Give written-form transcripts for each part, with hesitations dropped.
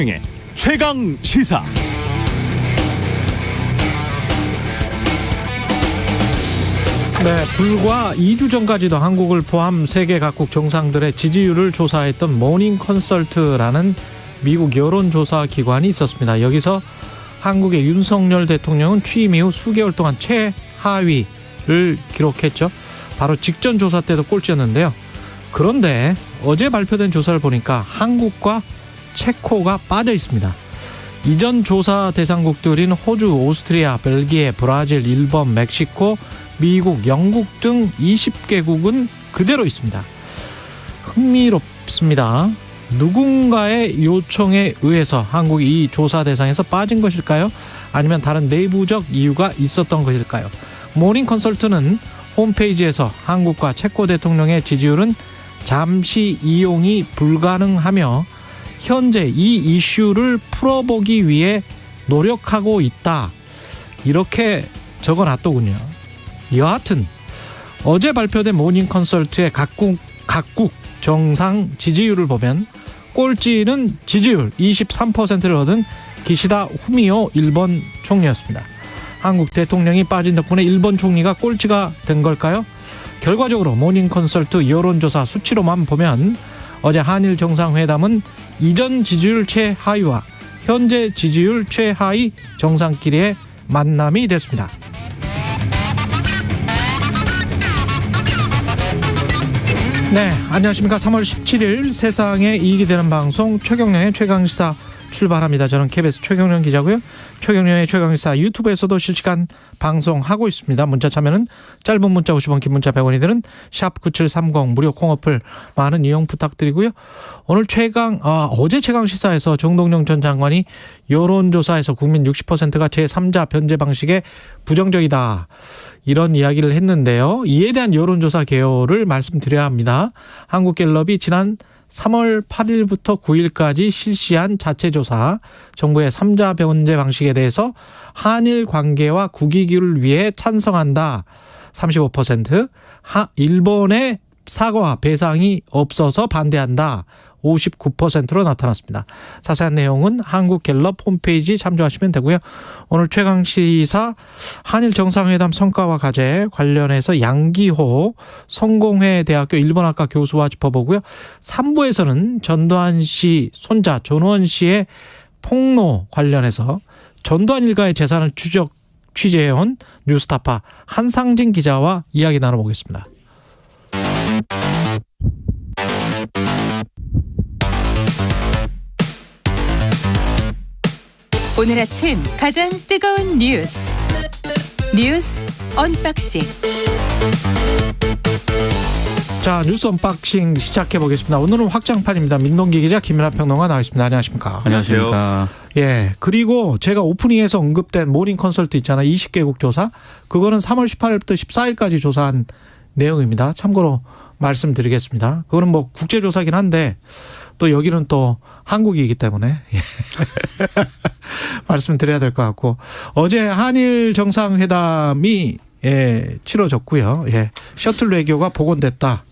최경영의 최강 시사. 네, 불과 2주 전까지도 한국을 포함 세계 각국 정상들의 지지율을 조사했던 모닝 컨설트라는 미국 여론조사 기관이 있었습니다. 여기서 한국의 윤석열 대통령은 취임 이후 수개월 동안 최하위를 기록했죠. 바로 직전 조사 때도 꼴찌였는데요. 그런데 어제 발표된 조사를 보니까 한국과 체코가 빠져 있습니다. 이전 조사 대상국들인 호주, 오스트리아, 벨기에, 브라질, 일본, 멕시코, 미국, 영국 등 20개국은 그대로 있습니다. 흥미롭습니다. 누군가의 요청에 의해서 한국이 이 조사 대상에서 빠진 것일까요? 아니면 다른 내부적 이유가 있었던 것일까요? 모닝 컨설트는 홈페이지에서 한국과 체코 대통령의 지지율은 잠시 이용이 불가능하며 현재 이 이슈를 풀어보기 위해 노력하고 있다, 이렇게 적어놨더군요. 여하튼 어제 발표된 모닝 컨설트의 각국 정상 지지율을 보면 꼴찌는 지지율 23%를 얻은 기시다 후미오 일본 총리였습니다. 한국 대통령이 빠진 덕분에 일본 총리가 꼴찌가 된 걸까요? 결과적으로 모닝 컨설트 여론조사 수치로만 보면 어제 한일 정상회담은 이전 지지율 최하위와 현재 지지율 최하위 정상끼리의 만남이 됐습니다. 네, 안녕하십니까. 3월 17일 세상에 이익이 되는 방송 최경영의 최강시사 출발합니다. 저는 KBS 최경영 기자고요. 최경영의 최강시사 유튜브에서도 실시간 방송하고 있습니다. 문자 참여는 짧은 문자 50원, 긴 문자 100원이 드는 샵9730 무료 콩어플 많은 이용 부탁드리고요. 오늘 어제 최강시사에서 정동영 전 장관이 여론조사에서 국민 60%가 제3자 변제 방식에 부정적이다, 이런 이야기를 했는데요. 이에 대한 여론조사 개요를 말씀드려야 합니다. 한국갤럽이 지난 3월 8일부터 9일까지 실시한 자체조사, 정부의 3자 변제 방식에 대해서 한일 관계와 국익을 위해 찬성한다 35%, 일본의 사과와 배상이 없어서 반대한다 59%로 나타났습니다. 자세한 내용은 한국갤럽 홈페이지 참조하시면 되고요. 오늘 최강시사 한일 정상회담 성과와 과제 관련해서 양기호 성공회대학교 일본학과 교수와 짚어보고요. 3부에서는 전두환 씨 손자 전우원 씨의 폭로 관련해서 전두환 일가의 재산을 취재해온 뉴스타파 한상진 기자와 이야기 나눠보겠습니다. 오늘 아침 가장 뜨거운 뉴스 언박싱. 자, 뉴스 언박싱 시작해 보겠습니다. 오늘은 확장판입니다. 민동기 기자, 김민하 평론가 나와 있습니다. 안녕하십니까? 안녕하십니까? 예, 그리고 제가 오프닝에서 언급된 모닝 컨설트 있잖아요. 20개국 조사. 그거는 3월 18일부터 14일까지 조사한 내용입니다. 참고로 말씀드리겠습니다. 그거는 뭐 국제조사긴 한데 또 여기는 또 한국이기 때문에 말씀드려야 될 것 같고, 어제 한일 정상회담이 치러졌고요. 셔틀 외교가 복원됐다.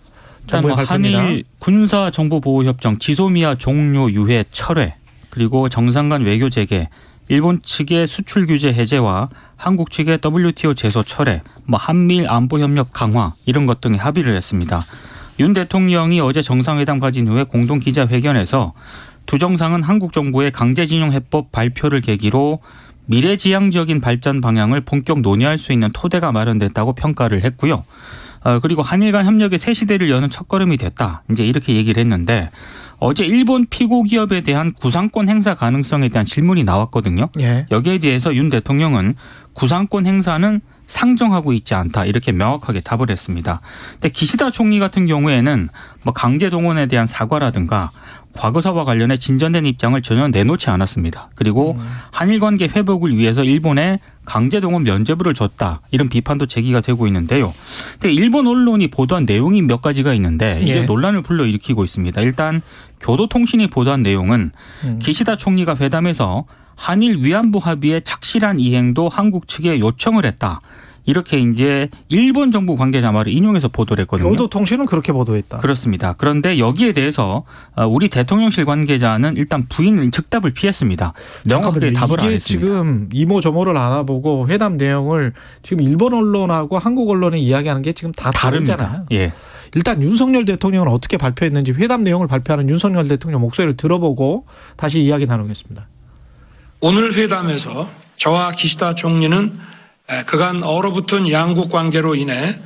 정부의 발표입니다. 한일 군사정보보호협정 지소미아 종료 유예 철회, 그리고 정상 간 외교 재개, 일본 측의 수출 규제 해제와 한국 측의 WTO 제소 철회, 한미일 안보협력 강화, 이런 것 등에 합의를 했습니다. 윤 대통령이 어제 정상회담 가진 후에 공동 기자회견에서 두 정상은 한국 정부의 강제징용 해법 발표를 계기로 미래지향적인 발전 방향을 본격 논의할 수 있는 토대가 마련됐다고 평가를 했고요. 그리고 한일 간 협력의 새 시대를 여는 첫걸음이 됐다, 이제 이렇게 얘기를 했는데, 어제 일본 피고 기업에 대한 구상권 행사 가능성에 대한 질문이 나왔거든요. 예. 여기에 대해서 윤 대통령은 구상권 행사는 상정하고 있지 않다, 이렇게 명확하게 답을 했습니다. 근데 기시다 총리 같은 경우에는 강제 동원에 대한 사과라든가 과거사와 관련해 진전된 입장을 전혀 내놓지 않았습니다. 그리고 한일 관계 회복을 위해서 일본에 강제 동원 면죄부를 줬다, 이런 비판도 제기가 되고 있는데요. 근데 일본 언론이 보도한 내용이 몇 가지가 있는데 이게 논란을 불러일으키고 있습니다. 일단 교도통신이 보도한 내용은 기시다 총리가 회담에서 한일 위안부 합의의 착실한 이행도 한국 측에 요청을 했다, 이렇게 이제 일본 정부 관계자 말을 인용해서 보도를 했거든요. 교도통신은 그렇게 보도했다. 그렇습니다. 그런데 여기에 대해서 우리 대통령실 관계자는 일단 부인 즉답을 피했습니다. 명확하게 답을 안 이게 했습니다. 지금 이모저모를 알아보고 회담 내용을 지금 일본 언론하고 한국 언론이 이야기하는 게 지금 다 다릅니다. 다르잖아요. 예. 일단 윤석열 대통령은 어떻게 발표했는지 회담 내용을 발표하는 윤석열 대통령 목소리를 들어보고 다시 이야기 나누겠습니다. 오늘 회담에서 저와 기시다 총리는 그간 얼어붙은 양국 관계로 인해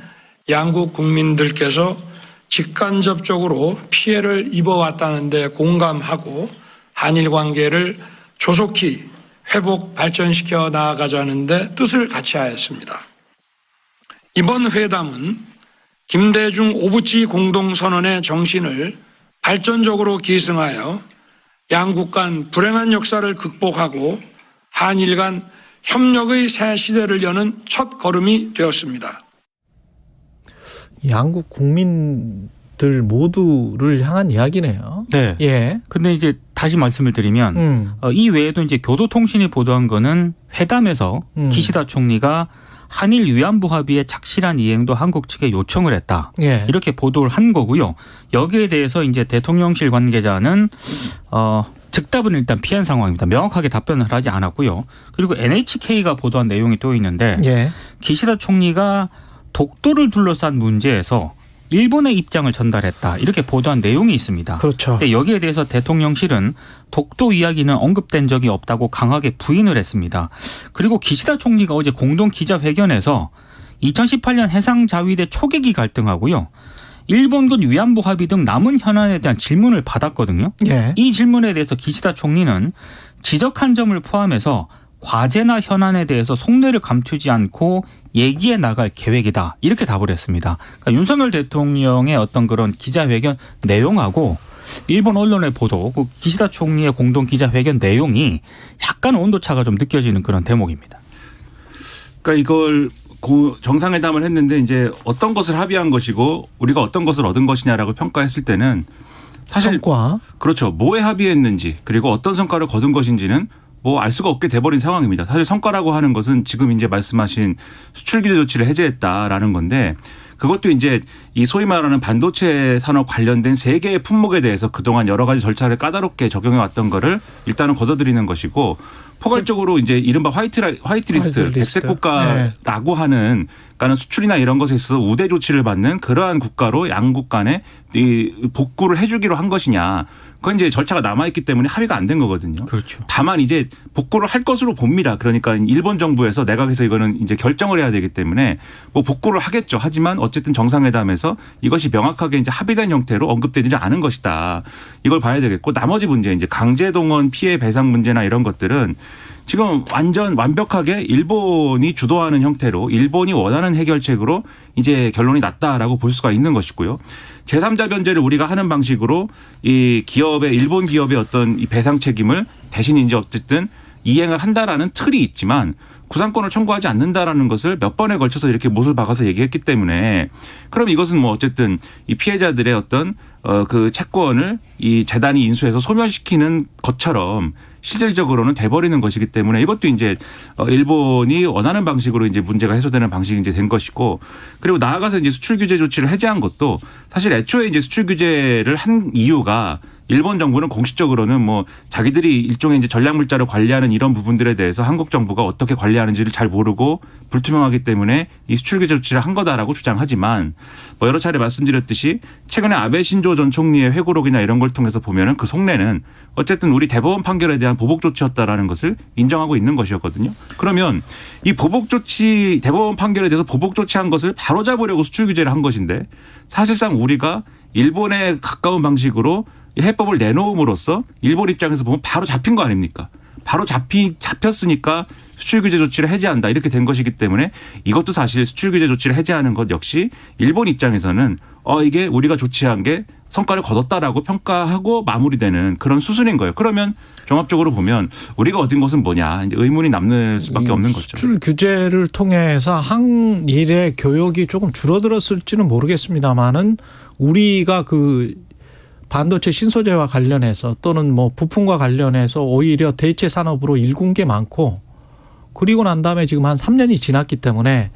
양국 국민들께서 직간접적으로 피해를 입어왔다는 데 공감하고 한일 관계를 조속히 회복 발전시켜 나아가자는 데 뜻을 같이 하였습니다. 이번 회담은 김대중 오부치 공동선언의 정신을 발전적으로 계승하여 양국 간 불행한 역사를 극복하고 한일 간 협력의 새 시대를 여는 첫 걸음이 되었습니다. 양국 국민들 모두를 향한 이야기네요. 네. 예. 근데 이제 다시 말씀을 드리면 이 외에도 이제 교도통신이 보도한 거는 회담에서 기시다 총리가 한일 위안부 합의의 착실한 이행도 한국 측에 요청을 했다. 예. 이렇게 보도를 한 거고요. 여기에 대해서 이제 대통령실 관계자는 즉답은 일단 피한 상황입니다. 명확하게 답변을 하지 않았고요. 그리고 NHK가 보도한 내용이 또 있는데 예. 기시다 총리가 독도를 둘러싼 문제에서 일본의 입장을 전달했다. 이렇게 보도한 내용이 있습니다. 그렇죠. 근데 여기에 대해서 대통령실은 독도 이야기는 언급된 적이 없다고 강하게 부인을 했습니다. 그리고 기시다 총리가 어제 공동 기자회견에서 2018년 해상자위대 초계기 갈등하고요. 일본군 위안부 합의 등 남은 현안에 대한 질문을 받았거든요. 예. 이 질문에 대해서 기시다 총리는 지적한 점을 포함해서 과제나 현안에 대해서 속내를 감추지 않고 얘기해 나갈 계획이다. 이렇게 답을 했습니다. 그러니까 윤석열 대통령의 어떤 그런 기자회견 내용하고 일본 언론의 보도, 그 기시다 총리의 공동 기자회견 내용이 약간 온도차가 좀 느껴지는 그런 대목입니다. 그러니까 이걸 정상회담을 했는데 이제 어떤 것을 합의한 것이고 우리가 어떤 것을 얻은 것이냐라고 평가했을 때는 사실 성과. 그렇죠. 뭐에 합의했는지 그리고 어떤 성과를 거둔 것인지는 뭐 알 수가 없게 돼버린 상황입니다. 사실 성과라고 하는 것은 지금 이제 말씀하신 수출 규제 조치를 해제했다라는 건데 그것도 이제 이 소위 말하는 반도체 산업 관련된 세 개의 품목에 대해서 그동안 여러 가지 절차를 까다롭게 적용해 왔던 거를 일단은 걷어들이는 것이고 포괄적으로 이제 이른바 화이트리스트 백색 국가라고 하는 그러니까 수출이나 이런 것에 있어서 우대 조치를 받는 그러한 국가로 양국 간에 이 복구를 해주기로 한 것이냐. 그건 이제 절차가 남아있기 때문에 합의가 안 된 거거든요. 그렇죠. 다만 이제 복구를 할 것으로 봅니다. 그러니까 일본 정부에서 내각에서 이거는 이제 결정을 해야 되기 때문에 뭐 복구를 하겠죠. 하지만 어쨌든 정상회담에서 이것이 명확하게 이제 합의된 형태로 언급되지 않은 것이다. 이걸 봐야 되겠고 나머지 문제 이제 강제동원 피해 배상 문제나 이런 것들은 지금 완전 완벽하게 일본이 주도하는 형태로 일본이 원하는 해결책으로 이제 결론이 났다라고 볼 수가 있는 것이고요. 제3자 변제를 우리가 하는 방식으로 이 기업의 일본 기업의 어떤 이 배상 책임을 대신 이제 어쨌든 이행을 한다라는 틀이 있지만 구상권을 청구하지 않는다라는 것을 몇 번에 걸쳐서 이렇게 못을 박아서 얘기했기 때문에 그럼 이것은 뭐 어쨌든 이 피해자들의 어떤 그 채권을 이 재단이 인수해서 소멸시키는 것처럼 실질적으로는 돼버리는 것이기 때문에 이것도 이제 일본이 원하는 방식으로 이제 문제가 해소되는 방식이 이제 된 것이고 그리고 나아가서 이제 수출 규제 조치를 해제한 것도 사실 애초에 이제 수출 규제를 한 이유가 일본 정부는 공식적으로는 뭐 자기들이 일종의 이제 전략 물자를 관리하는 이런 부분들에 대해서 한국 정부가 어떻게 관리하는지를 잘 모르고 불투명하기 때문에 이 수출 규제 조치를 한 거다라고 주장하지만 뭐 여러 차례 말씀드렸듯이 최근에 아베 신조 전 총리의 회고록이나 이런 걸 통해서 보면은 그 속내는 어쨌든 우리 대법원 판결에 대한 보복 조치였다라는 것을 인정하고 있는 것이었거든요. 그러면 이 보복 조치 대법원 판결에 대해서 보복 조치한 것을 바로잡으려고 수출 규제를 한 것인데 사실상 우리가 일본에 가까운 방식으로 해법을 내놓음으로써 일본 입장에서 보면 바로 잡힌 거 아닙니까? 바로 잡혔으니까 수출 규제 조치를 해제한다 이렇게 된 것이기 때문에 이것도 사실 수출 규제 조치를 해제하는 것 역시 일본 입장에서는 이게 우리가 조치한 게 성과를 거뒀다라고 평가하고 마무리되는 그런 수순인 거예요. 그러면 종합적으로 보면 우리가 얻은 것은 뭐냐 이제 의문이 남는 수밖에 없는 거죠. 수출 규제를 통해서 한일의 교역이 조금 줄어들었을지는 모르겠습니다만은 우리가 그 반도체 신소재와 관련해서 또는 뭐 부품과 관련해서 오히려 대체 산업으로 일군 게 많고 그리고 난 다음에 지금 한 3년이 지났기 때문에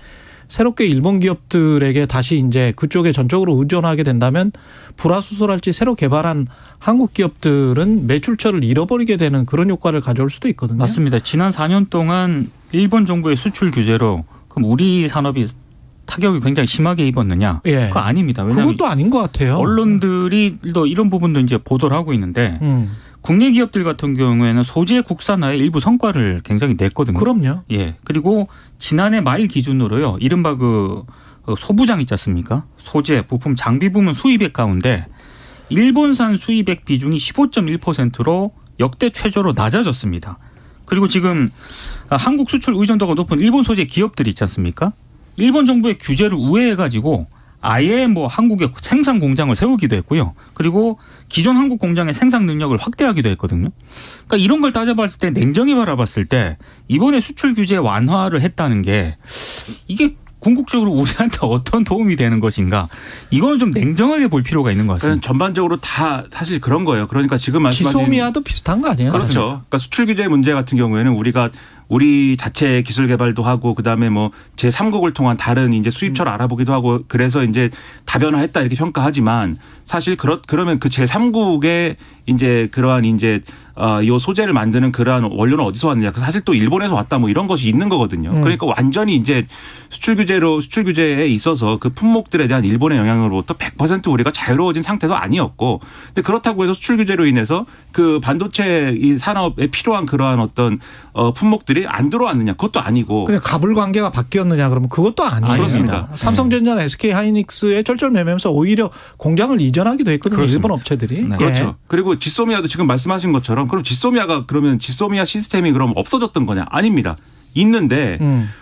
새롭게 일본 기업들에게 다시 이제 그쪽에 전적으로 의존하게 된다면 불화수소랄지 새로 개발한 한국 기업들은 매출처를 잃어버리게 되는 그런 효과를 가져올 수도 있거든요. 맞습니다. 지난 4년 동안 일본 정부의 수출 규제로 그럼 우리 산업이 타격을 굉장히 심하게 입었느냐? 예. 그거 아닙니다. 왜냐하면 그것도 아닌 것 같아요. 언론들이 또 이런 부분도 이제 보도를 하고 있는데 국내 기업들 같은 경우에는 소재 국산화의 일부 성과를 굉장히 냈거든요. 그럼요. 예. 그리고 지난해 말 기준으로요. 이른바 그 소부장 있지 않습니까? 소재, 부품, 장비 부문 수입액 가운데 일본산 수입액 비중이 15.1%로 역대 최저로 낮아졌습니다. 그리고 지금 한국 수출 의존도가 높은 일본 소재 기업들이 있지 않습니까? 일본 정부의 규제를 우회해가지고 아예 뭐 한국에 생산 공장을 세우기도 했고요. 그리고 기존 한국 공장의 생산 능력을 확대하기도 했거든요. 그러니까 이런 걸 따져봤을 때 냉정히 바라봤을 때 이번에 수출 규제 완화를 했다는 게 이게 궁극적으로 우리한테 어떤 도움이 되는 것인가. 이거는 좀 냉정하게 볼 필요가 있는 것 같습니다. 전반적으로 다 사실 그런 거예요. 그러니까 지금 말씀하신 지소미아도 비슷한 거 아니에요? 그렇죠. 그러니까 수출 규제 문제 같은 경우에는 우리가 우리 자체 기술 개발도 하고 그다음에 뭐 제3국을 통한 다른 이제 수입처를 알아보기도 하고 그래서 이제 다변화했다 이렇게 평가하지만 사실 그러면 그 제3국의 이제 그러한 이제 이 소재를 만드는 그러한 원료는 어디서 왔느냐. 사실 또 일본에서 왔다 뭐 이런 것이 있는 거거든요. 그러니까 완전히 이제 수출 규제에 있어서 그 품목들에 대한 일본의 영향으로부터 100% 우리가 자유로워진 상태도 아니었고 근데 그렇다고 해서 수출 규제로 인해서 그 반도체 이 산업에 필요한 그러한 어떤 품목들이 안 들어왔느냐 그것도 아니고 그냥 갑을 관계가 바뀌었느냐 그러면 그것도 아니에요. 그렇습니다. 삼성전자나 SK 하이닉스의 쩔쩔매매면서 오히려 공장을 이전하기도 했거든요. 그렇습니다. 일본 업체들이. 네. 그렇죠. 그리고 지소미아도 지금 말씀하신 것처럼 그럼 지소미아 시스템이 그럼 없어졌던 거냐? 아닙니다. 있는데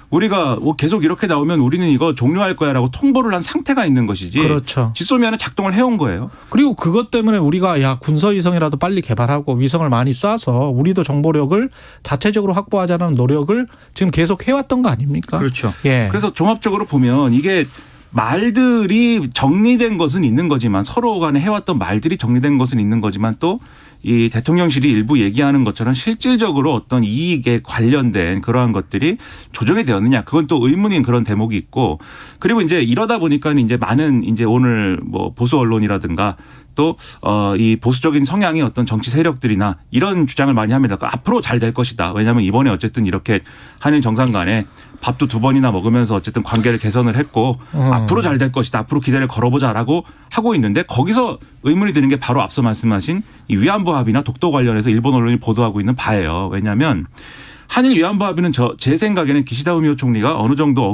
우리가 계속 이렇게 나오면 우리는 이거 종료할 거야라고 통보를 한 상태가 있는 것이지. 그렇죠. 지소미아는 작동을 해온 거예요. 그리고 그것 때문에 우리가 군서위성이라도 빨리 개발하고 위성을 많이 쏴서 우리도 정보력을 자체적으로 확보하자는 노력을 지금 계속 해왔던 거 아닙니까? 그렇죠. 예. 그래서 종합적으로 보면 이게 말들이 정리된 것은 있는 거지만 서로 간에 해왔던 말들이 정리된 것은 있는 거지만 또 이 대통령실이 일부 얘기하는 것처럼 실질적으로 어떤 이익에 관련된 그러한 것들이 조정이 되었느냐 그건 또 의문인 그런 대목이 있고 그리고 이제 이러다 보니까 이제 많은 이제 오늘 뭐 보수 언론이라든가 또 이 보수적인 성향의 어떤 정치 세력들이나 이런 주장을 많이 합니다. 그러니까 앞으로 잘 될 것이다. 왜냐하면 이번에 어쨌든 이렇게 한일 정상 간에 밥도 2번이나 먹으면서 어쨌든 관계를 개선을 했고 앞으로 잘 될 것이다. 앞으로 기대를 걸어보자라고 하고 있는데 거기서 의문이 드는 게 바로 앞서 말씀하신 이 위안부 합의나 독도 관련해서 일본 언론이 보도하고 있는 바예요. 왜냐하면 한일 위안부 합의는 제 생각에는 기시다 후미오 총리가 어느 정도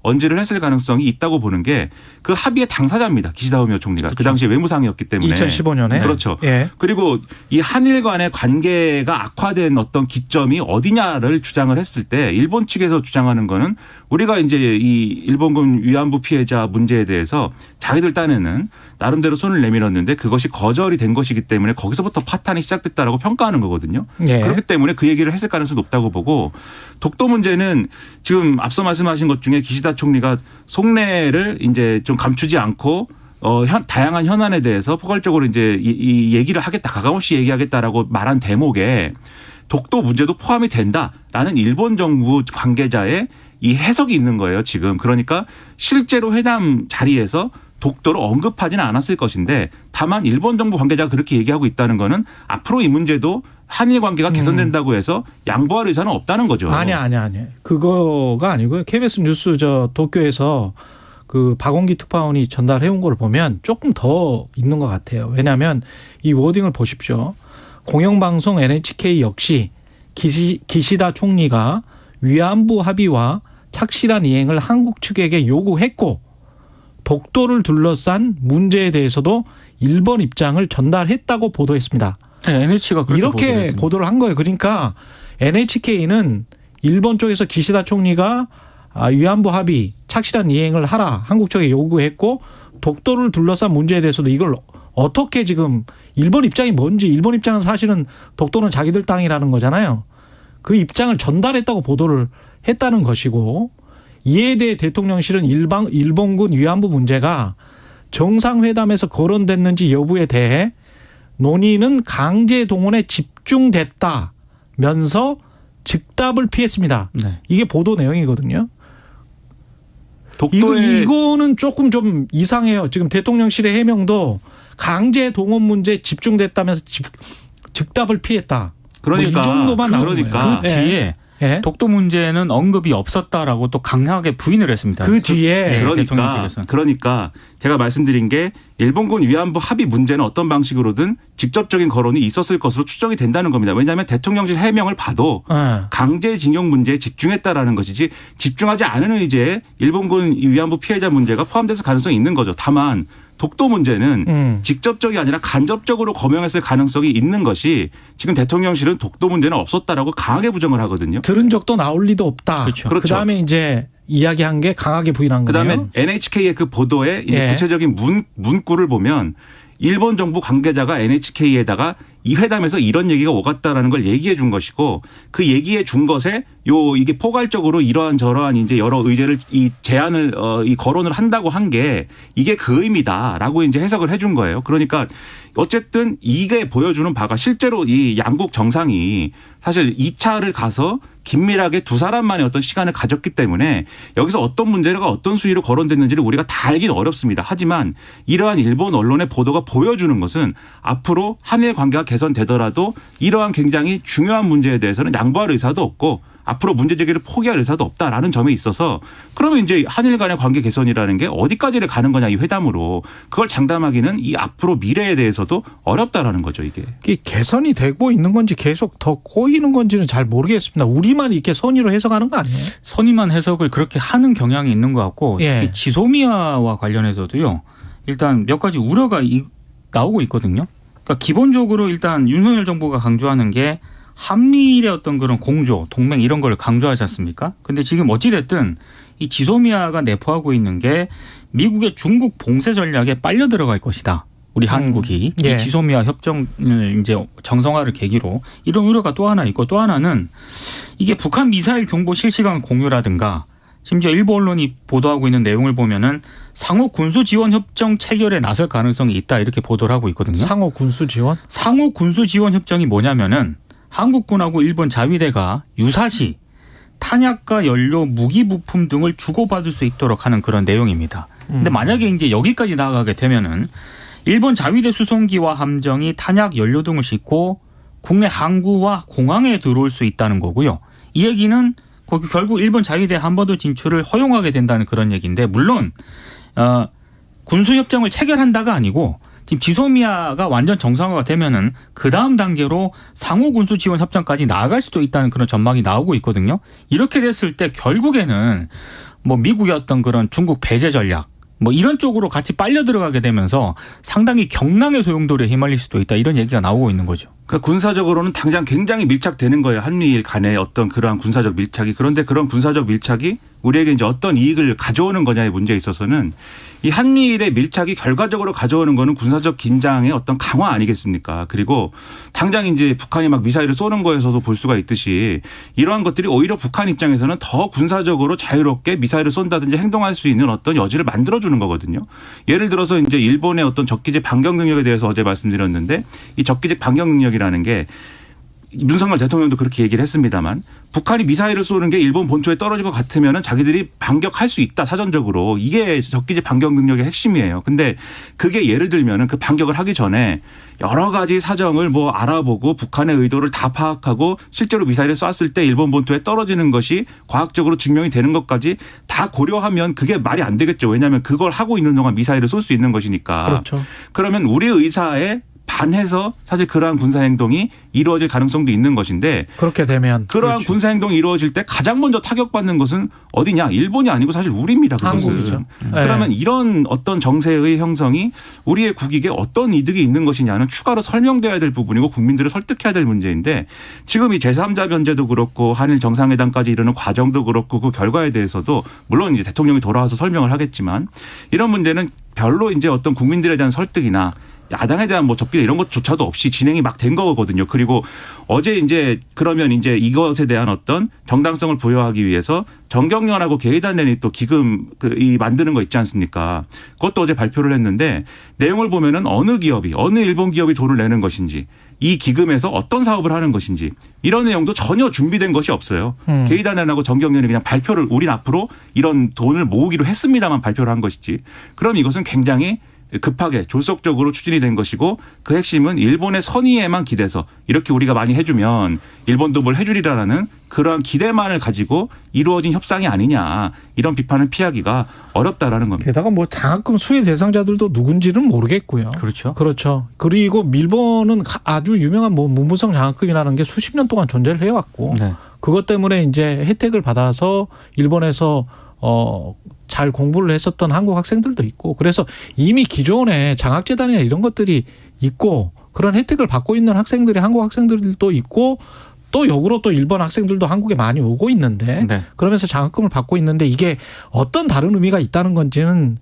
언지를 했을 가능성이 있다고 보는 게 그 합의의 당사자입니다. 기시다 후미오 총리가. 그렇죠. 그 당시에 외무상이었기 때문에. 2015년에. 그렇죠. 예. 그리고 이 한일 간의 관계가 악화된 어떤 기점이 어디냐를 주장을 했을 때 일본 측에서 주장하는 거는 우리가 이제 이 일본군 위안부 피해자 문제에 대해서 자기들 딴에는 나름대로 손을 내밀었는데 그것이 거절이 된 것이기 때문에 거기서부터 파탄이 시작됐다라고 평가하는 거거든요. 예. 그렇기 때문에 그 얘기를 했을 가능성이 높다고 보고 독도 문제는 지금 앞서 말씀하신 것 중에 기시다 총리가 속내를 이제 좀 감추지 않고 다양한 현안에 대해서 포괄적으로 이제 이 얘기를 하겠다 가감없이 얘기하겠다라고 말한 대목에 독도 문제도 포함이 된다라는 일본 정부 관계자의 이 해석이 있는 거예요 지금. 그러니까 실제로 회담 자리에서 독도를 언급하지는 않았을 것인데 다만 일본 정부 관계자가 그렇게 얘기하고 있다는 거는 앞으로 이 문제도 한일 관계가 개선된다고 해서 양보할 의사는 없다는 거죠. 아니. 그거가 아니고요. KBS 뉴스 도쿄에서 그 박원기 특파원이 전달해온 걸 보면 조금 더 있는 것 같아요. 왜냐하면 이 워딩을 보십시오. 공영방송 NHK 역시 기시다 총리가 위안부 합의와 착실한 이행을 한국 측에게 요구했고 독도를 둘러싼 문제에 대해서도 일본 입장을 전달했다고 보도했습니다. 네, NHK가 이렇게 보도를 한 거예요. 그러니까 NHK는 일본 쪽에서 기시다 총리가 위안부 합의 착실한 이행을 하라 한국 측에 요구했고 독도를 둘러싼 문제에 대해서도 이걸 어떻게 지금 일본 입장이 뭔지 일본 입장은 사실은 독도는 자기들 땅이라는 거잖아요. 그 입장을 전달했다고 보도를 했다는 것이고 이에 대해 대통령실은 일본군 위안부 문제가 정상회담에서 거론됐는지 여부에 대해 논의는 강제 동원에 집중됐다면서 즉답을 피했습니다. 네. 이게 보도 내용이거든요. 이거는 조금 좀 이상해요. 지금 대통령실의 해명도 강제 동원 문제에 집중됐다면서 즉답을 피했다. 그러니까 뭐 이 정도만 나오는 그러니까 거예요. 그 뒤에 예. 독도 문제는 언급이 없었다라고 또 강하게 부인을 했습니다. 그 뒤에 네, 대통령실에서는. 그러니까 제가 말씀드린 게 일본군 위안부 합의 문제는 어떤 방식으로든 직접적인 거론이 있었을 것으로 추정이 된다는 겁니다. 왜냐하면 대통령실 해명을 봐도 강제징용 문제에 집중했다라는 것이지 집중하지 않은 의제에 일본군 위안부 피해자 문제가 포함돼서 가능성이 있는 거죠. 다만 독도 문제는 직접적이 아니라 간접적으로 검열했을 가능성이 있는 것이 지금 대통령실은 독도 문제는 없었다라고 강하게 부정을 하거든요. 들은 적도 나올 리도 없다. 그렇죠. 그다음에 이제 이야기한 게 강하게 부인한 거예요. 그다음에 NHK의 그 보도에 예. 구체적인 문구를 보면 일본 정부 관계자가 NHK에다가 이 회담에서 이런 얘기가 오갔다라는 걸 얘기해 준 것이고 그 얘기해 준 것에 이게 포괄적으로 이러한 저러한 이제 여러 의제를 이 제안을 이 거론을 한다고 한 게 이게 그 의미다라고 이제 해석을 해 준 거예요. 그러니까 어쨌든 이게 보여주는 바가 실제로 이 양국 정상이 사실 2차를 가서 긴밀하게 두 사람만의 어떤 시간을 가졌기 때문에 여기서 어떤 문제가 어떤 수위로 거론됐는지를 우리가 다 알기는 어렵습니다. 하지만 이러한 일본 언론의 보도가 보여주는 것은 앞으로 한일 관계가 개선되더라도 이러한 굉장히 중요한 문제에 대해서는 양보할 의사도 없고 앞으로 문제 제기를 포기할 의사도 없다라는 점에 있어서 그러면 이제 한일 간의 관계 개선이라는 게 어디까지를 가는 거냐 이 회담으로 그걸 장담하기는 이 앞으로 미래에 대해서도 어렵다라는 거죠 이게. 이게 개선이 되고 있는 건지 계속 더 꼬이는 건지는 잘 모르겠습니다. 우리만 이렇게 선의로 해석하는 거 아니에요? 선임한 해석을 그렇게 하는 경향이 있는 것 같고 예. 특히 지소미아와 관련해서도요. 일단 몇 가지 우려가 나오고 있거든요. 그러니까 기본적으로 일단 윤석열 정부가 강조하는 게 한미일의 어떤 그런 공조, 동맹 이런 걸 강조하지 않습니까? 근데 지금 어찌됐든 이 지소미아가 내포하고 있는 게 미국의 중국 봉쇄 전략에 빨려 들어갈 것이다. 우리 한국이 예. 이 지소미아 협정을 이제 정상화를 계기로 이런 우려가 또 하나 있고 또 하나는 이게 북한 미사일 정보 실시간 공유라든가 심지어 일부 언론이 보도하고 있는 내용을 보면은 상호 군수 지원 협정 체결에 나설 가능성이 있다 이렇게 보도를 하고 있거든요. 상호 군수 지원? 상호 군수 지원 협정이 뭐냐면은 한국군하고 일본 자위대가 유사시 탄약과 연료, 무기 부품 등을 주고받을 수 있도록 하는 그런 내용입니다. 근데 만약에 이제 여기까지 나아가게 되면은 일본 자위대 수송기와 함정이 탄약, 연료 등을 싣고 국내 항구와 공항에 들어올 수 있다는 거고요. 이 얘기는 거기 결국 일본 자위대 한반도 진출을 허용하게 된다는 그런 얘기인데 물론 군수협정을 체결한다가 아니고 지금 지소미아가 완전 정상화가 되면은 그 다음 단계로 상호 군수 지원 협정까지 나아갈 수도 있다는 그런 전망이 나오고 있거든요. 이렇게 됐을 때 결국에는 뭐 미국의 어떤 그런 중국 배제 전략 뭐 이런 쪽으로 같이 빨려 들어가게 되면서 상당히 경랑의 소용돌이에 휘말릴 수도 있다 이런 얘기가 나오고 있는 거죠. 그러니까 군사적으로는 당장 굉장히 밀착되는 거예요. 한미일 간의 어떤 그러한 군사적 밀착이. 그런데 그런 군사적 밀착이 우리에게 이제 어떤 이익을 가져오는 거냐의 문제에 있어서는 이 한미일의 밀착이 결과적으로 가져오는 거는 군사적 긴장의 어떤 강화 아니겠습니까? 그리고 당장 이제 북한이 막 미사일을 쏘는 거에서도 볼 수가 있듯이 이러한 것들이 오히려 북한 입장에서는 더 군사적으로 자유롭게 미사일을 쏜다든지 행동할 수 있는 어떤 여지를 만들어주는 거거든요. 예를 들어서 이제 일본의 어떤 적기제 반경 능력에 대해서 어제 말씀드렸는데 이 적기제 반경 능력이라는 게 윤석열 대통령도 그렇게 얘기를 했습니다만 북한이 미사일을 쏘는 게 일본 본토에 떨어질 것 같으면 자기들이 반격할 수 있다 사전적으로 이게 적기제 반격 능력의 핵심이에요. 근데 그게 예를 들면 그 반격을 하기 전에 여러 가지 사정을 뭐 알아보고 북한의 의도를 다 파악하고 실제로 미사일을 쐈을 때 일본 본토에 떨어지는 것이 과학적으로 증명이 되는 것까지 다 고려하면 그게 말이 안 되겠죠. 왜냐하면 그걸 하고 있는 동안 미사일을 쏠 수 있는 것이니까. 그렇죠. 그러면 우리 의사에 반해서 사실 그러한 군사행동이 이루어질 가능성도 있는 것인데 그렇게 되면 그러한 그렇죠. 군사행동이 이루어질 때 가장 먼저 타격받는 것은 어디냐? 일본이 아니고 사실 우리입니다. 그것은. 한국이죠. 그러면 이런 어떤 정세의 형성이 우리의 국익에 어떤 이득이 있는 것이냐는 추가로 설명돼야 될 부분이고 국민들을 설득해야 될 문제인데 지금 이 제3자 변제도 그렇고 한일 정상회담까지 이르는 과정도 그렇고 그 결과에 대해서도 물론 이제 대통령이 돌아와서 설명을 하겠지만 이런 문제는 별로 이제 어떤 국민들에 대한 설득이나 야당에 대한 뭐 접기나 이런 것조차도 없이 진행이 막 된 거거든요. 그리고 어제 이제 그러면 이제 이것에 대한 어떤 정당성을 부여하기 위해서 정경련하고 개의단련이 또 기금 이 만드는 거 있지 않습니까? 그것도 어제 발표를 했는데 내용을 보면은 어느 기업이 어느 일본 기업이 돈을 내는 것인지 이 기금에서 어떤 사업을 하는 것인지 이런 내용도 전혀 준비된 것이 없어요. 개의단련하고 정경련이 그냥 발표를 우린 앞으로 이런 돈을 모으기로 했습니다만 발표를 한 것이지. 그럼 이것은 굉장히 급하게 졸속적으로 추진이 된 것이고 그 핵심은 일본의 선의에만 기대서 이렇게 우리가 많이 해주면 일본도 뭘 해주리라는 그러한 기대만을 가지고 이루어진 협상이 아니냐 이런 비판을 피하기가 어렵다라는 겁니다. 게다가 뭐 장학금 수혜 대상자들도 누군지는 모르겠고요. 그렇죠. 그렇죠. 그리고 일본은 아주 유명한 뭐 문무성 장학금이라는 게 수십 년 동안 존재를 해왔고 네. 그것 때문에 이제 혜택을 받아서 일본에서 잘 공부를 했었던 한국 학생들도 있고 그래서 이미 기존에 장학재단이나 이런 것들이 있고 그런 혜택을 받고 있는 학생들이 한국 학생들도 있고 또 역으로 또 일본 학생들도 한국에 많이 오고 있는데 네. 그러면서 장학금을 받고 있는데 이게 어떤 다른 의미가 있다는 건지는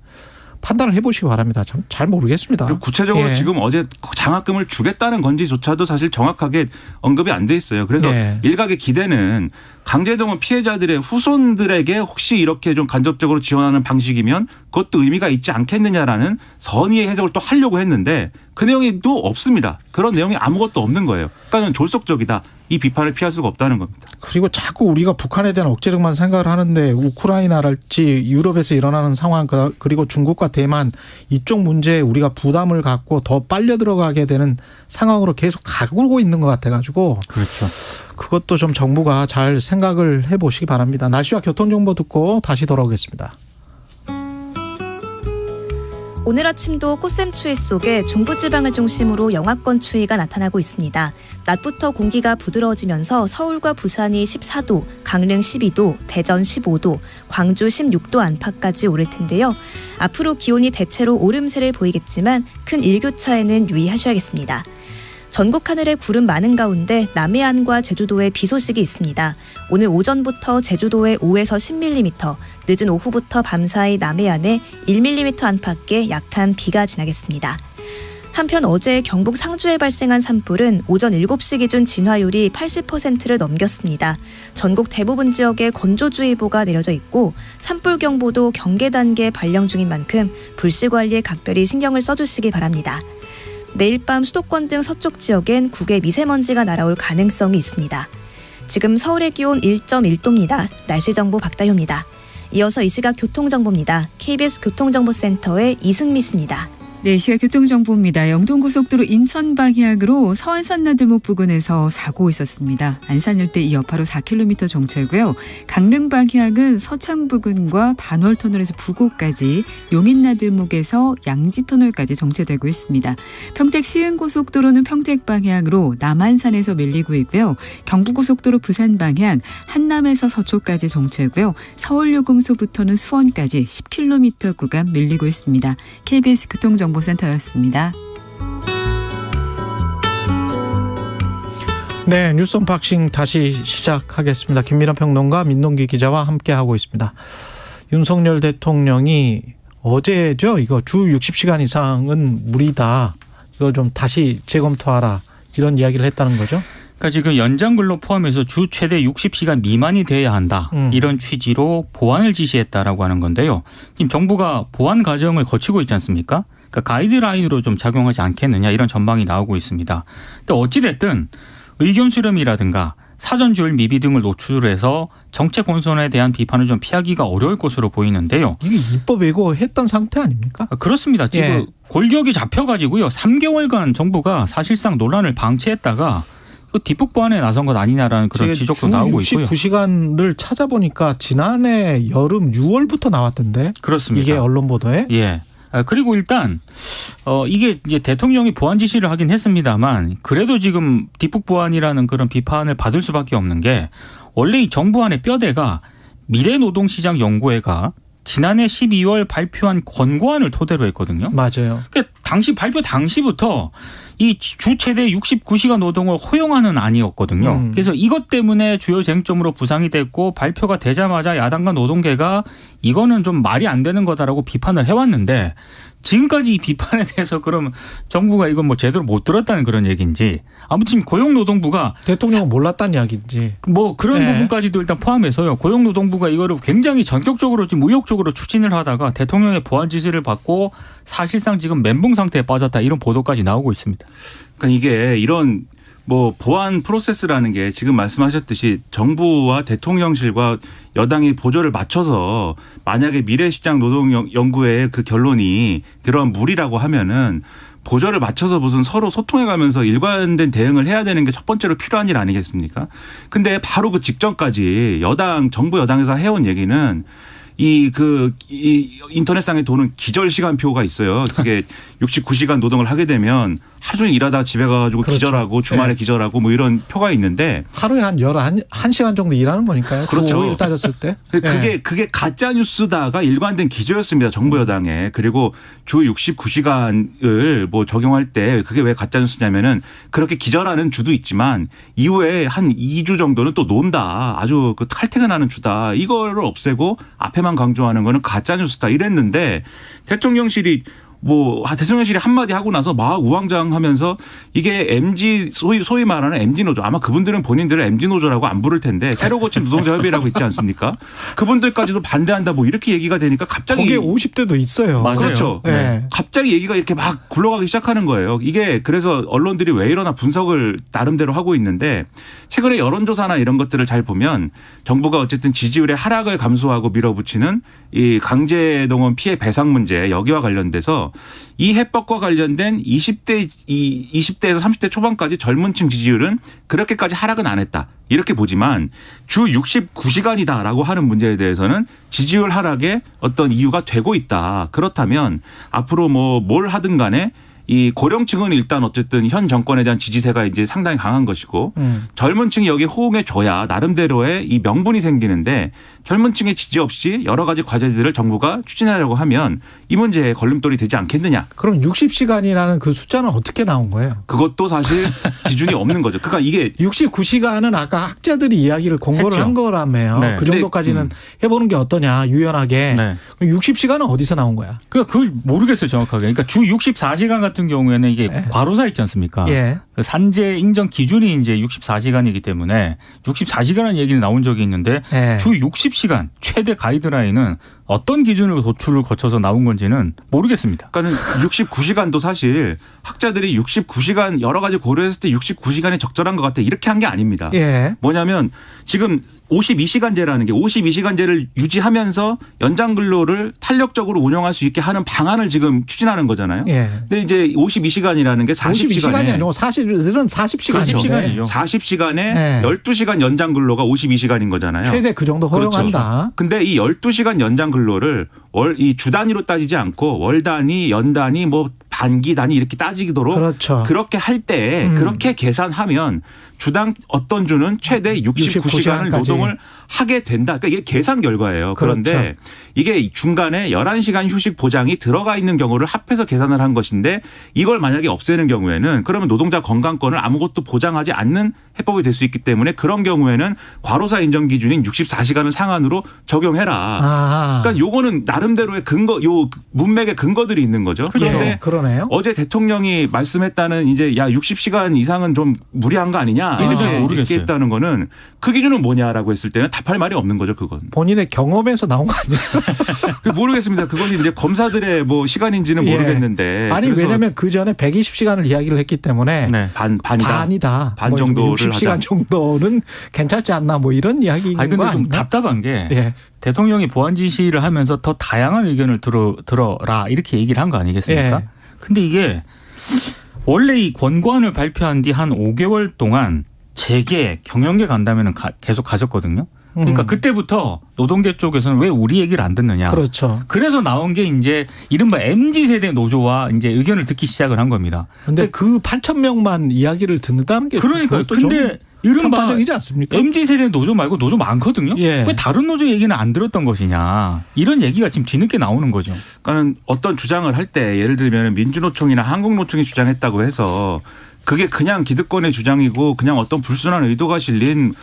판단을 해보시기 바랍니다. 참 잘 모르겠습니다. 그리고 구체적으로 예. 지금 어제 장학금을 주겠다는 건지조차도 사실 정확하게 언급이 안 돼 있어요. 그래서 예. 일각의 기대는 강제동원 피해자들의 후손들에게 혹시 이렇게 좀 간접적으로 지원하는 방식이면 그것도 의미가 있지 않겠느냐라는 선의의 해석을 또 하려고 했는데 그 내용이 또 없습니다. 그런 내용이 아무것도 없는 거예요. 그러니까 졸속적이다. 이 비판을 피할 수가 없다는 겁니다. 그리고 자꾸 우리가 북한에 대한 억제력만 생각을 하는데 우크라이나랄지 유럽에서 일어나는 상황 그리고 중국과 대만 이쪽 문제에 우리가 부담을 갖고 더 빨려 들어가게 되는 상황으로 계속 가고 있는 것 같아가지고 그렇죠. 그것도 좀 정부가 잘 생각을 해보시기 바랍니다. 날씨와 교통정보 듣고 다시 돌아오겠습니다. 오늘 아침도 꽃샘추위 속에 중부지방을 중심으로 영하권 추위가 나타나고 있습니다. 낮부터 공기가 부드러워지면서 서울과 부산이 14도, 강릉 12도, 대전 15도, 광주 16도 안팎까지 오를 텐데요. 앞으로 기온이 대체로 오름세를 보이겠지만 큰 일교차에는 유의하셔야겠습니다. 전국 하늘에 구름 많은 가운데 남해안과 제주도에 비 소식이 있습니다. 오늘 오전부터 제주도에 5에서 10mm, 늦은 오후부터 밤사이 남해안에 1mm 안팎의 약한 비가 지나겠습니다. 한편 어제 경북 상주에 발생한 산불은 오전 7시 기준 진화율이 80%를 넘겼습니다. 전국 대부분 지역에 건조주의보가 내려져 있고 산불 경보도 경계 단계에 발령 중인 만큼 불씨 관리에 각별히 신경을 써주시기 바랍니다. 내일 밤 수도권 등 서쪽 지역엔 국외 미세먼지가 날아올 가능성이 있습니다. 지금 서울의 기온 1.1도입니다. 날씨 정보 박다효입니다. 이어서 이 시각 교통정보입니다. KBS 교통정보센터의 이승미 씨입니다. 네, 시각 교통정보입니다. 영동고속도로 인천 방향으로 서안산 나들목 부근에서 사고 있었습니다. 안산 일대 이 여파로 4km 정체고요. 강릉 방향은 서창 부근과 반월터널에서 부곡까지, 용인 나들목에서 양지터널까지 정체되고 있습니다. 평택 시흥고속도로는 평택 방향으로 남한산에서 밀리고 있고요. 경부고속도로 부산 방향 한남에서 서초까지 정체고요. 서울요금소부터는 수원까지 10km 구간 밀리고 있습니다. KBS 교통정보센터였습니다. 네, 뉴스 언박싱 다시 시작하겠습니다. 김민하 평론가 민동기 기자와 함께하고 있습니다. 윤석열 대통령이 어제죠. 이거 주 60시간 이상은 무리다. 이거 좀 다시 재검토하라. 이런 이야기를 했다는 거죠. 그러니까 지금 연장 근로 포함해서 주 최대 60시간 미만이 돼야 한다. 이런 취지로 보완을 지시했다라고 하는 건데요. 지금 정부가 보완 과정을 거치고 있지 않습니까? 그러니까 가이드라인으로 좀 작용하지 않겠느냐 이런 전망이 나오고 있습니다. 근데 어찌됐든 의견 수렴이라든가 사전 조율 미비 등을 노출해서 정책 혼선에 대한 비판을 좀 피하기가 어려울 것으로 보이는데요. 이게 입법 예고했던 상태 아닙니까? 그렇습니다. 지금 예. 골격이 잡혀가지고요. 3개월간 정부가 사실상 논란을 방치했다가 뒷북 보완에 나선 것 아니냐라는 그런 지적도 나오고 있고요. 69시간을 찾아보니까 지난해 여름 6월부터 나왔던데. 그렇습니다. 이게 언론 보도에. 예. 그리고 일단 이게 이제 대통령이 보완 지시를 하긴 했습니다만 그래도 지금 뒷북 보완이라는 그런 비판을 받을 수밖에 없는 게 원래 이 정부 안의 뼈대가 미래노동시장연구회가 지난해 12월 발표한 권고안을 토대로 했거든요. 맞아요. 그러니까 당시 발표 당시부터 이 주 최대 69시간 노동을 허용하는 안이었거든요. 그래서 이것 때문에 주요 쟁점으로 부상이 됐고 발표가 되자마자 야당과 노동계가 이거는 좀 말이 안 되는 거다라고 비판을 해왔는데 지금까지 이 비판에 대해서 그럼 정부가 이건 뭐 제대로 못 들었다는 그런 얘기인지 아무튼 고용노동부가 대통령은 몰랐다는 이야기인지. 뭐 그런 네. 부분까지도 일단 포함해서요. 고용노동부가 이거를 굉장히 전격적으로 지금 의욕적으로 추진을 하다가 대통령의 보완 지시를 받고 사실상 지금 멘붕 상태에 빠졌다 이런 보도까지 나오고 있습니다. 그러니까 이게 이런 뭐 보완 프로세스라는 게 지금 말씀하셨듯이 정부와 대통령실과 여당이 보조를 맞춰서 만약에 미래시장 노동연구회의 그 결론이 그런 무리라고 하면은 보조를 맞춰서 무슨 서로 소통해가면서 일관된 대응을 해야 되는 게 첫 번째로 필요한 일 아니겠습니까? 근데 바로 그 직전까지 정부 여당에서 해온 얘기는 이 인터넷상에 도는 기절 시간표가 있어요. 그게 69시간 노동을 하게 되면 하루 종일 일하다가 집에 가가지고 그렇죠. 기절하고 주말에 네. 기절하고 뭐 이런 표가 있는데 하루에 한 1시간 정도 일하는 거니까요. 그렇죠. 주 5일 따졌을 때. 그게 가짜 뉴스다가 일관된 기조였습니다. 정부 여당에. 그리고 주 69시간을 뭐 적용할 때 그게 왜 가짜 뉴스냐면은 그렇게 기절하는 주도 있지만 이후에 한 2주 정도는 또 논다. 아주 그 탈퇴근하는 주다. 이거를 없애고 앞에만 강조하는 거는 가짜 뉴스다 이랬는데 대통령실이 한마디 하고 나서 막 우왕좌왕하면서 이게 MG 소위 말하는 MG 노조 아마 그분들은 본인들을 MG 노조라고 안 부를 텐데 새로 고친 노동자 협의회라고 있지 않습니까? 그분들까지도 반대한다 뭐 이렇게 얘기가 되니까 갑자기 거기에 50대도 있어요. 맞아요. 그렇죠. 네. 갑자기 얘기가 이렇게 막 굴러가기 시작하는 거예요. 이게 그래서 언론들이 왜 이러나 분석을 나름대로 하고 있는데 최근에 여론조사나 이런 것들을 잘 보면 정부가 어쨌든 지지율의 하락을 감수하고 밀어붙이는 이 강제동원 피해 배상 문제 여기와 관련돼서 이 해법과 관련된 20대에서 30대 초반까지 젊은 층 지지율은 그렇게까지 하락은 안 했다. 이렇게 보지만 주 69시간이다라고 하는 문제에 대해서는 지지율 하락의 어떤 이유가 되고 있다. 그렇다면 앞으로 뭘 하든 간에 이 고령층은 일단 어쨌든 현 정권에 대한 지지세가 이제 상당히 강한 것이고 젊은 층이 여기에 호응해 줘야 나름대로의 이 명분이 생기는데 젊은 층의 지지 없이 여러 가지 과제들을 정부가 추진하려고 하면 이 문제에 걸림돌이 되지 않겠느냐. 그럼 60시간이라는 그 숫자는 어떻게 나온 거예요? 그것도 사실 기준이 없는 거죠. 그러니까 이게 69시간은 아까 학자들이 이야기를 공고를 했죠. 한 거라며요. 네. 그 정도까지는 해보는 게 어떠냐 유연하게. 네. 그럼 60시간은 어디서 나온 거야? 그걸 모르겠어요 정확하게. 그러니까 주 64시간 같은 경우에는 이게 네. 과로사 있지 않습니까? 예. 그 산재 인정 기준이 이제 64시간이기 때문에 64시간이라는 얘기는 나온 적이 있는데 예. 주 60시간 최대 가이드라인은 어떤 기준으로 도출을 거쳐서 나온 건지는 모르겠습니다. 그러니까는 69시간도 사실 학자들이 69시간 여러 가지 고려했을 때 69시간이 적절한 것 같아 이렇게 한 게 아닙니다. 예. 뭐냐면 지금 52시간제라는 게 52시간제를 유지하면서 연장 근로를 탄력적으로 운영할 수 있게 하는 방안을 지금 추진하는 거잖아요. 예. 근데 이제 52시간이라는 게 52시간이 40시간에 아니고 사실은 40시간이죠. 40시간이죠. 40시간에 네. 12시간 연장 근로가 52시간인 거잖아요. 최대 그 정도 허용한다. 그렇죠. 근데 이 12시간 연장 근로를 이 주 단위로 따지지 않고 월 단위, 연 단위, 반기 단위 이렇게 따지도록 그렇죠. 그렇게 할 때 그렇게 계산하면 주당 어떤 주는 최대 69시간을 69시간까지. 노동을 하게 된다. 그러니까 이게 계산 결과예요. 그런데 그렇죠. 이게 중간에 11시간 휴식 보장이 들어가 있는 경우를 합해서 계산을 한 것인데 이걸 만약에 없애는 경우에는 그러면 노동자 건강권을 아무것도 보장하지 않는 해법이 될 수 있기 때문에 그런 경우에는 과로사 인정 기준인 64시간을 상한으로 적용해라. 그러니까 요거는 나름대로의 요 문맥의 근거들이 있는 거죠. 그런데 그러네요. 어제 대통령이 말씀했다는 이제 60시간 이상은 좀 무리한 거 아니냐 잘 이렇게 모르겠어요. 얘기했다는 거는 그 기준은 뭐냐라고 했을 때는 답할 말이 없는 거죠. 그건. 본인의 경험에서 나온 거 아니에요? 모르겠습니다. 그건 이제 검사들의 시간인지는 예. 모르겠는데. 아니 그래서 왜냐하면 그 전에 120시간을 이야기를 했기 때문에 네. 반이다. 반 정도를 60시간 하자. 정도는 괜찮지 않나 이런 이야기인 거 아니 근데 좀 아닌가? 답답한 게 예. 대통령이 보완 지시를 하면서 더 다양한 의견을 들어라 이렇게 얘기를 한 거 아니겠습니까? 예. 근데 이게 원래 이 권고안을 발표한 뒤 한 5개월 동안 재계, 경영계 간담회는 계속 가졌거든요. 그러니까 그때부터 노동계 쪽에서는 왜 우리 얘기를 안 듣느냐. 그렇죠. 그래서 나온 게 이제 이른바 MZ세대 노조와 이제 의견을 듣기 시작을 한 겁니다. 근데 그 8,000명만 이야기를 듣는다는 게 그러니까요. 그것도 좀 근데 이른바 편파적이지 않습니까? MZ세대 노조 말고 노조 많거든요. 예. 왜 다른 노조 얘기는 안 들었던 것이냐. 이런 얘기가 지금 뒤늦게 나오는 거죠. 그러니까는 어떤 주장을 할 때 예를 들면 민주노총이나 한국노총이 주장했다고 해서 그게 그냥 기득권의 주장이고 그냥 어떤 불순한 의도가 실린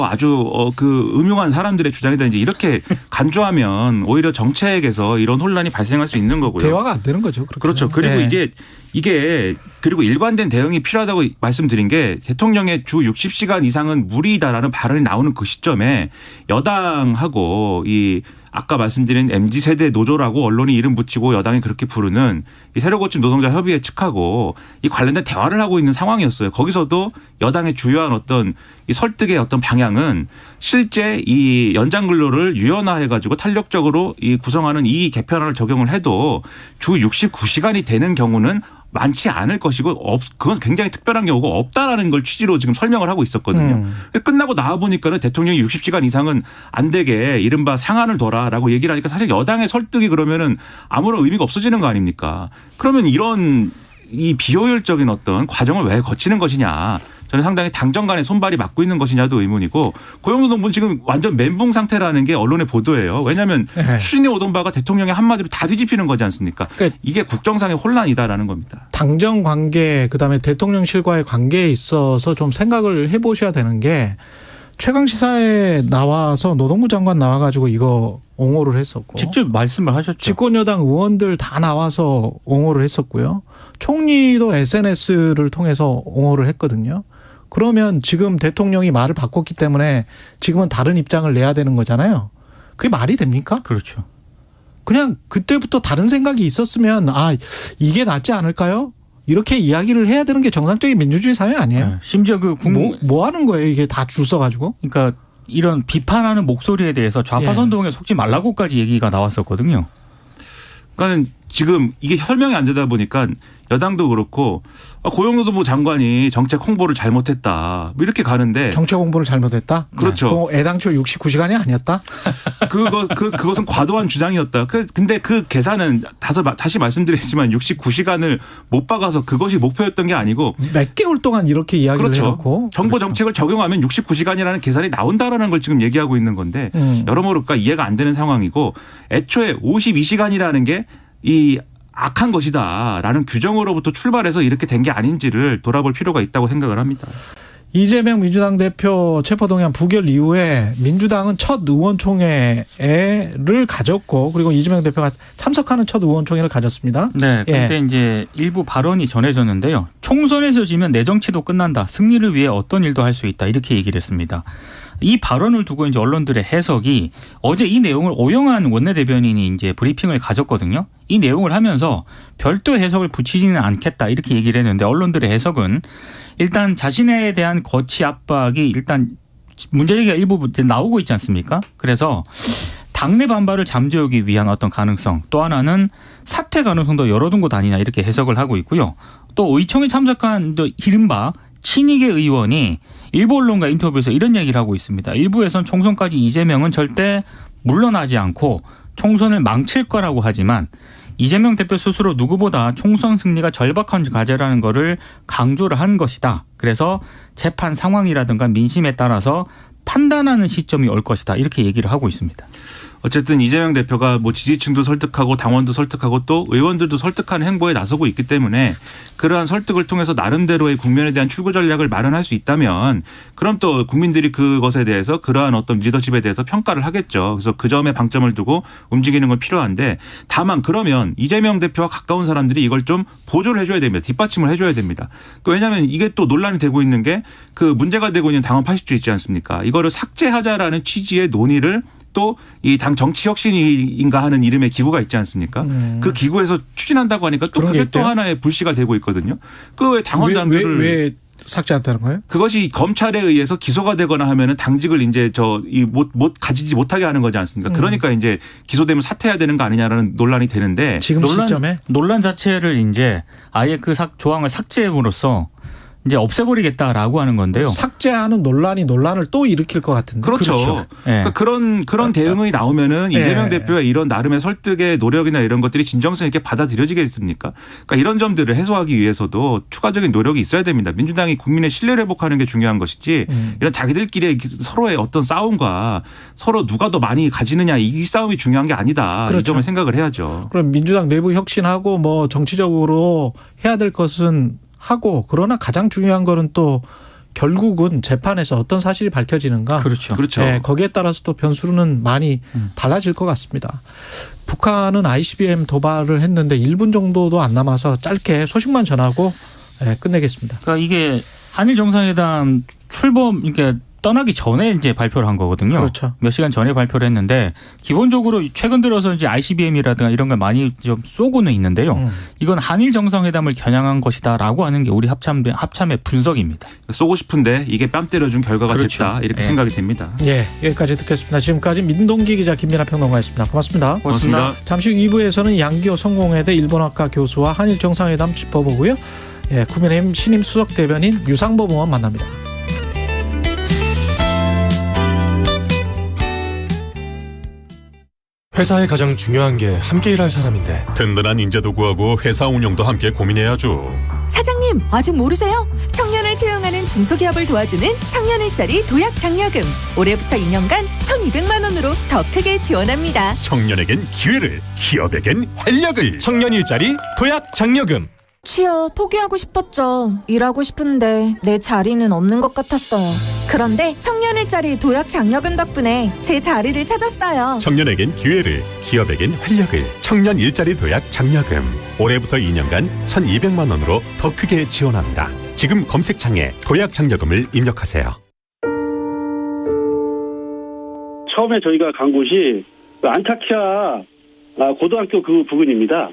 아주 그 음흉한 사람들의 주장이다 이제 이렇게 간주하면 오히려 정책에서 이런 혼란이 발생할 수 있는 거고요. 대화가 안 되는 거죠. 그렇게 그렇죠. 그리고 네. 이게 그리고 일관된 대응이 필요하다고 말씀드린 게 대통령의 주 60시간 이상은 무리다라는 발언이 나오는 그 시점에 여당하고 이 아까 말씀드린 MZ세대 노조라고 언론이 이름 붙이고 여당이 그렇게 부르는 이 새로고침 노동자 협의회 측하고 이 관련된 대화를 하고 있는 상황이었어요. 거기서도 여당의 주요한 어떤 이 설득의 어떤 방향은 실제 이 연장 근로를 유연화해 가지고 탄력적으로 이 구성하는 이 개편안을 적용을 해도 주 69시간이 되는 경우는 많지 않을 것이고 그건 굉장히 특별한 경우가 없다라는 걸 취지로 지금 설명을 하고 있었거든요. 끝나고 나와 보니까는 대통령이 60시간 이상은 안 되게 이른바 상한을 둬라라고 얘기를 하니까 사실 여당의 설득이 그러면은 아무런 의미가 없어지는 거 아닙니까? 그러면 이런 이 비효율적인 어떤 과정을 왜 거치는 것이냐. 저는 상당히 당정 간의 손발이 맞고 있는 것이냐도 의문이고 고용노동부는 지금 완전 멘붕 상태라는 게 언론의 보도예요. 왜냐하면 네. 추진해 오던 바가 대통령의 한마디로 다 뒤집히는 거지 않습니까? 그러니까 이게 국정상의 혼란이다라는 겁니다. 당정 관계 그다음에 대통령실과의 관계에 있어서 좀 생각을 해보셔야 되는 게 최강시사에 나와서 노동부 장관 나와가지고 이거 옹호를 했었고 직접 말씀을 하셨죠. 집권여당 의원들 다 나와서 옹호를 했었고요. 총리도 SNS를 통해서 옹호를 했거든요. 그러면 지금 대통령이 말을 바꿨기 때문에 지금은 다른 입장을 내야 되는 거잖아요. 그게 말이 됩니까? 그렇죠. 그냥 그때부터 다른 생각이 있었으면 이게 낫지 않을까요? 이렇게 이야기를 해야 되는 게 정상적인 민주주의 사회 아니에요? 네. 심지어 그 뭐 하는 거예요? 이게 다 줄 서가지고? 그러니까 이런 비판하는 목소리에 대해서 좌파 선동에 속지 말라고까지 얘기가 나왔었거든요. 그러니까 지금 이게 설명이 안 되다 보니까 여당도 그렇고 고용노동부 장관이 정책 홍보를 잘못했다. 뭐 이렇게 가는데. 정책 홍보를 잘못했다? 그렇죠. 애당초 69시간이 아니었다? 그것은 과도한 주장이었다. 근데 그 계산은 다시 말씀드리지만 69시간을 못 박아서 그것이 목표였던 게 아니고. 몇 개월 동안 이렇게 이야기를 그렇죠. 해놓고. 정부 정책을 적용하면 69시간이라는 계산이 나온다라는 걸 지금 얘기하고 있는 건데 여러모로 이해가 안 되는 상황이고 애초에 52시간이라는 게 이 악한 것이다라는 규정으로부터 출발해서 이렇게 된 게 아닌지를 돌아볼 필요가 있다고 생각을 합니다. 이재명 민주당 대표 체포동의안 부결 이후에 민주당은 첫 의원총회를 가졌고 그리고 이재명 대표가 참석하는 첫 의원총회를 가졌습니다. 네. 그때 이제 일부 발언이 전해졌는데요. 총선에서 지면 내 정치도 끝난다. 승리를 위해 어떤 일도 할 수 있다. 이렇게 얘기를 했습니다. 이 발언을 두고 이제 언론들의 해석이 어제 이 내용을 오영환 원내대변인이 이제 브리핑을 가졌거든요. 이 내용을 하면서 별도 해석을 붙이지는 않겠다 이렇게 얘기를 했는데 언론들의 해석은 일단 자신에 대한 거취 압박이 일단 문제제기가 일부 나오고 있지 않습니까? 그래서 당내 반발을 잠재우기 위한 어떤 가능성 또 하나는 사퇴 가능성도 열어둔 것 아니냐 이렇게 해석을 하고 있고요. 또 의총에 참석한 이른바 친이계 의원이 일부 언론과 인터뷰에서 이런 얘기를 하고 있습니다. 일부에선 총선까지 이재명은 절대 물러나지 않고 총선을 망칠 거라고 하지만 이재명 대표 스스로 누구보다 총선 승리가 절박한 과제라는 거를 강조를 한 것이다. 그래서 재판 상황이라든가 민심에 따라서 판단하는 시점이 올 것이다. 이렇게 얘기를 하고 있습니다. 어쨌든 이재명 대표가 뭐 지지층도 설득하고 당원도 설득하고 또 의원들도 설득하는 행보에 나서고 있기 때문에 그러한 설득을 통해서 나름대로의 국면에 대한 출구 전략을 마련할 수 있다면 그럼 또 국민들이 그것에 대해서 그러한 어떤 리더십에 대해서 평가를 하겠죠. 그래서 그 점에 방점을 두고 움직이는 건 필요한데 다만 그러면 이재명 대표와 가까운 사람들이 이걸 좀 보조를 해줘야 됩니다. 뒷받침을 해줘야 됩니다. 왜냐하면 이게 또 논란이 되고 있는 게 그 문제가 되고 있는 당원 80조 있지 않습니까? 이거를 삭제하자라는 취지의 논의를 또 이 당 정치혁신인가 하는 이름의 기구가 있지 않습니까? 그 기구에서 추진한다고 하니까 또 그게 또 하나의 불씨가 되고 있거든요. 그 왜 당원당들을 왜 삭제한다는 거예요? 그것이 검찰에 의해서 기소가 되거나 하면은 당직을 이제 가지지 못하게 하는 거지 않습니까? 그러니까 이제 기소되면 사퇴해야 되는 거 아니냐라는 논란이 되는데 지금 시점에 논란 자체를 이제 아예 그 조항을 삭제함으로써 이제 없애버리겠다라고 하는 건데요. 삭제하는 논란을 또 일으킬 것 같은데. 그렇죠. 네. 그러니까 그런 대응이 나오면은 이재명 대표의 이런 나름의 설득의 노력이나 이런 것들이 진정성 있게 받아들여지겠습니까? 그러니까 이런 점들을 해소하기 위해서도 추가적인 노력이 있어야 됩니다. 민주당이 국민의 신뢰를 회복하는 게 중요한 것이지 이런 자기들끼리 서로의 어떤 싸움과 서로 누가 더 많이 가지느냐 이 싸움이 중요한 게 아니다. 그렇죠. 이 점을 생각을 해야죠. 그럼 민주당 내부 혁신하고 뭐 정치적으로 해야 될 것은 하고 그러나 가장 중요한 거는 또 결국은 재판에서 어떤 사실이 밝혀지는가. 그렇죠. 그렇죠. 네, 거기에 따라서 또 변수는 많이 달라질 것 같습니다. 북한은 ICBM 도발을 했는데 1분 정도도 안 남아서 짧게 소식만 전하고 끝내겠습니다. 그러니까 이게 한일 정상회담 출범 그러니까 떠나기 전에 이제 발표를 한 거거든요. 그렇죠. 몇 시간 전에 발표를 했는데 기본적으로 최근 들어서 이제 ICBM이라든가 이런 걸 많이 좀 쏘고는 있는데요. 이건 한일 정상회담을 겨냥한 것이다라고 하는 게 우리 합참의 분석입니다. 쏘고 싶은데 이게 뺨 때려준 결과가 그렇죠. 됐다 이렇게 네. 생각이 됩니다. 예, 여기까지 듣겠습니다. 지금까지 민동기 기자 김민하 평론가였습니다. 고맙습니다. 고맙습니다. 잠시 후 2부에서는 양기호 성공회대 일본학과 교수와 한일 정상회담 짚어보고요. 예, 국민의힘 신임 수석 대변인 유상범 의원 만납니다. 회사의 가장 중요한 게 함께 일할 사람인데 든든한 인재도 구하고 회사 운영도 함께 고민해야죠. 사장님, 아직 모르세요? 청년을 채용하는 중소기업을 도와주는 청년 일자리 도약 장려금. 올해부터 2년간 1,200만 원으로 더 크게 지원합니다. 청년에겐 기회를, 기업에겐 활력을. 청년 일자리 도약 장려금. 취업 포기하고 싶었죠. 일하고 싶은데 내 자리는 없는 것 같았어요. 그런데 청년 일자리 도약 장려금 덕분에 제 자리를 찾았어요. 청년에겐 기회를, 기업에겐 활력을. 청년 일자리 도약 장려금. 올해부터 2년간 1,200만 원으로 더 크게 지원합니다. 지금 검색창에 도약 장려금을 입력하세요. 처음에 저희가 간 곳이 안타키아 고등학교 그 부근입니다.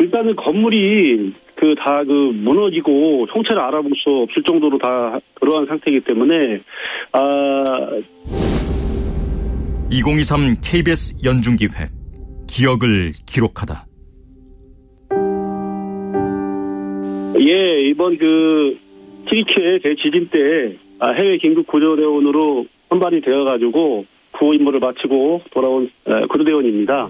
일단은 건물이 다 무너지고 형체를 알아볼 수 없을 정도로 다 들어간 상태이기 때문에 2023 KBS 연중기획 기억을 기록하다. 예, 이번 튀르키예 대지진 때 해외 긴급 구조대원으로 선발이 되어가지고 구호 임무를 마치고 돌아온 구조대원입니다.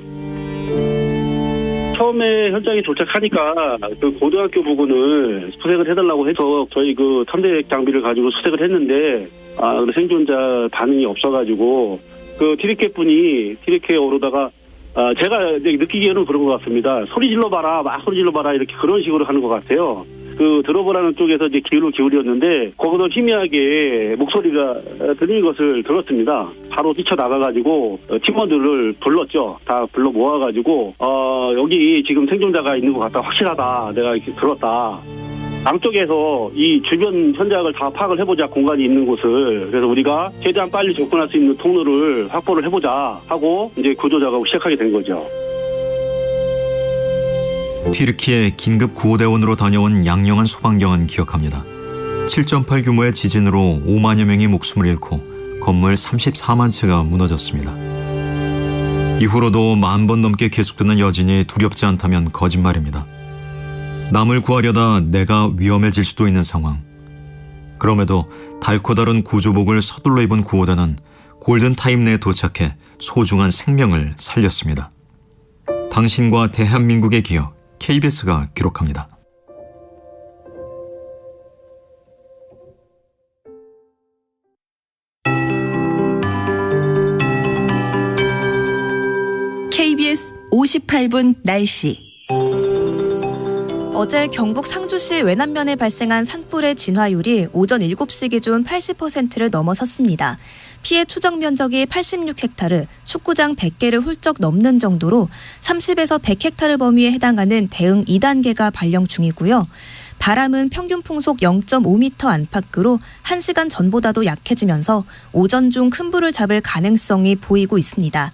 처음에 현장에 도착하니까 고등학교 부근을 수색을 해달라고 해서 저희 탐색 장비를 가지고 수색을 했는데 생존자 반응이 없어가지고 튀르키예 분이 튀르키예에 오르다가 제가 느끼기에는 그런 것 같습니다. 소리 질러봐라, 막 소리 질러봐라 이렇게 그런 식으로 하는 것 같아요. 들어보라는 쪽에서 이제 귀를 기울였는데 거기서 희미하게 목소리가 들리는 것을 들었습니다. 바로 뛰쳐나가가지고 팀원들을 불렀죠. 다 불러 모아가지고 여기 지금 생존자가 있는 것 같다. 확실하다. 내가 이렇게 들었다. 양쪽에서 이 주변 현장을 다 파악을 해보자. 공간이 있는 곳을. 그래서 우리가 최대한 빨리 접근할 수 있는 통로를 확보를 해보자 하고 이제 구조 작업을 시작하게 된 거죠. 튀르키예 긴급 구호대원으로 다녀온 양영한 소방경은 기억합니다. 7.8 규모의 지진으로 5만여 명이 목숨을 잃고 건물 34만 채가 무너졌습니다. 이후로도 10,000번 넘게 계속되는 여진이 두렵지 않다면 거짓말입니다. 남을 구하려다 내가 위험해질 수도 있는 상황. 그럼에도 닳고 다른 구조복을 서둘러 입은 구호대는 골든타임 내에 도착해 소중한 생명을 살렸습니다. 당신과 대한민국의 기억, KBS가 기록합니다. KBS 58분 날씨. 어제 경북 상주시 외남면에 발생한 산불의 진화율이 오전 7시 기준 80%를 넘어섰습니다. 피해 추정 면적이 86헥타르, 축구장 100개를 훌쩍 넘는 정도로 30에서 100헥타르 범위에 해당하는 대응 2단계가 발령 중이고요. 바람은 평균 풍속 0.5m 안팎으로 1시간 전보다도 약해지면서 오전 중 큰 불을 잡을 가능성이 보이고 있습니다.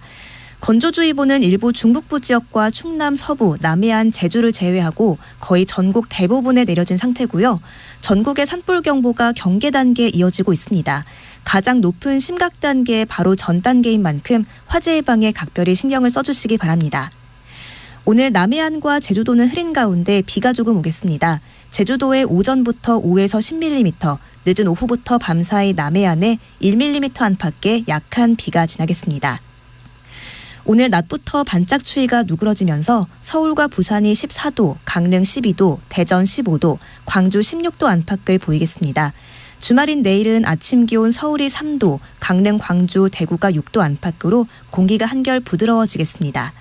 건조주의보는 일부 중북부 지역과 충남 서부, 남해안, 제주를 제외하고 거의 전국 대부분에 내려진 상태고요. 전국의 산불경보가 경계 단계에 이어지고 있습니다. 가장 높은 심각 단계의 바로 전 단계인 만큼 화재 예방에 각별히 신경을 써주시기 바랍니다. 오늘 남해안과 제주도는 흐린 가운데 비가 조금 오겠습니다. 제주도에 오전부터 5에서 10mm, 늦은 오후부터 밤사이 남해안에 1mm 안팎의 약한 비가 지나겠습니다. 오늘 낮부터 반짝 추위가 누그러지면서 서울과 부산이 14도, 강릉 12도, 대전 15도, 광주 16도 안팎을 보이겠습니다. 주말인 내일은 아침 기온 서울이 3도, 강릉, 광주, 대구가 6도 안팎으로 공기가 한결 부드러워지겠습니다.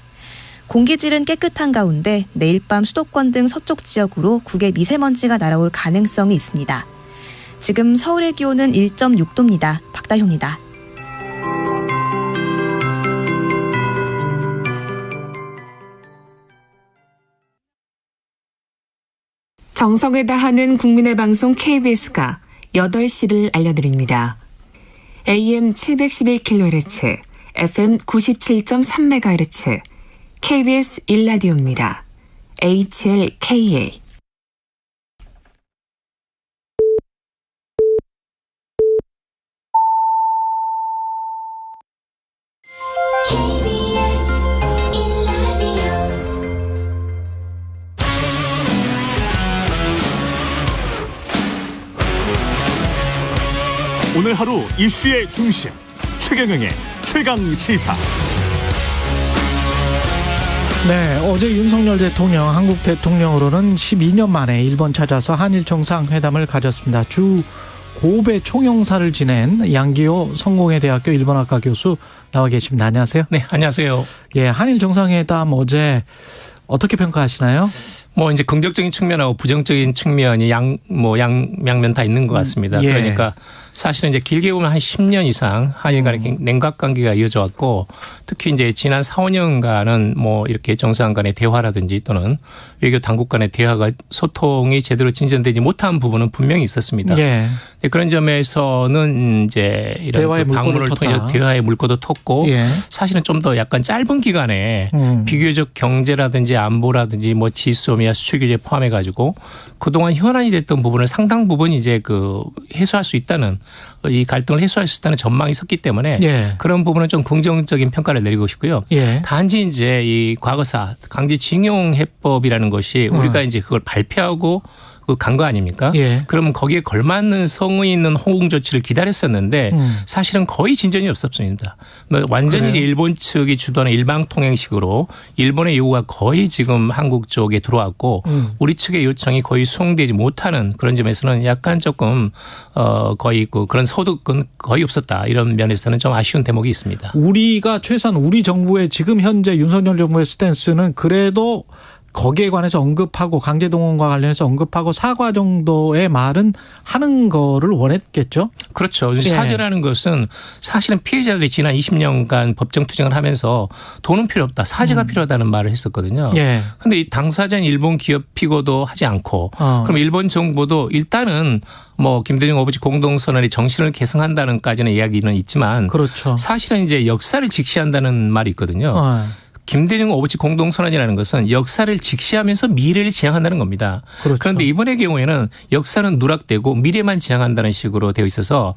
공기질은 깨끗한 가운데 내일 밤 수도권 등 서쪽 지역으로 국외 미세먼지가 날아올 가능성이 있습니다. 지금 서울의 기온은 1.6도입니다. 박다효입니다. 정성을 다하는 국민의 방송 KBS가 8시를 알려드립니다. AM 711kHz, FM 97.3MHz, KBS 1라디오입니다. HLKA. 오늘 하루 이슈의 중심 최경영의 최강 시사. 네, 어제 윤석열 대통령 한국 대통령으로는 12년 만에 일본 찾아서 한일 정상회담을 가졌습니다. 주 고베 총영사를 지낸 양기호 성공회대학교 일본학과 교수 나와 계십니다. 안녕하세요. 네, 안녕하세요. 예, 한일 정상회담 어제 어떻게 평가하시나요? 뭐 이제 긍정적인 측면하고 부정적인 측면이 양면 다 있는 것 같습니다. 예. 그러니까 사실은 이제 길게 보면 한 10년 이상 한일 간의 냉각 관계가 이어져 왔고, 특히 이제 지난 4, 5년간은 뭐 이렇게 정상 간의 대화라든지 또는 외교 당국 간의 대화가 소통이 제대로 진전되지 못한 부분은 분명히 있었습니다. 예. 그런 점에서는 이제 이런 대화의 그 방문을 통해 대화의 물꼬도 텄고, 예. 사실은 좀 더 약간 짧은 기간에 비교적 경제라든지 안보라든지 뭐 지소미아 수출 규제 포함해 가지고 그동안 현안이 됐던 부분을 상당 부분 이제 그 해소할 수 있다는, 이 갈등을 해소할 수 있다는 전망이 섰기 때문에 예. 그런 부분은 좀 긍정적인 평가를 내리고 싶고요. 예. 단지 이제 이 과거사 강제징용 해법이라는 것이 우리가 이제 그걸 발표하고 간 거 아닙니까? 예. 그러면 거기에 걸맞는 성의 있는 호응 조치를 기다렸었는데 사실은 거의 진전이 없었습니다. 완전히 이제 일본 측이 주도하는 일방통행식으로 일본의 요구가 거의 지금 한국 쪽에 들어왔고 우리 측의 요청이 거의 수용되지 못하는 그런 점에서는 약간 조금 거의 그런 소득은 거의 없었다, 이런 면에서는 좀 아쉬운 대목이 있습니다. 우리가 최소한 우리 정부의 지금 현재 윤석열 정부의 스탠스는 그래도 거기에 관해서 언급하고 강제동원과 관련해서 언급하고 사과 정도의 말은 하는 거를 원했겠죠? 그렇죠. 예. 사죄라는 것은 사실은 피해자들이 지난 20년간 법정 투쟁을 하면서 돈은 필요 없다, 사죄가 필요하다는 말을 했었거든요. 예. 그런데 이 당사자인 일본 기업 피고도 하지 않고 그럼 일본 정부도 일단은 뭐 김대중 오부치 공동선언의 정신을 계승한다는까지는 이야기는 있지만, 그렇죠. 사실은 이제 역사를 직시한다는 말이 있거든요. 김대중 오부치 공동선언이라는 것은 역사를 직시하면서 미래를 지향한다는 겁니다. 그렇죠. 그런데 이번의 경우에는 역사는 누락되고 미래만 지향한다는 식으로 되어 있어서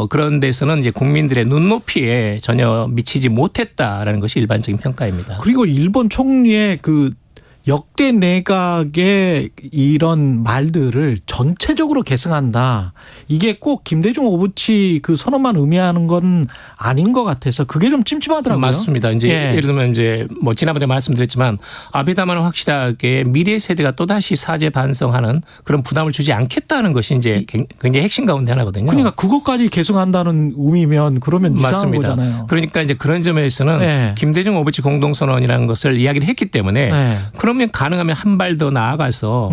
그런 데서는 이제 국민들의 눈높이에 전혀 미치지 못했다라는 것이 일반적인 평가입니다. 그리고 일본 총리의 그 역대 내각의 이런 말들을 전체적으로 계승한다, 이게 꼭 김대중 오부치 그 선언만 의미하는 건 아닌 것 같아서 그게 좀 찜찜하더라고요. 맞습니다. 이제 예를 들면 이제 뭐 지난번에 말씀드렸지만 아베다마는 확실하게 미래 세대가 또다시 사죄 반성하는 그런 부담을 주지 않겠다는 것이 이제 굉장히 핵심 가운데 하나거든요. 그러니까 그것까지 계승한다는 의미면 그러면 이상한 맞습니다. 거잖아요. 그러니까 이제 그런 점에서는 김대중 오부치 공동선언이라는 것을 이야기를 했기 때문에 그러면 가능하면 한 발 더 나아가서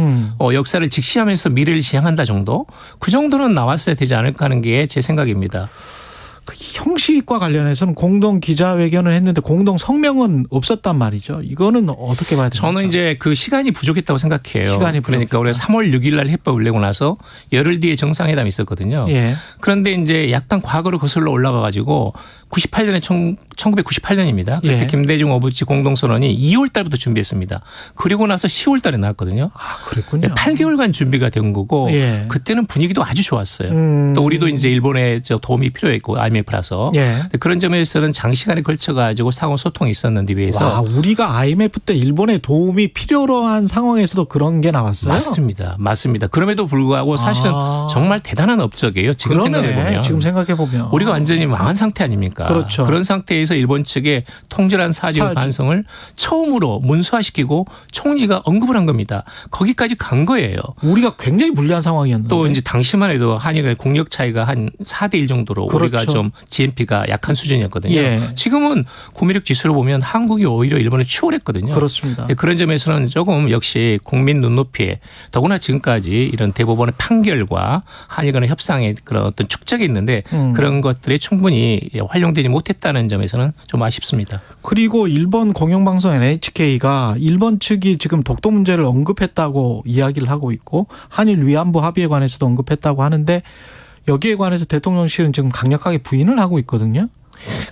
역사를 직시하면서 미래를 지향한다 정도, 그 정도는 나왔어야 되지 않을까 하는 게 제 생각입니다. 그 형식과 관련해서는 공동 기자회견을 했는데 공동 성명은 없었단 말이죠. 이거는 어떻게 봐야 됩니까? 저는 이제 그 시간이 부족했다고 생각해요. 시간이 그러니까 우리가 3월 6일 날 해법을 내고 나서 열흘 뒤에 정상회담이 있었거든요. 예. 그런데 이제 약간 과거로 거슬러 올라가 가지고 98년에 1998년입니다. 그때 김대중 오부치 공동선언이 2월 달부터 준비했습니다. 그리고 나서 10월 달에 나왔거든요. 아, 그랬군요. 8개월간 준비가 된 거고 그때는 분위기도 아주 좋았어요. 또 우리도 이제 일본의 도움이 필요했고 IMF라서 그런 점에서는 장시간에 걸쳐 가지고 상호 소통이 있었는데 비해서 와, 우리가 IMF 때 일본의 도움이 필요로 한 상황에서도 그런 게 나왔어요? 맞습니다. 그럼에도 불구하고 사실은 정말 대단한 업적이에요. 지금 생각해 보면. 지금 생각해 보면 우리가 완전히 망한 상태 아닙니까? 그렇죠. 그런 상태에서 일본 측의 통절한 사죄와 반성을 처음으로 문서화시키고 총리가 언급을 한 겁니다. 거기까지 간 거예요. 우리가 굉장히 불리한 상황이었는데. 또 이제 당시만 해도 한일의 국력 차이가 한 4대1 정도로 우리가 좀 좀 GNP가 약한 수준이었거든요. 예. 지금은 구매력 지수로 보면 한국이 오히려 일본을 추월했거든요. 그렇습니다. 그런 점에서는 조금 역시 국민 눈높이에 더구나 지금까지 이런 대법원의 판결과 한일 간의 협상의 그런 어떤 축적이 있는데 그런 것들이 충분히 활용되지 못했다는 점에서는 좀 아쉽습니다. 그리고 일본 공영방송 NHK가 일본 측이 지금 독도 문제를 언급했다고 이야기를 하고 있고 한일 위안부 합의에 관해서도 언급했다고 하는데 여기에 관해서 대통령실은 지금 강력하게 부인을 하고 있거든요.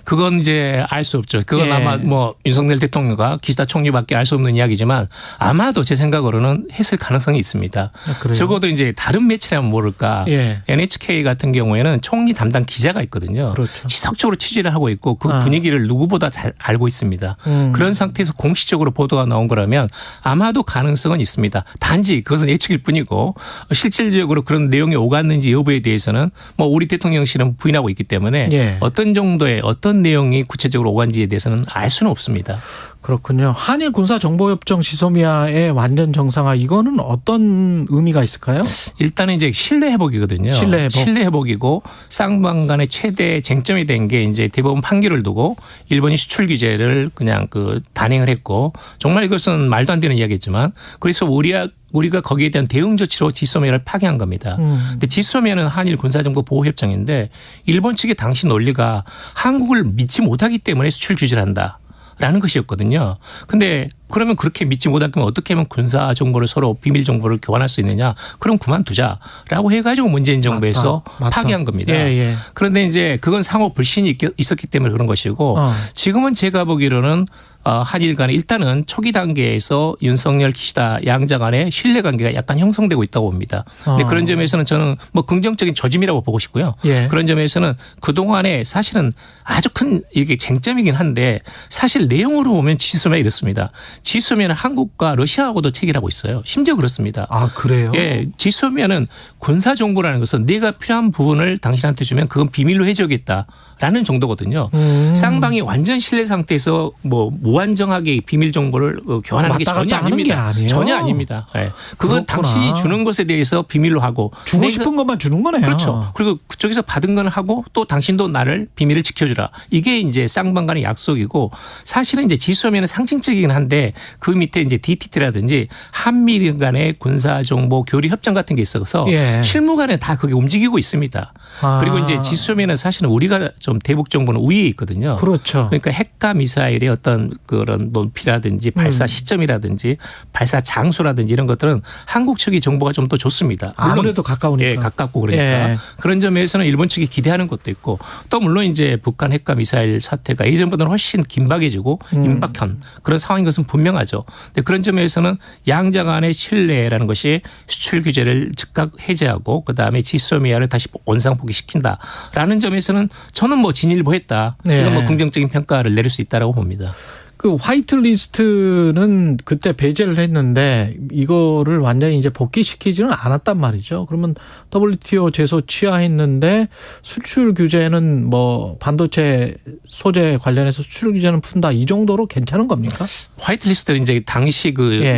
그건 이제 알 수 없죠. 그건 예. 아마 뭐 윤석열 대통령과 기시다 총리밖에 알 수 없는 이야기지만 아마도 제 생각으로는 했을 가능성이 있습니다. 그래요? 적어도 이제 다른 매체라면 모를까. 예. NHK 같은 경우에는 총리 담당 기자가 있거든요. 그렇죠. 지속적으로 취재를 하고 있고 그 분위기를 누구보다 잘 알고 있습니다. 그런 상태에서 공식적으로 보도가 나온 거라면 아마도 가능성은 있습니다. 단지 그것은 예측일 뿐이고 실질적으로 그런 내용이 오갔는지 여부에 대해서는 뭐 우리 대통령실은 부인하고 있기 때문에 예. 어떤 정도의 어떤 내용이 구체적으로 오간지에 대해서는 알 수는 없습니다. 그렇군요. 한일 군사정보협정 지소미아의 완전 정상화 이거는 어떤 의미가 있을까요? 일단은 이제 신뢰 회복이거든요. 신뢰 회복이고 쌍방 간의 최대 쟁점이 된 게 이제 대법원 판결을 두고 일본이 수출 규제를 그냥 단행을 했고 정말 이것은 말도 안 되는 이야기였지만 그래서 우리가 거기에 대한 대응 조치로 지소미아를 파기한 겁니다. 근데 지소미아는 한일 군사정보 보호협정인데 일본 측의 당시 논리가 한국을 믿지 못하기 때문에 수출 규제를 한다. 라는 것이었거든요. 근데 그러면 그렇게 믿지 못하면 어떻게 하면 군사 정보를 서로 비밀 정보를 교환할 수 있느냐? 그럼 그만두자라고 해가지고 문재인 정부에서 파기한 겁니다. 예. 그런데 이제 그건 상호 불신이 있었기 때문에 그런 것이고 지금은 제가 보기로는 한일 간에 일단은 초기 단계에서 윤석열 기시다 양자 간의 신뢰관계가 약간 형성되고 있다고 봅니다. 근데 그런 점에서는 저는 뭐 긍정적인 조짐이라고 보고 싶고요. 예. 그런 점에서는 그동안에 사실은 아주 큰 이게 쟁점이긴 한데 사실 내용으로 보면 지소미아 이렇습니다. 지소미아는 한국과 러시아하고도 체결하고 있어요. 심지어 그렇습니다. 아, 그래요? 예, 지소미아는 군사 정보라는 것은 내가 필요한 부분을 당신한테 주면 그건 비밀로 해줘야겠다라는 정도거든요. 쌍방이 완전 신뢰 상태에서 뭐 무한정하게 비밀 정보를 교환하는 게 전혀 아닙니다. 전혀 아닙니다. 예. 그건 당신이 주는 것에 대해서 비밀로 하고 주고 싶은 것만 주는 거네요. 그렇죠. 그리고 그쪽에서 받은 건 하고 또 당신도 나를 비밀을 지켜주라. 이게 이제 쌍방 간의 약속이고 사실은 이제 지소미아는 상징적이긴 한데 그 밑에 이제 DTT라든지 한미일 간의 군사 정보 교류 협정 같은 게 있어서 예. 실무간에 다 그게 움직이고 있습니다. 그리고 이제 지소미아는 사실은 우리가 좀 대북 정보는 우위에 있거든요. 그렇죠. 그러니까 핵과 미사일의 어떤 그런 높이라든지 발사 시점이라든지 발사 장소라든지 이런 것들은 한국 측의 정보가 좀 더 좋습니다. 아무래도 가까우니까. 예, 가깝고 그러니까 예. 그런 점에서는 일본 측이 기대하는 것도 있고 또 물론 이제 북한 핵과 미사일 사태가 예전보다는 훨씬 긴박해지고 임박한 그런 상황인 것은 분명하죠. 근데 그런 점에서는 양자 간의 신뢰라는 것이 수출 규제를 즉각 해제하고 그다음에 지소미아를 다시 원상복귀시킨다라는 점에서는 저는 뭐 진일보했다. 네. 이건 뭐 긍정적인 평가를 내릴 수 있다라고 봅니다. 그 화이트리스트는 그때 배제를 했는데 이거를 완전히 이제 복귀시키지는 않았단 말이죠. 그러면 WTO 제소 취하했는데 수출 규제는 뭐 반도체 소재 관련해서 수출 규제는 푼다 이 정도로 괜찮은 겁니까? 화이트리스트는 이제 당시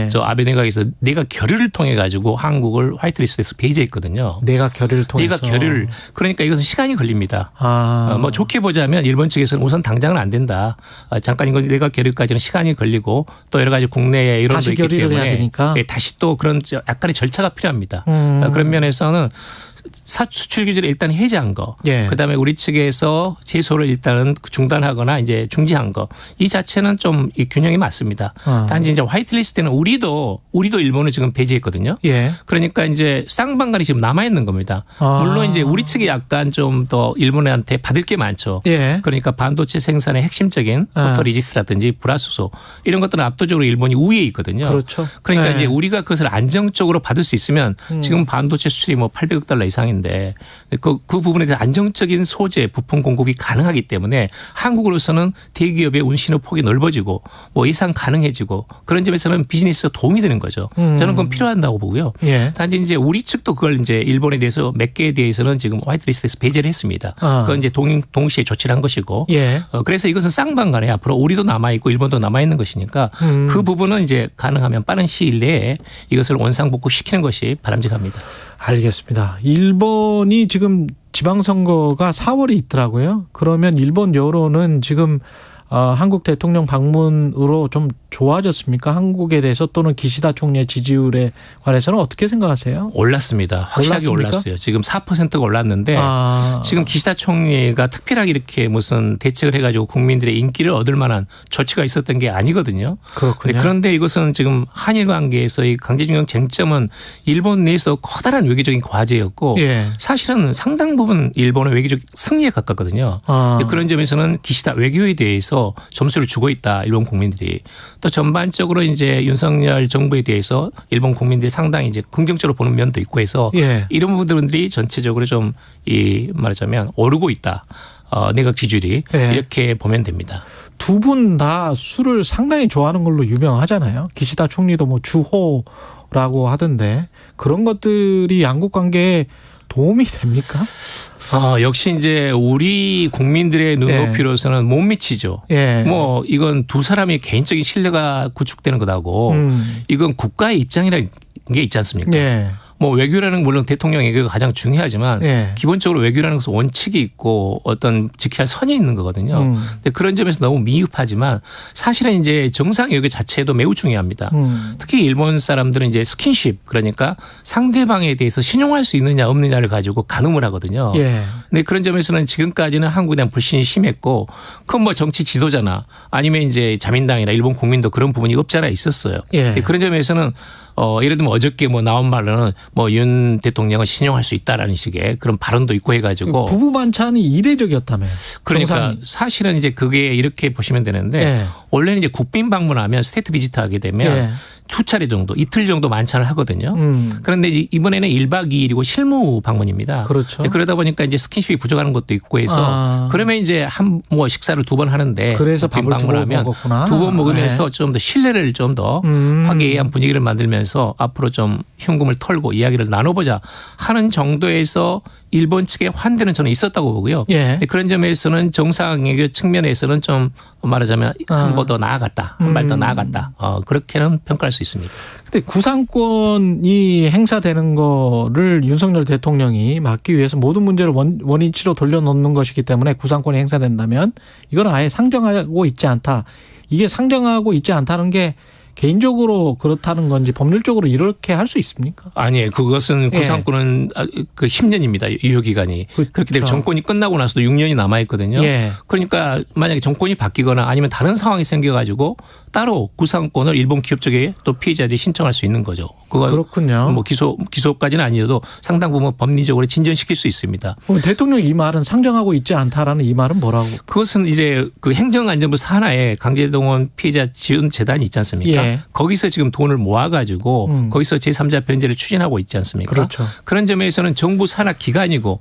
저 아베 내각에서 내가 결의를 통해 가지고 한국을 화이트리스트에서 배제했거든요. 내가 결의를 통해서. 내가 결의를 그러니까 이것은 시간이 걸립니다. 아. 뭐 좋게 보자면 일본 측에서는 우선 당장은 안 된다. 잠깐 이거 내가 결의까지는 시간이 걸리고 또 여러 가지 국내에 이론도 있기 때문에 해야 되니까. 다시 또 그런 약간의 절차가 필요합니다. 그런 면에서는 수출 규제를 일단 해제한 거, 예. 그다음에 우리 측에서 제소를 일단은 중단하거나 이제 중지한 거, 이 자체는 좀 이 균형이 맞습니다. 단지 이제 화이트리스트는 우리도 일본을 지금 배제했거든요. 예. 그러니까 이제 쌍방간이 지금 남아 있는 겁니다. 물론 이제 우리 측이 약간 좀 더 일본한테 받을 게 많죠. 예. 그러니까 반도체 생산의 핵심적인 포토리지스트라든지 불화수소 이런 것들은 압도적으로 일본이 우위에 있거든요. 그렇죠. 그러니까 네. 이제 우리가 그것을 안정적으로 받을 수 있으면 지금 반도체 수출이 뭐 800억 달러 이상인데 그 부분에 대한 안정적인 소재 부품 공급이 가능하기 때문에 한국으로서는 대기업의 운신의 폭이 넓어지고 뭐 예상 가능해지고 그런 점에서는 비즈니스가 도움이 되는 거죠. 저는 그건 필요하다고 보고요. 예. 단지 이제 우리 측도 그걸 이제 일본에 대해서 몇 개에 대해서는 지금 화이트리스트에서 배제를 했습니다. 그건 이제 동시에 조치를 한 것이고. 예. 그래서 이것은 쌍방간에 앞으로 우리도 남아 있고 일본도 남아 있는 것이니까 그 부분은 이제 가능하면 빠른 시일 내에 이것을 원상복구시키는 것이 바람직합니다. 알겠습니다. 일본이 지금 지방선거가 4월에 있더라고요. 그러면 일본 여론은 지금 한국 대통령 방문으로 좀 좋아졌습니까? 한국에 대해서 또는 기시다 총리의 지지율에 관해서는 어떻게 생각하세요? 올랐습니다. 확실하게 올랐습니까? 올랐어요. 지금 4%가 올랐는데 지금 기시다 총리가 특별하게 이렇게 무슨 대책을 해가지고 국민들의 인기를 얻을 만한 조치가 있었던 게 아니거든요. 그렇군요. 그런데 이것은 지금 한일 관계에서의 강제징용 쟁점은 일본 내에서 커다란 외교적인 과제였고 사실은 상당 부분 일본의 외교적 승리에 가깝거든요. 그런 점에서는 기시다 외교에 대해서 점수를 주고 있다. 일본 국민들이. 또 전반적으로 이제 윤석열 정부에 대해서 일본 국민들이 상당히 이제 긍정적으로 보는 면도 있고 해서 이런 부분들이 전체적으로 좀 말하자면 오르고 있다. 내각 지지율이 이렇게 보면 됩니다. 두 분 다 술을 상당히 좋아하는 걸로 유명하잖아요. 기시다 총리도 뭐 주호라고 하던데 그런 것들이 양국 관계에 도움이 됩니까? 역시 이제 우리 국민들의 눈높이로서는 못 미치죠. 뭐 이건 두 사람의 개인적인 신뢰가 구축되는 것하고 이건 국가의 입장이라는 게 있지 않습니까? 뭐 외교라는 물론 대통령 외교가 가장 중요하지만 기본적으로 외교라는 것은 원칙이 있고 어떤 지켜야 할 선이 있는 거거든요. 근데 그런 점에서 너무 미흡하지만 사실은 이제 정상 외교 자체도 매우 중요합니다. 특히 일본 사람들은 이제 스킨십 그러니까 상대방에 대해서 신용할 수 있느냐 없느냐를 가지고 가늠을 하거든요. 근데 그런 점에서는 지금까지는 한국에 대한 불신이 심했고 그건 뭐 정치 지도자나 아니면 이제 자민당이나 일본 국민도 그런 부분이 없잖아 있었어요. 그런 점에서는 예를 들면 어저께 뭐 나온 말로는 뭐 윤 대통령은 신용할 수 있다라는 식의 그런 발언도 있고 해가지고 부부 반찬이 이례적이었다며요. 그러니까 정상이. 사실은 이제 그게 이렇게 보시면 되는데 원래는 이제 국빈 방문하면 스테이트 비지트 하게 되면 두 차례 정도 이틀 정도 만찬을 하거든요. 그런데 이번에는 1박 2일이고 실무 방문입니다. 그렇죠. 그러다 보니까 이제 스킨십이 부족한 것도 있고 해서 그러면 이제 뭐 식사를 2번 하는데 그래서 밥을 방문하면 2번 먹으면서 좀 더 신뢰를 좀 더 화기애애한 분위기를 만들면서 앞으로 좀 흉금을 털고 이야기를 나눠보자 하는 정도에서 일본 측의 환대는 저는 있었다고 보고요. 근데 그런 점에서는 정상외교 측면에서는 좀 말하자면 한 번 더 나아갔다. 한 발 더 나아갔다. 그렇게는 평가할 수 있습니다. 근데 구상권이 행사되는 거를 윤석열 대통령이 막기 위해서 모든 문제를 원위치로 돌려놓는 것이기 때문에 구상권이 행사된다면 이건 아예 상정하고 있지 않다. 이게 상정하고 있지 않다는 게 개인적으로 그렇다는 건지 법률적으로 이렇게 할 수 있습니까? 아니에요. 그것은 구상권은 그 10년입니다. 유효기간이. 그렇기 때문에 정권이 끝나고 나서도 6년이 남아있거든요. 그러니까 만약에 정권이 바뀌거나 아니면 다른 상황이 생겨가지고 따로 구상권을 일본 기업 쪽에 또 피해자들이 신청할 수 있는 거죠. 그렇군요. 뭐 기소까지는 아니어도 상당 부분 법리적으로 진전시킬 수 있습니다. 대통령 이 말은 상정하고 있지 않다라는 이 말은 뭐라고? 그것은 이제 그 행정안전부 산하에 강제동원 피해자 지원 재단이 있지 않습니까? 거기서 지금 돈을 모아가지고 거기서 제3자 변제를 추진하고 있지 않습니까? 그렇죠. 그런 점에서는 정부 산하 기관이고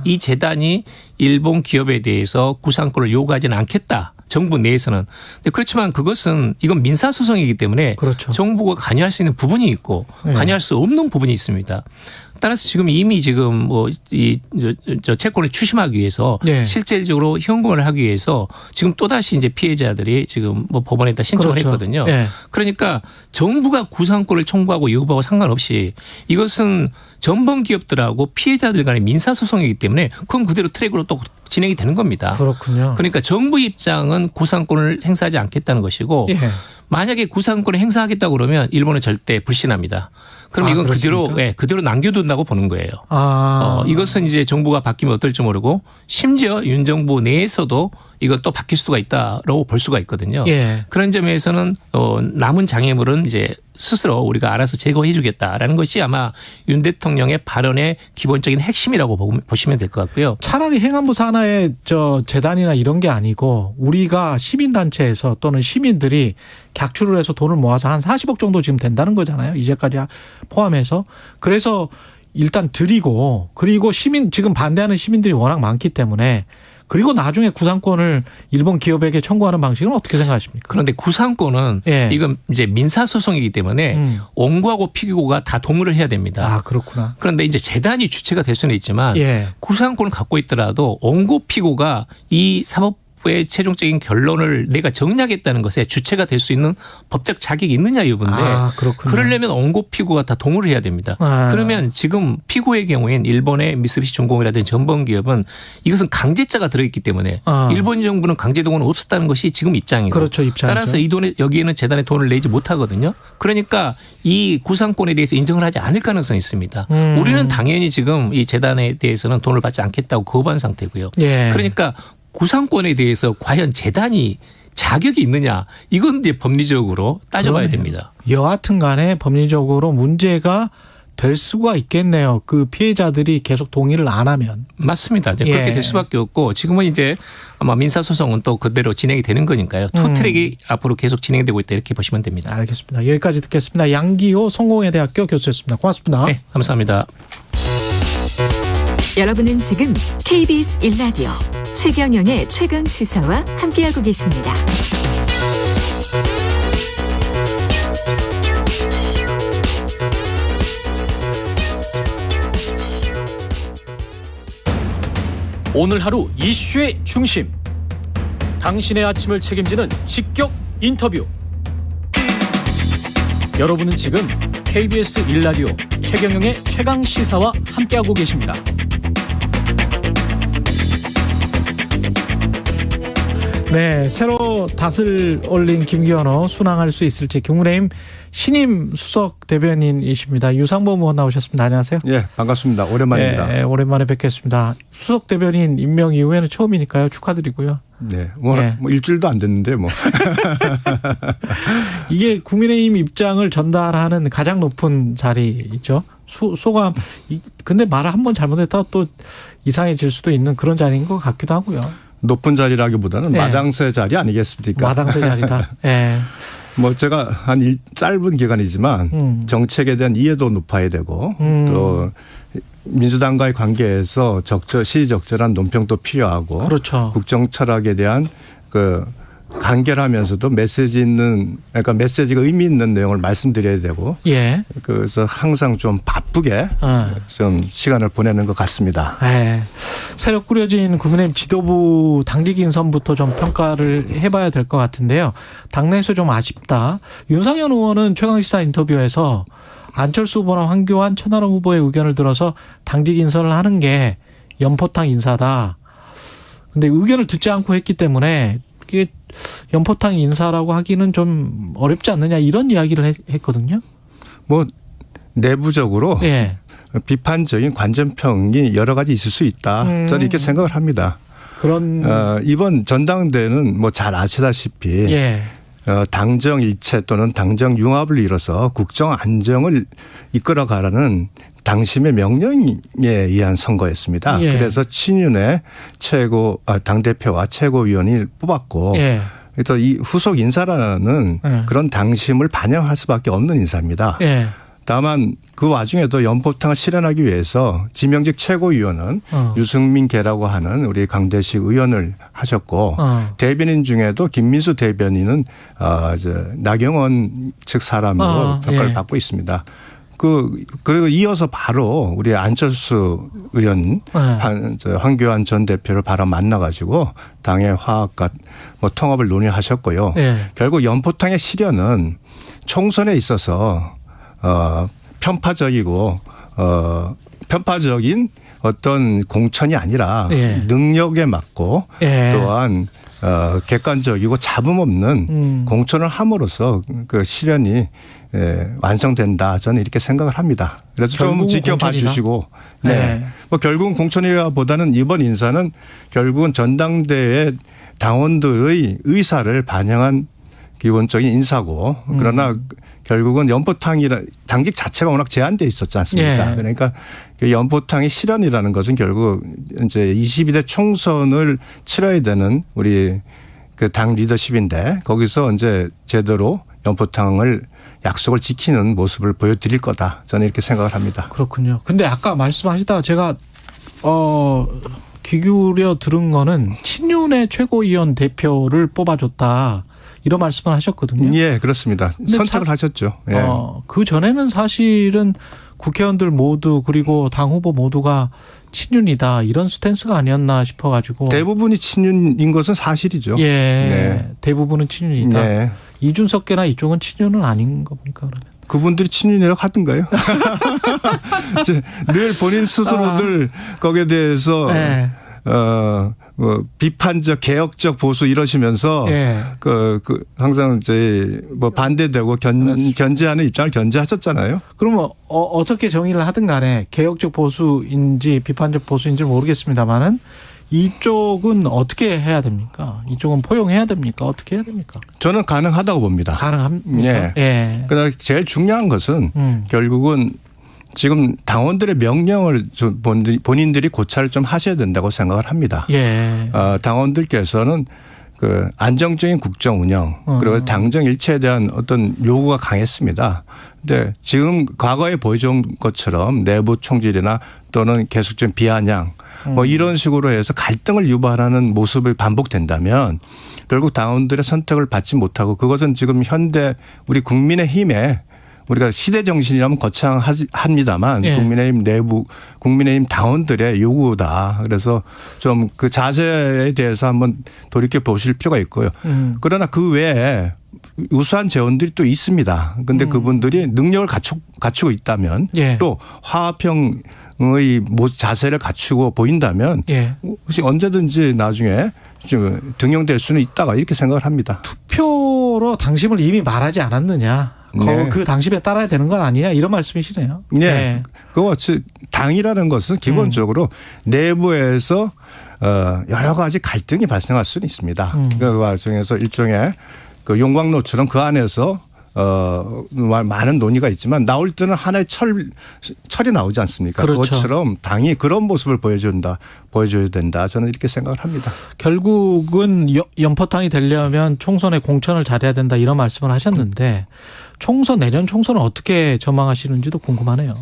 이 재단이 일본 기업에 대해서 구상권을 요구하지는 않겠다. 정부 내에서는. 근데 그렇지만 그것은 이건 민사소송이기 때문에 정부가 관여할 수 있는 부분이 있고 관여할 수 없는 부분이 있습니다. 따라서 지금 이미 지금 뭐 저 채권을 추심하기 위해서 실질적으로 현금을 하기 위해서 지금 또다시 이제 피해자들이 지금 뭐 법원에다 신청을 했거든요. 그러니까 정부가 구상권을 청구하고 여부하고 상관없이 이것은 전범 기업들하고 피해자들 간의 민사소송이기 때문에 그건 그대로 트랙으로 또 진행이 되는 겁니다. 그렇군요. 그러니까 정부 입장은 구상권을 행사하지 않겠다는 것이고 만약에 구상권을 행사하겠다고 그러면 일본은 절대 불신합니다. 그럼 이건 그대로 남겨둔다고 보는 거예요. 이것은 이제 정부가 바뀌면 어떨지 모르고 심지어 윤 정부 내에서도 이건 또 바뀔 수가 있다라고 볼 수가 있거든요. 그런 점에서는 남은 장애물은 이제 스스로 우리가 알아서 제거해 주겠다라는 것이 아마 윤 대통령의 발언의 기본적인 핵심이라고 보시면 될 것 같고요. 차라리 행안부 산하의 재단이나 이런 게 아니고 우리가 시민단체에서 또는 시민들이 객출을 해서 돈을 모아서 한 40억 정도 지금 된다는 거잖아요. 이제까지 포함해서. 그래서 일단 드리고 그리고 지금 반대하는 시민들이 워낙 많기 때문에 그리고 나중에 구상권을 일본 기업에게 청구하는 방식은 어떻게 생각하십니까? 그런데 구상권은 이건 이제 민사소송이기 때문에 원고하고 피고가 다 동의를 해야 됩니다. 그렇구나. 그런데 이제 재단이 주체가 될 수는 있지만 구상권을 갖고 있더라도 원고 피고가 이 사법 TF의 최종적인 결론을 내가 정리하겠다는 것에 주체가 될 수 있는 법적 자격이 있느냐 여부인데 그러려면 원고 피고가 다 동의를 해야 됩니다. 그러면 지금 피고의 경우엔 일본의 미쓰비시 중공이라든지 전범기업은 이것은 강제자가 들어있기 때문에 일본 정부는 강제 동원은 없었다는 것이 지금 입장이고 그렇죠, 입장이죠. 따라서 이 돈에 여기에는 재단에 돈을 내지 못하거든요. 그러니까 이 구상권에 대해서 인정을 하지 않을 가능성이 있습니다. 우리는 당연히 지금 이 재단에 대해서는 돈을 받지 않겠다고 거부한 상태고요. 예. 그러니까 구상권에 대해서 과연 재단이 자격이 있느냐 이건 이제 법리적으로 따져봐야 됩니다. 여하튼 간에 법리적으로 문제가 될 수가 있겠네요. 그 피해자들이 계속 동의를 안 하면. 맞습니다. 이제 그렇게 될 수밖에 없고 지금은 이제 아마 민사소송은 또 그대로 진행이 되는 거니까요. 투트랙이 앞으로 계속 진행되고 있다 이렇게 보시면 됩니다. 알겠습니다. 여기까지 듣겠습니다. 양기호 성공회대학교 교수였습니다. 고맙습니다. 네, 감사합니다. 여러분은 지금 KBS 1라디오 최경영의 최강시사와 함께하고 계십니다. 오늘 하루 이슈의 중심. 당신의 아침을 책임지는 직격 인터뷰. 여러분은 지금 KBS 1라디오 최경영의 최강시사와 함께하고 계십니다. 네, 새로 닷을 올린 김기현호 순항할 수 있을지 국민의힘 신임 수석 대변인이십니다. 유상범 의원 나오셨습니다. 안녕하세요. 예, 반갑습니다. 오랜만입니다. 네, 오랜만에 뵙겠습니다. 수석 대변인 임명 이후에는 처음이니까요. 축하드리고요. 네, 뭐 일주일도 안 됐는데 뭐. 이게 국민의힘 입장을 전달하는 가장 높은 자리죠. 소감. 근데 말을 한번 잘못했다가 또 이상해질 수도 있는 그런 자리인 것 같기도 하고요. 높은 자리라기보다는 마당새 자리 아니겠습니까? 마당새 자리다. 네. 뭐 제가 한 짧은 기간이지만 정책에 대한 이해도 높아야 되고 또 민주당과의 관계에서 시의적절한 논평도 필요하고 그렇죠. 국정 철학에 대한 그 간결하면서도 그러니까 메시지가 의미 있는 내용을 말씀드려야 되고 예. 그래서 항상 좀 바쁘게 좀 시간을 보내는 것 같습니다. 네. 새로 꾸려진 국민의힘 지도부 당직 인선부터 좀 평가를 해봐야 될 것 같은데요. 당내에서 좀 아쉽다. 윤상현 의원은 최강시사 인터뷰에서 안철수 후보나 황교안, 천하람 후보의 의견을 들어서 당직 인선을 하는 게 연포탕 인사다. 근데 의견을 듣지 않고 했기 때문에 이게 연포탕 인사라고 하기는 좀 어렵지 않느냐 이런 이야기를 했거든요. 뭐 내부적으로 비판적인 관전평이 여러 가지 있을 수 있다. 저는 이렇게 생각을 합니다. 이번 전당대회는 뭐 잘 아시다시피 당정 일체 또는 당정 융합을 이뤄서 국정 안정을 이끌어가라는 당심의 명령에 의한 선거였습니다. 그래서 친윤의 당대표와 최고위원을 뽑았고 또 이 후속 인사라는 그런 당심을 반영할 수밖에 없는 인사입니다. 다만 그 와중에도 연포탕을 실현하기 위해서 지명직 최고위원은 유승민 계라고 하는 우리 강대식 의원을 하셨고 대변인 중에도 김민수 대변인은 나경원 측 사람으로 평가를 받고 있습니다. 그리고 이어서 바로 우리 안철수 의원, 황교안 전 대표를 바로 만나가지고 당의 화합과 뭐 통합을 논의하셨고요. 결국 연포탕의 실현은 총선에 있어서 편파적인 어떤 공천이 아니라 능력에 맞고 또한 객관적이고 잡음 없는 공천을 함으로써 그 실현이 완성된다. 저는 이렇게 생각을 합니다. 그래서 좀 지켜봐 주시고. 뭐 결국은 공천이라보다는 이번 인사는 결국은 전당대회 당원들의 의사를 반영한 기본적인 인사고 그러나 결국은 당직 자체가 워낙 제한돼 있었지 않습니까? 그러니까 연포탕의 실현이라는 것은 결국 이제 22대 총선을 치러야 되는 우리 그 당 리더십인데 거기서 이제 제대로 연포탕을 약속을 지키는 모습을 보여드릴 거다. 저는 이렇게 생각을 합니다. 그렇군요. 근데 아까 말씀하시다가 제가 귀 기울여 들은 거는 친윤의 최고위원 대표를 뽑아줬다. 이런 말씀을 하셨거든요. 예, 그렇습니다. 선택을 하셨죠. 예. 그 전에는 사실은 국회의원들 모두 그리고 당 후보 모두가 친윤이다 이런 스탠스가 아니었나 싶어가지고 대부분이 친윤인 것은 사실이죠. 예, 네. 대부분은 친윤이다. 네. 이준석계나 이쪽은 친윤은 아닌 겁니까 그러면? 그분들이 친윤이라고 하던가요? 늘 본인 스스로들 거기에 대해서 네. 뭐 비판적, 개혁적 보수 이러시면서 항상 뭐 반대되고 견제하는 입장을 견제하셨잖아요. 그러면 어떻게 정의를 하든 간에 개혁적 보수인지 비판적 보수인지 모르겠습니다만은 이쪽은 어떻게 해야 됩니까? 이쪽은 포용해야 됩니까? 어떻게 해야 됩니까? 저는 가능하다고 봅니다. 가능합니까? 예. 예. 그러나 제일 중요한 것은 결국은 지금 당원들의 명령을 본인들이 고찰을 좀 하셔야 된다고 생각을 합니다. 예. 당원들께서는 그 안정적인 국정 운영 그리고 당정 일체에 대한 어떤 요구가 강했습니다. 근데 지금 과거에 보여준 것처럼 내부 총질이나 또는 계속적인 비아냥 뭐 이런 식으로 해서 갈등을 유발하는 모습이 반복된다면 결국 당원들의 선택을 받지 못하고 그것은 지금 현대 우리 국민의힘에 우리가 시대 정신이라면 거창합니다만 예. 국민의힘 내부 국민의힘 당원들의 요구다. 그래서 좀 그 자세에 대해서 한번 돌이켜 보실 필요가 있고요. 그러나 그 외에 우수한 재원들이 또 있습니다. 그런데 그분들이 능력을 갖추고 있다면 예. 또 화합형의 자세를 갖추고 보인다면 예. 혹시 언제든지 나중에 좀 등용될 수는 있다가 이렇게 생각을 합니다. 투표로 당심을 이미 말하지 않았느냐. 네. 그 당심에 따라야 되는 건 아니냐 이런 말씀이시네요. 네. 네. 그거 당이라는 것은 기본적으로 내부에서 여러 가지 갈등이 발생할 수는 있습니다. 그 과정에서 일종의 그 용광로처럼 그 안에서 많은 논의가 있지만 나올 때는 하나의 철이 나오지 않습니까? 그렇죠. 그것처럼 당이 그런 모습을 보여줘야 된다. 저는 이렇게 생각을 합니다. 결국은 연포탕이 되려면 총선에 공천을 잘해야 된다 이런 말씀을 하셨는데 내년 총선은 어떻게 전망하시는지도 궁금하네요.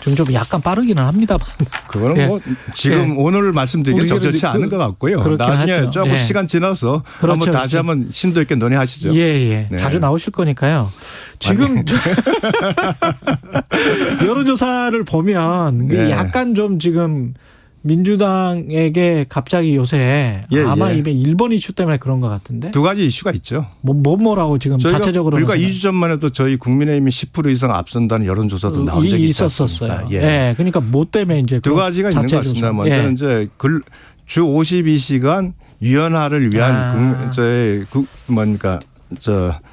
좀 약간 빠르기는 합니다만. 그거는 예. 뭐 지금 오늘 말씀드리기 적절치 않은 것 같고요. 나중에 하죠. 조금 예. 시간 지나서 한번 다시 한번 심도 있게 논의하시죠. 예. 네. 자주 나오실 거니까요. 지금 여론조사를 보면 네. 약간 좀 지금 민주당에게 갑자기 요새 아마 예. 이번 일본 이슈 때문에 그런 것 같은데. 두 가지 이슈가 있죠. 뭐라고 지금 자체적으로. 불과 2주 전만 해도 저희 국민의힘이 10% 이상 앞선다는 여론조사도 나온 적이 있었어요. 예. 예. 그러니까 뭐 때문에 이제 두 가지가 있는 것 같습니다. 먼저는 이제 주 52시간 유연화를 위한 뭔가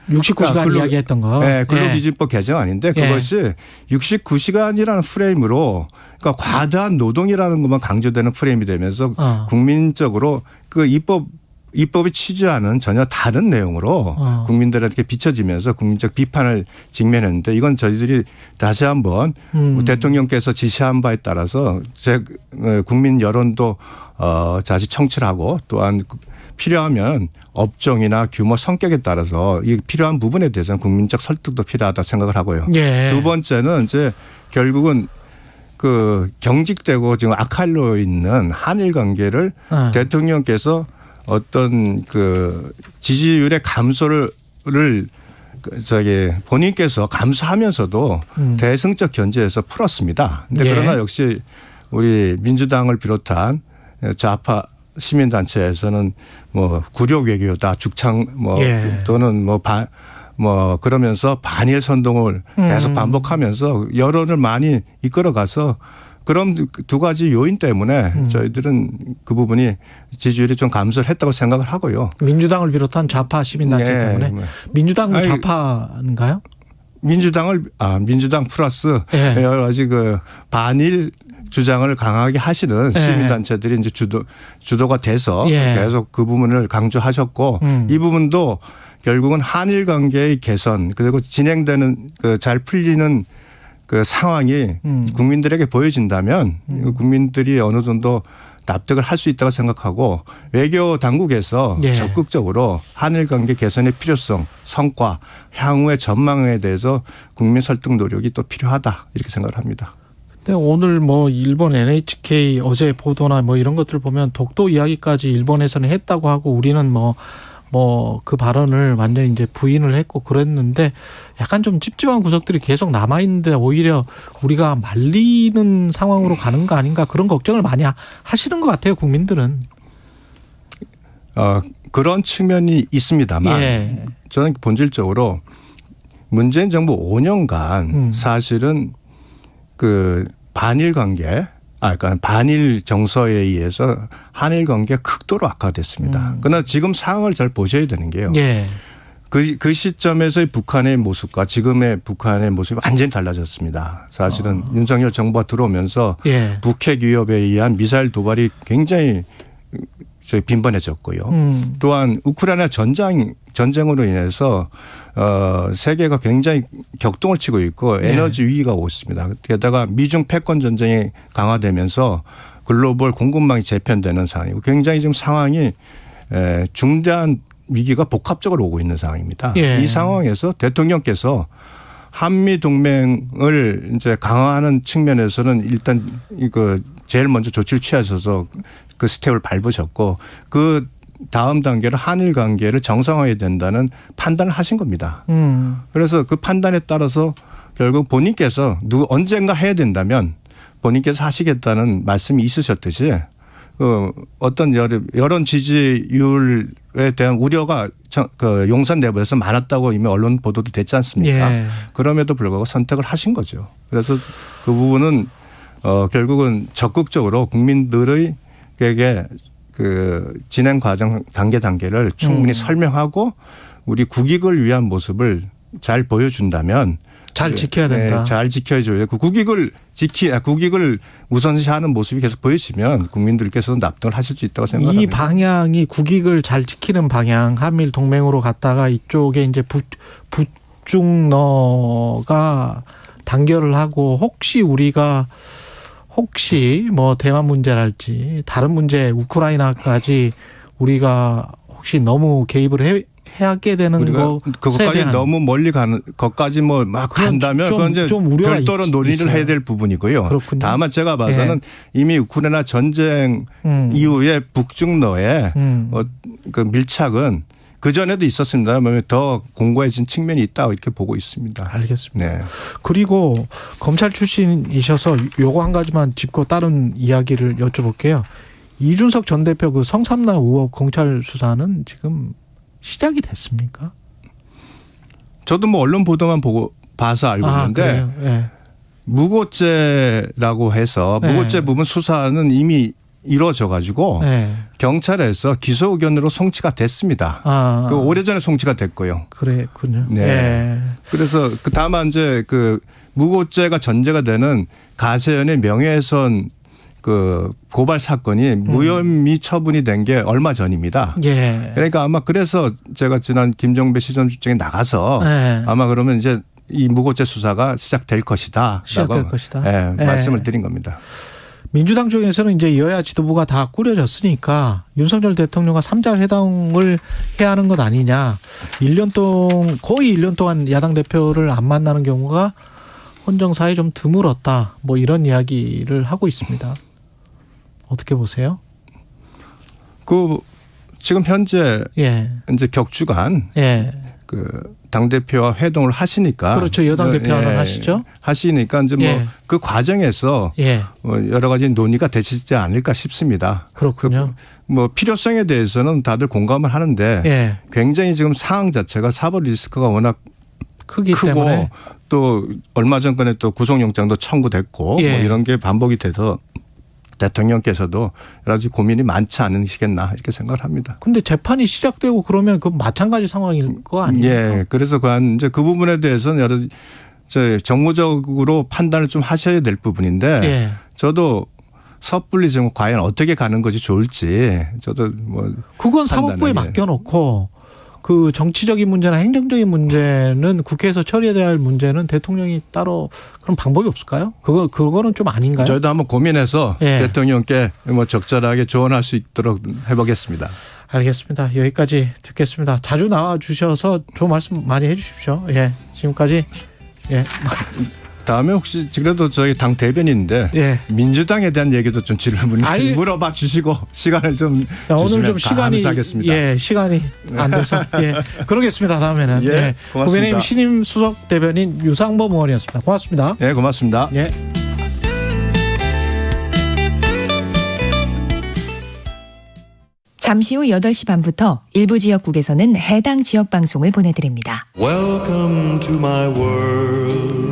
69시간 이야기했던 거. 네, 근로기준법 개정안인데 그것이 69시간이라는 프레임으로 그러니까 과다한 노동이라는 것만 강조되는 프레임이 되면서 국민적으로 그 입법이 취지하는 전혀 다른 내용으로 국민들에게 비춰지면서 국민적 비판을 직면했는데 이건 저희들이 다시 한번 대통령께서 지시한 바에 따라서 국민 여론도 다시 청취하고 또한 필요하면 업종이나 규모 성격에 따라서 이 필요한 부분에 대해서는 국민적 설득도 필요하다 생각을 하고요. 예. 두 번째는 이제 결국은 그 경직되고 지금 악화로 있는 한일 관계를 대통령께서 어떤 그 지지율의 감소를 본인께서 감수하면서도 대승적 견제에서 풀었습니다. 근데 그러나 역시 우리 민주당을 비롯한 좌파 시민단체에서는 뭐 구력 외교다 죽창 또는 그러면서 반일 선동을 계속 반복하면서 여론을 많이 이끌어가서 그런 두 가지 요인 때문에 저희들은 그 부분이 지지율이 좀 감소를 했다고 생각을 하고요. 민주당을 비롯한 좌파 시민단체 때문에. 민주당은 좌파인가요? 민주당 플러스 여러 가지 그 반일 주장을 강하게 하시는 시민단체들이 이제 주도가 돼서 계속 그 부분을 강조하셨고 이 부분도 결국은 한일 관계의 개선 그리고 진행되는 그 잘 풀리는 그 상황이 국민들에게 보여진다면 국민들이 어느 정도 납득을 할 수 있다고 생각하고 외교 당국에서 적극적으로 한일 관계 개선의 필요성, 성과, 향후의 전망에 대해서 국민 설득 노력이 또 필요하다 이렇게 생각을 합니다. 오늘 뭐 일본 NHK 어제 보도나 뭐 이런 것들 보면 독도 이야기까지 일본에서는 했다고 하고 우리는 뭐 뭐 그 발언을 완전히 이제 부인을 했고 그랬는데 약간 좀 찝찝한 구석들이 계속 남아 있는데 오히려 우리가 말리는 상황으로 가는 거 아닌가 그런 걱정을 많이 하시는 것 같아요, 국민들은. 그런 측면이 있습니다만 예. 저는 본질적으로 문재인 정부 5년간 사실은 그 반일 관계, 그러니까 반일 정서에 의해서 한일 관계가 극도로 악화됐습니다. 그러나 지금 상황을 잘 보셔야 되는 게요. 예. 그 시점에서의 북한의 모습과 지금의 북한의 모습이 완전히 달라졌습니다. 사실은 윤석열 정부가 들어오면서 예. 북핵 위협에 의한 미사일 도발이 굉장히 빈번해졌고요. 또한 우크라이나 전쟁으로 인해서 세계가 굉장히 격동을 치고 있고 에너지 위기가 오고 있습니다. 게다가 미중 패권 전쟁이 강화되면서 글로벌 공급망이 재편되는 상황이고 굉장히 지금 상황이 중대한 위기가 복합적으로 오고 있는 상황입니다. 예. 이 상황에서 대통령께서 한미 동맹을 이제 강화하는 측면에서는 일단 그 제일 먼저 조치를 취하셔서 그 스텝을 밟으셨고 그 다음 단계로 한일 관계를 정상화해야 된다는 판단을 하신 겁니다. 그래서 그 판단에 따라서 결국 본인께서 언젠가 해야 된다면 본인께서 하시겠다는 말씀이 있으셨듯이 그 어떤 여론 지지율에 대한 우려가 그 용산 내부에서 많았다고 이미 언론 보도도 됐지 않습니까? 예. 그럼에도 불구하고 선택을 하신 거죠. 그래서 그 부분은 결국은 적극적으로 국민들에게 그 진행 과정 단계를 충분히 설명하고 우리 국익을 위한 모습을 잘 보여준다면 잘 지켜야 된다. 네, 잘 지켜줘야 그 국익을 우선시하는 모습이 계속 보이시면 국민들께서는 납득을 하실 수 있다고 생각합니다. 이 방향이 국익을 잘 지키는 방향, 한미일 동맹으로 갔다가 이쪽에 이제 북중러가 단결을 하고 혹시 뭐 대만 문제랄지 다른 문제 우크라이나까지 우리가 혹시 너무 개입을 하게 되는 거 그것까지 너무 멀리 가는 것까지 뭐 막 간다면 그건 이제 별도로 논의를 해야 될 부분이고요. 그렇군요. 다만 제가 봐서는 이미 우크라이나 전쟁 이후에 북중러의 그 밀착은 그 전에도 있었습니다만 더 공고해진 측면이 있다고 이렇게 보고 있습니다. 알겠습니다. 네. 그리고 검찰 출신이셔서 요거 한 가지만 짚고 다른 이야기를 여쭤볼게요. 이준석 전 대표 그 성삼납 의혹 검찰 수사는 지금 시작이 됐습니까? 저도 뭐 언론 보도만 봐서 알고 있는데 네. 무고죄라고 해서 무고죄 부분 수사는 이미 이루어져 가지고 경찰에서 기소 의견으로 송치가 됐습니다. 그 오래전에 송치가 됐고요. 그랬군요. 네. 그래서 다만 이제 그 무고죄가 전제가 되는 가세연의 명예훼손 그 고발 사건이 무혐의 처분이 된 게 얼마 전입니다. 예. 그러니까 아마 그래서 제가 지난 김종배 시정주장에 나가서 아마 그러면 이제 이 무고죄 수사가 시작될 것이다. 시작될 것이다. 말씀을 드린 겁니다. 민주당 쪽에서는 이제 여야 지도부가 다 꾸려졌으니까 윤석열 대통령과 3자 회담을 해야 하는 것 아니냐. 거의 1년 동안 야당 대표를 안 만나는 경우가 헌정사에 좀 드물었다. 뭐 이런 이야기를 하고 있습니다. 어떻게 보세요? 지금 현재 이제 격주간 그 당대표와 회동을 하시니까. 그렇죠. 여당 대표는 하시죠. 하시니까 이제 뭐 그 과정에서 여러 가지 논의가 되시지 않을까 싶습니다. 그렇군요. 뭐 필요성에 대해서는 다들 공감을 하는데 굉장히 지금 상황 자체가 사법 리스크가 워낙 크고 때문에. 또 얼마 전에 또 구속영장도 청구됐고 뭐 이런 게 반복이 돼서 대통령께서도 여러 가지 고민이 많지 않으시겠나 이렇게 생각을 합니다. 근데 재판이 시작되고 그러면 그 마찬가지 상황일 거 아니에요? 그래서 이제 그 부분에 대해서는 여러 정무적으로 판단을 좀 하셔야 될 부분인데 저도 섣불리 지금 과연 어떻게 가는 것이 좋을지 저도 뭐 그건 사법부에 맡겨놓고 그 정치적인 문제나 행정적인 문제는 국회에서 처리해야 할 문제는 대통령이 따로 그런 방법이 없을까요? 그거는 좀 아닌가요? 저희도 한번 고민해서 대통령께 뭐 적절하게 조언할 수 있도록 해보겠습니다. 알겠습니다. 여기까지 듣겠습니다. 자주 나와 주셔서 좋은 말씀 많이 해 주십시오. 지금까지 다음에 혹시 그래도 저희 당 대변인인데 예. 민주당에 대한 얘기도 좀 물어봐 주시고 시간을 좀 오늘 좀 시간이 감사하겠습니다. 예, 시간이 안 돼서 예, 그러겠습니다. 다음에는 예, 예, 고맙습니다. 국민의힘 신임 수석 대변인 유상범 의원이었습니다. 고맙습니다. 예, 고맙습니다. 예. 잠시 후 8시 반부터 일부 지역국에서는 해당 지역 방송을 보내드립니다. Welcome to my world.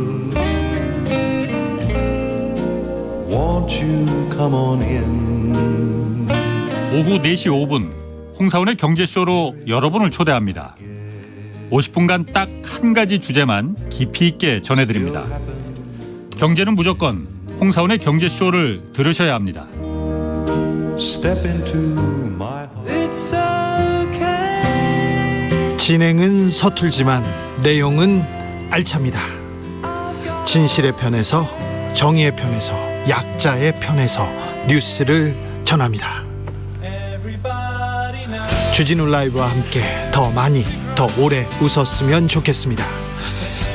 Won't you come on in? 오후 4시 5분 홍사원의 경제쇼로 여러분을 초대합니다. 50분간 딱 한 가지 주제만 깊이 있게 전해드립니다. 경제는 무조건 홍사원의 경제쇼를 들으셔야 합니다. Step into my heart. It's okay. 진행은 서툴지만 내용은 알찹니다. 진실의 편에서 정의의 편에서 약자의 편에서 뉴스를 전합니다. 주진우 라이브와 함께 더 많이 더 오래 웃었으면 좋겠습니다.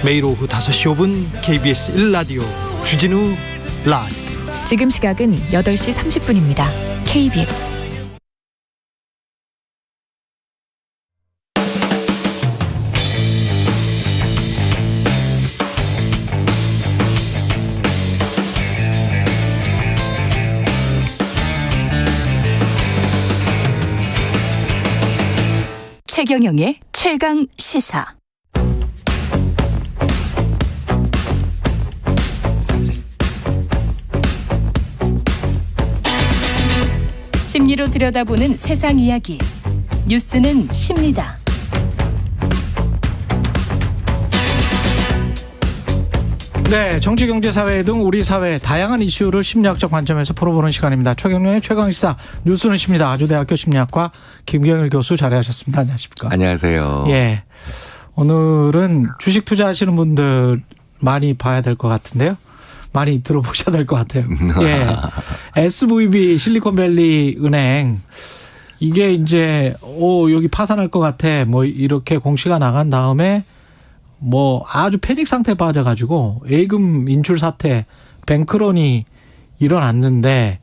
매일 오후 5시 5분 KBS 1라디오 주진우 라이브. 지금 시각은 8시 30분입니다. KBS 최경영의 최강 시사. 심리로 들여다보는 세상 이야기. 뉴스는 십니다. 네, 정치, 경제, 사회 등 우리 사회 다양한 이슈를 심리학적 관점에서 풀어보는 시간입니다. 최경영의 최강시사 뉴스는 십니다. 아주대학교 심리학과 김경일 교수 자리하셨습니다. 안녕하십니까? 안녕하세요. 예, 오늘은 주식 투자하시는 분들 많이 봐야 될 것 같은데요. 많이 들어보셔야 될 것 같아요. 예, SVB 실리콘밸리 은행 이게 이제 여기 파산할 것 같아 뭐 이렇게 공시가 나간 다음에 뭐 아주 패닉 상태에 빠져가지고 예금 인출 사태, 뱅크런이 일어났는데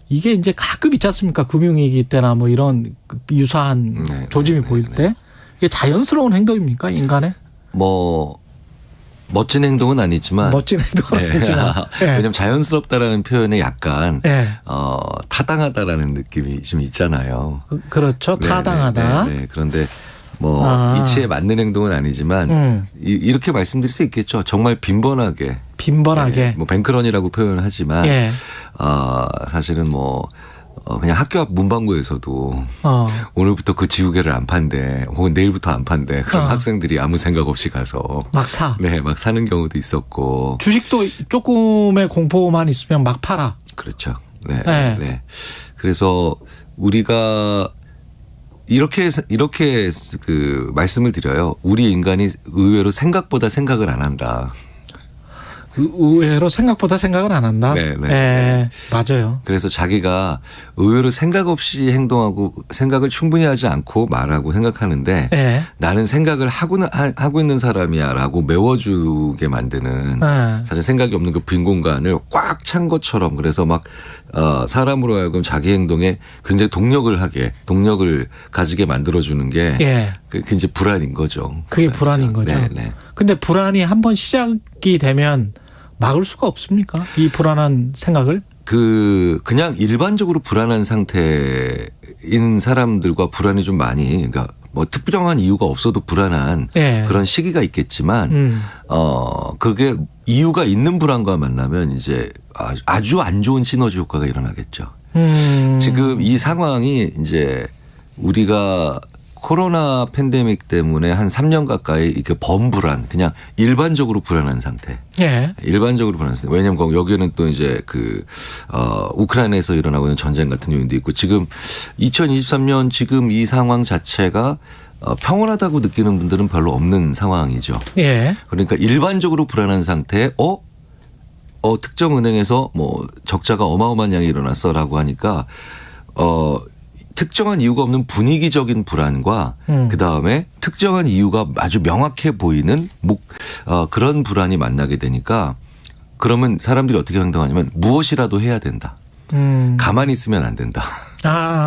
이게 이제 가끔 있지 않습니까? 금융위기 때나 뭐 이런 유사한 조짐이 보일 때 이게 자연스러운 행동입니까, 인간의? 뭐 멋진 행동은 아니지만 멋진 행동은 아니지만 네. 왜냐하면 자연스럽다라는 표현에 약간 네. 타당하다라는 느낌이 좀 있잖아요. 그렇죠, 타당하다. 네. 그런데 뭐 이치에 맞는 행동은 아니지만 이렇게 말씀드릴 수 있겠죠. 정말 빈번하게. 네. 뭐 뱅크런이라고 표현하지만 예. 사실은 뭐 그냥 학교 앞 문방구에서도 오늘부터 그 지우개를 안 판대 혹은 내일부터 안 판대 그런 학생들이 아무 생각 없이 가서 막 사. 네, 막 사는 경우도 있었고. 주식도 조금의 공포만 있으면 막 팔아. 그렇죠. 네. 네. 네. 그래서 우리가 이렇게 그 말씀을 드려요. 우리 인간이 의외로 생각보다 생각을 안 한다. 의외로 생각보다 생각을 안 한다. 네, 맞아요. 그래서 자기가 의외로 생각 없이 행동하고 생각을 충분히 하지 않고 말하고 생각하는데 나는 생각을 하고 있는 사람이야라고 메워주게 만드는 사실 생각이 없는 그 빈 공간을 꽉 찬 것처럼 그래서 막 사람으로 하여금 자기 행동에 굉장히 동력을 가지게 만들어주는 게 그게 이제 불안인 거죠. 그게 불안인 거죠. 네. 근데 불안이 한번 시작이 되면 막을 수가 없습니까? 이 불안한 생각을? 그냥 일반적으로 불안한 상태인 사람들과 불안이 좀 많이, 그러니까 뭐 특별한 이유가 없어도 불안한 그런 시기가 있겠지만, 그게 이유가 있는 불안과 만나면 이제 아주 안 좋은 시너지 효과가 일어나겠죠. 지금 이 상황이 이제 우리가 코로나 팬데믹 때문에 한 3년 가까이 이렇게 범불안, 그냥 일반적으로 불안한 상태. 일반적으로 불안한 상태. 왜냐하면 여기는 또 이제 우크라이나에서 일어나고 있는 전쟁 같은 요인도 있고 지금 2023년 지금 이 상황 자체가 평온하다고 느끼는 분들은 별로 없는 상황이죠. 그러니까 일반적으로 불안한 상태에 특정 은행에서 뭐 적자가 어마어마한 양이 일어났어라고 하니까 특정한 이유가 없는 분위기적인 불안과 그다음에 특정한 이유가 아주 명확해 보이는 그런 불안이 만나게 되니까 그러면 사람들이 어떻게 행동하냐면 무엇이라도 해야 된다. 가만히 있으면 안 된다.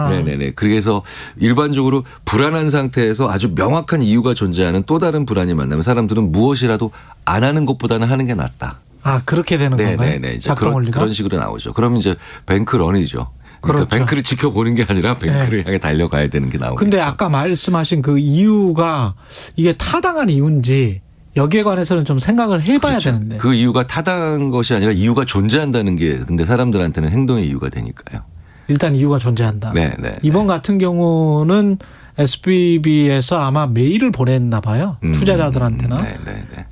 네네네. 그래서 일반적으로 불안한 상태에서 아주 명확한 이유가 존재하는 또 다른 불안이 만나면 사람들은 무엇이라도 안 하는 것보다는 하는 게 낫다. 그렇게 되는 건가요? 네네네. 그런 식으로 나오죠. 그러면 이제 뱅크런이죠. 그러니까 그렇죠. 뱅크를 지켜보는 게 아니라 뱅크를 향해 달려가야 되는 게 나오죠. 근데 아까 말씀하신 그 이유가 이게 타당한 이유인지 여기에 관해서는 좀 생각을 해봐야 되는데. 그 이유가 타당한 것이 아니라 이유가 존재한다는 게 근데 사람들한테는 행동의 이유가 되니까요. 일단 이유가 존재한다. 네네. 이번 같은 경우는 SBB에서 아마 메일을 보냈나 봐요. 투자자들한테나.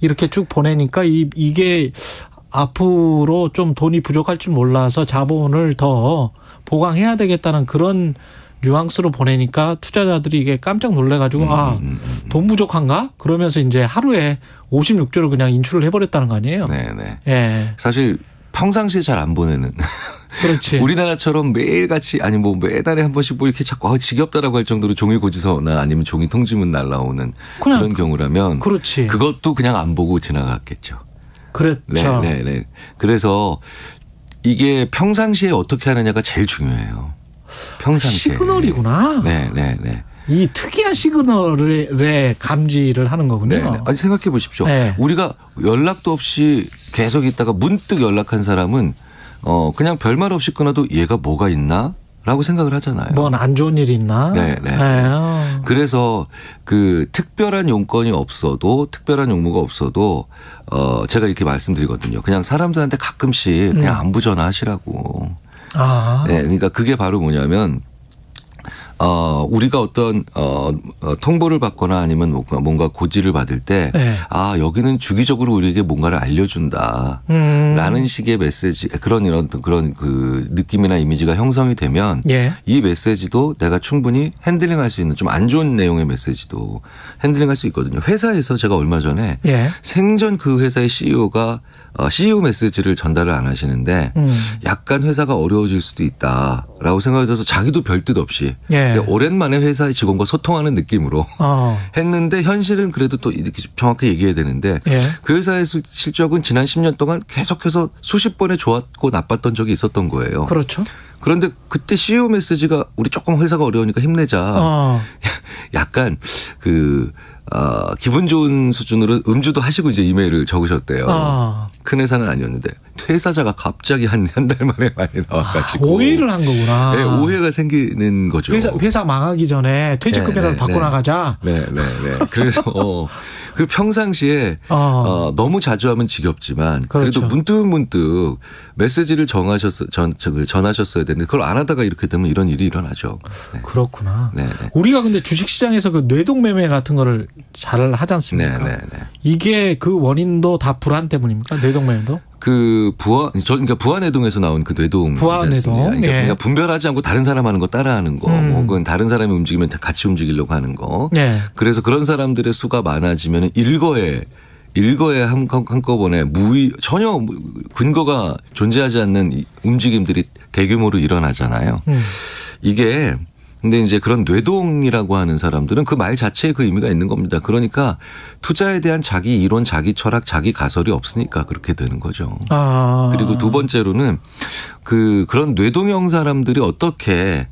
이렇게 쭉 보내니까 이게 앞으로 좀 돈이 부족할 줄 몰라서 자본을 더 보강해야 되겠다는 그런 뉘앙스로 보내니까 투자자들이 이게 깜짝 놀래가지고 돈 부족한가? 그러면서 이제 하루에 56조를 그냥 인출을 해버렸다는 거 아니에요? 네네. 예. 사실 평상시에 잘 안 보내는. 그렇지. 우리나라처럼 매일같이 아니 뭐 매달에 한 번씩 뭐 이렇게 자꾸 지겹다라고 할 정도로 종이 고지서나 아니면 종이 통지문 날라오는 그런 경우라면 그렇지. 그것도 그냥 안 보고 지나갔겠죠. 그렇죠. 네네. 그래서 이게 평상시에 어떻게 하느냐가 제일 중요해요. 평상시에. 시그널이구나. 네네네. 이 특이한 시그널에 감지를 하는 거군요. 네. 아니 생각해 보십시오. 네. 우리가 연락도 없이 계속 있다가 문득 연락한 사람은 그냥 별말 없이 끊어도 얘가 뭐가 있나? 라고 생각을 하잖아요. 뭔 안 좋은 일이 있나? 네. 그래서 그 특별한 용건이 없어도 특별한 용무가 없어도 제가 이렇게 말씀드리거든요. 그냥 사람들한테 가끔씩 그냥 안부 전화하시라고. 네. 그러니까 그게 바로 뭐냐면 우리가 어떤 통보를 받거나 아니면 뭔가 고지를 받을 때 여기는 주기적으로 우리에게 뭔가를 알려준다라는 식의 메시지 그런 그 느낌이나 이미지가 형성이 되면 이 메시지도 내가 충분히 핸들링할 수 있는 좀 안 좋은 내용의 메시지도 핸들링할 수 있거든요. 회사에서 제가 얼마 전에 생전 그 회사의 CEO가 CEO 메시지를 전달을 안 하시는데 약간 회사가 어려워질 수도 있다라고 생각이 들어서 자기도 별뜻 없이 오랜만에 회사의 직원과 소통하는 느낌으로 했는데 현실은 그래도 또 이렇게 정확히 얘기해야 되는데 그 회사의 실적은 지난 10년 동안 계속해서 수십 번의 좋았고 나빴던 적이 있었던 거예요. 그렇죠. 그런데 그때 CEO 메시지가 우리 조금 회사가 어려우니까 힘내자. 약간 기분 좋은 수준으로 음주도 하시고 이제 이메일을 적으셨대요. 큰 회사는 아니었는데 퇴사자가 갑자기 한 달 만에 많이 나와가지고 오해를 한 거구나. 네, 오해가 생기는 거죠. 회사 망하기 전에 퇴직금이라도 받고 나가자. 네. 그래서 그 평상시에 너무 자주 하면 지겹지만 그래도 문득 메시지를 전하셨어야 되는데 그걸 안 하다가 이렇게 되면 이런 일이 일어나죠. 네. 그렇구나. 네. 우리가 근데 주식시장에서 그 뇌동매매 같은 거를 잘 하지 않습니까? 네. 이게 그 원인도 다 불안 때문입니까? 뇌동매매도? 그러니까 부안해동에서 나온 그 뇌동. 부안해동. 그러니까 분별하지 않고 다른 사람 하는 거 따라하는 거, 혹은 다른 사람이 움직이면 같이 움직이려고 하는 거. 그래서 그런 사람들의 수가 많아지면 일거에 한꺼번에 전혀 근거가 존재하지 않는 움직임들이 대규모로 일어나잖아요. 이게 근데 이제 그런 뇌동이라고 하는 사람들은 그 말 자체에 그 의미가 있는 겁니다. 그러니까 투자에 대한 자기 이론, 자기 철학, 자기 가설이 없으니까 그렇게 되는 거죠. 그리고 두 번째로는 그런 뇌동형 사람들이 어떻게